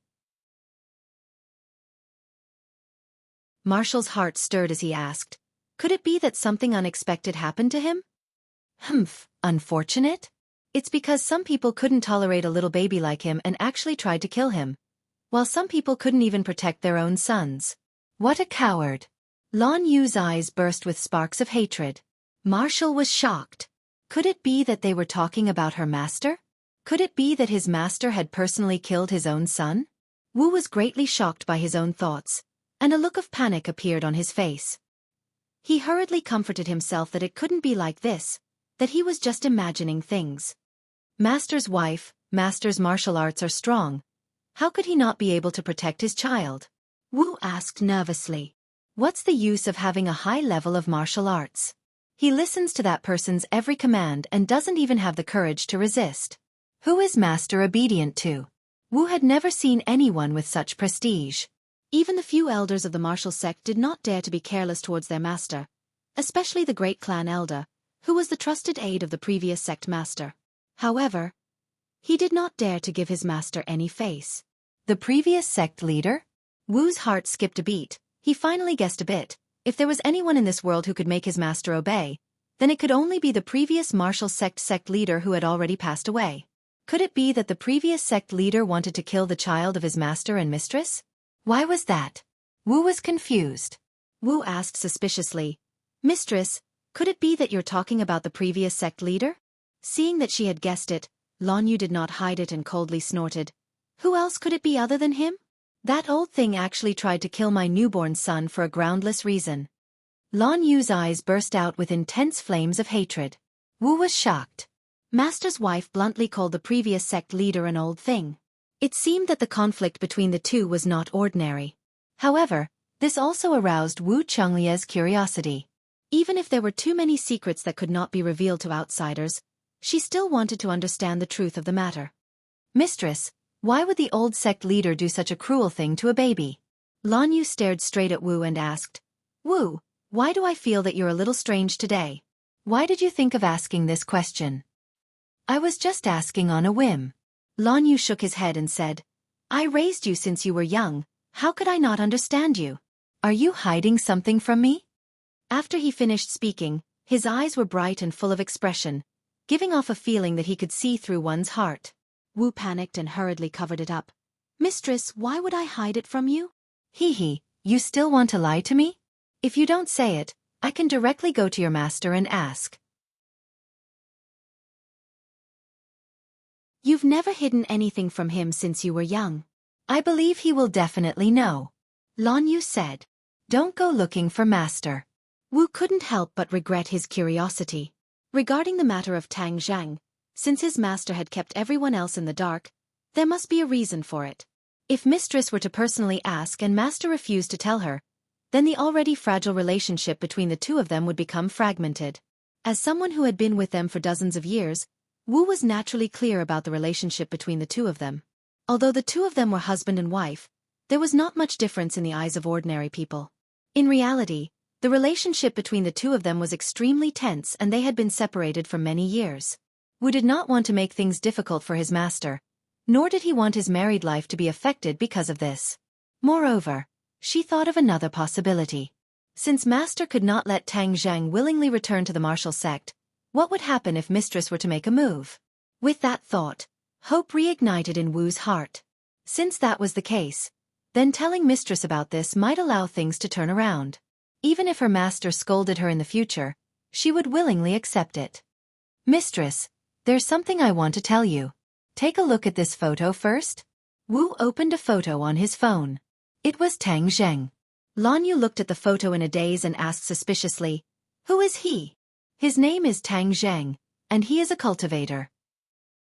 Marshall's heart stirred as he asked, Could it be that something unexpected happened to him? Unfortunate? It's because some people couldn't tolerate a little baby like him and actually tried to kill him, while some people couldn't even protect their own sons. What a coward! Lan Yu's eyes burst with sparks of hatred. Marshall was shocked. Could it be that they were talking about her master? Could it be that his master had personally killed his own son? Wu was greatly shocked by his own thoughts, and a look of panic appeared on his face. He hurriedly comforted himself that it couldn't be like this, that he was just imagining things. Master's wife, Master's martial arts are strong. How could he not be able to protect his child? Wu asked nervously. What's the use of having a high level of martial arts? He listens to that person's every command and doesn't even have the courage to resist. Who is Master obedient to? Wu had never seen anyone with such prestige. Even the few elders of the martial sect did not dare to be careless towards their master, especially the great clan elder, who was the trusted aide of the previous sect master. However, he did not dare to give his master any face. The previous sect leader? Wu's heart skipped a beat. He finally guessed a bit. If there was anyone in this world who could make his master obey, then it could only be the previous martial sect leader who had already passed away. Could it be that the previous sect leader wanted to kill the child of his master and mistress? Why was that? Wu was confused. Wu asked suspiciously, Mistress, could it be that you're talking about the previous sect leader? Seeing that she had guessed it, Lan Yu did not hide it and coldly snorted. Who else could it be other than him? That old thing actually tried to kill my newborn son for a groundless reason. Lan Yu's eyes burst out with intense flames of hatred. Wu was shocked. Master's wife bluntly called the previous sect leader an old thing. It seemed that the conflict between the two was not ordinary. However, this also aroused Wu Chonglie's curiosity. Even if there were too many secrets that could not be revealed to outsiders, she still wanted to understand the truth of the matter. Mistress, why would the old sect leader do such a cruel thing to a baby? Lan Yu stared straight at Wu and asked, Wu, why do I feel that you're a little strange today? Why did you think of asking this question? I was just asking on a whim. Lan Yu shook his head and said, I raised you since you were young, how could I not understand you? Are you hiding something from me? After he finished speaking, his eyes were bright and full of expression, giving off a feeling that he could see through one's heart. Wu panicked and hurriedly covered it up. Mistress, why would I hide it from you? Hee, you still want to lie to me? If you don't say it, I can directly go to your master and ask. You've never hidden anything from him since you were young. I believe he will definitely know. Lan Yu said. Don't go looking for master. Wu couldn't help but regret his curiosity. Regarding the matter of Tang Zhang, since his master had kept everyone else in the dark, there must be a reason for it. If mistress were to personally ask and master refused to tell her, then the already fragile relationship between the two of them would become fragmented. As someone who had been with them for dozens of years, Wu was naturally clear about the relationship between the two of them. Although the two of them were husband and wife, there was not much difference in the eyes of ordinary people. In reality, The relationship between the two of them was extremely tense and they had been separated for many years. Wu did not want to make things difficult for his master, nor did he want his married life to be affected because of this. Moreover, she thought of another possibility. Since master could not let Tang Zhang willingly return to the martial sect, what would happen if mistress were to make a move? With that thought, hope reignited in Wu's heart. Since that was the case, then telling mistress about this might allow things to turn around. Even if her master scolded her in the future, she would willingly accept it. Mistress, there's something I want to tell you. Take a look at this photo first. Wu opened a photo on his phone. It was Tang Zheng. Lan Yu looked at the photo in a daze and asked suspiciously, "Who is he?" "His name is Tang Zheng, and he is a cultivator."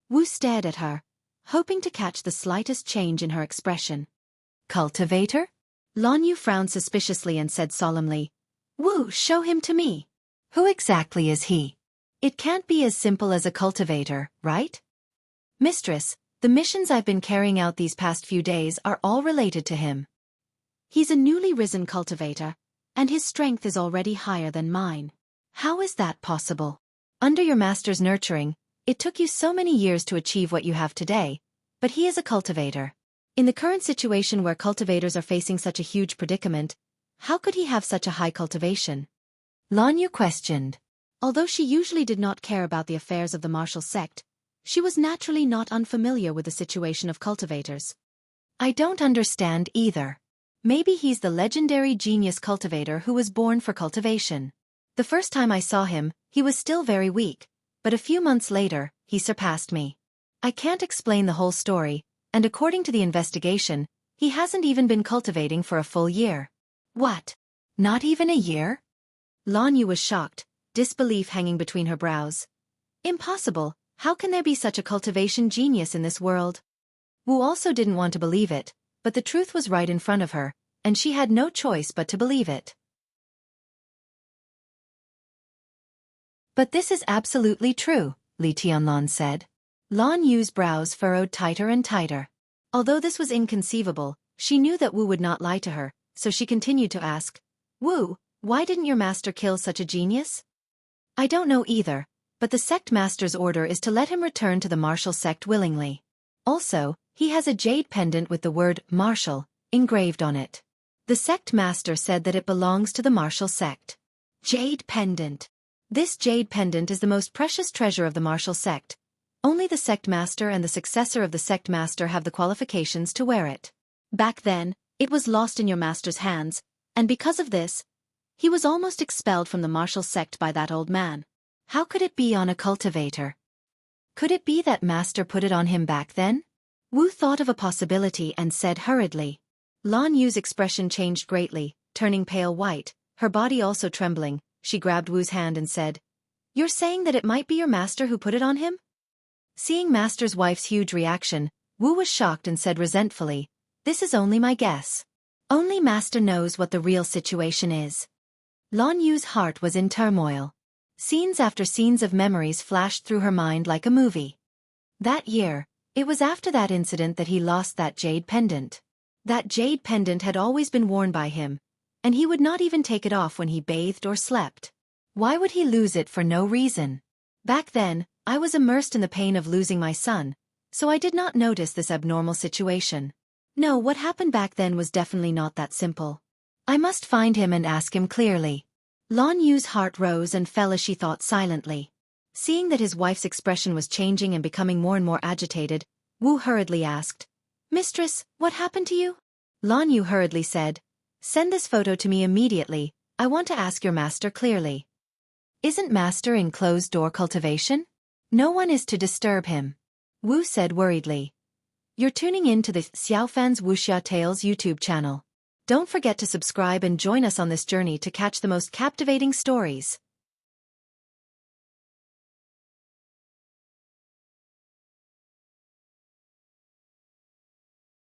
Wu stared at her, hoping to catch the slightest change in her expression. "Cultivator?" Lan Yu frowned suspiciously and said solemnly, "Wu, show him to me." "Who exactly is he? It can't be as simple as a cultivator, right?" "Mistress, the missions I've been carrying out these past few days are all related to him. He's a newly risen cultivator, and his strength is already higher than mine." "How is that possible? Under your master's nurturing, it took you so many years to achieve what you have today, but he is a cultivator. In the current situation where cultivators are facing such a huge predicament, how could he have such a high cultivation?" Lan Yu questioned. Although she usually did not care about the affairs of the martial sect, she was naturally not unfamiliar with the situation of cultivators. "I don't understand either. Maybe he's the legendary genius cultivator who was born for cultivation. The first time I saw him, he was still very weak, but a few months later, he surpassed me. I can't explain the whole story, and according to the investigation, he hasn't even been cultivating for a full year." "What? Not even a year?" Lan Yu was shocked, disbelief hanging between her brows. "Impossible, how can there be such a cultivation genius in this world?" Wu also didn't want to believe it, but the truth was right in front of her, and she had no choice but to believe it. "But this is absolutely true," Li Tianlan said. Lan Yu's brows furrowed tighter and tighter. Although this was inconceivable, she knew that Wu would not lie to her, so she continued to ask, "Wu, why didn't your master kill such a genius?" "I don't know either, but the sect master's order is to let him return to the martial sect willingly. Also, he has a jade pendant with the word martial engraved on it. The sect master said that it belongs to the martial sect." Jade pendant. This jade pendant is the most precious treasure of the martial sect. Only the sect master and the successor of the sect master have the qualifications to wear it. Back then, it was lost in your master's hands, and because of this, he was almost expelled from the martial sect by that old man. How could it be on a cultivator? Could it be that master put it on him back then? Wu thought of a possibility and said hurriedly. Lan Yu's expression changed greatly, turning pale white, her body also trembling. She grabbed Wu's hand and said, "You're saying that it might be your master who put it on him?" Seeing master's wife's huge reaction, Wu was shocked and said resentfully, "This is only my guess. Only master knows what the real situation is." Lan Yu's heart was in turmoil. Scenes after scenes of memories flashed through her mind like a movie. That year, it was after that incident that he lost that jade pendant. That jade pendant had always been worn by him, and he would not even take it off when he bathed or slept. Why would he lose it for no reason? Back then, I was immersed in the pain of losing my son, so I did not notice this abnormal situation. No, what happened back then was definitely not that simple. I must find him and ask him clearly. Lan Yu's heart rose and fell as she thought silently. Seeing that his wife's expression was changing and becoming more and more agitated, Wu hurriedly asked, "Mistress, what happened to you?" Lan Yu hurriedly said, "Send this photo to me immediately, I want to ask your master clearly." "Isn't master in closed-door cultivation? No one is to disturb him," Wu said worriedly. "You're tuning in to the Xiaofan's Wuxia Tales YouTube channel. Don't forget to subscribe and join us on this journey to catch the most captivating stories.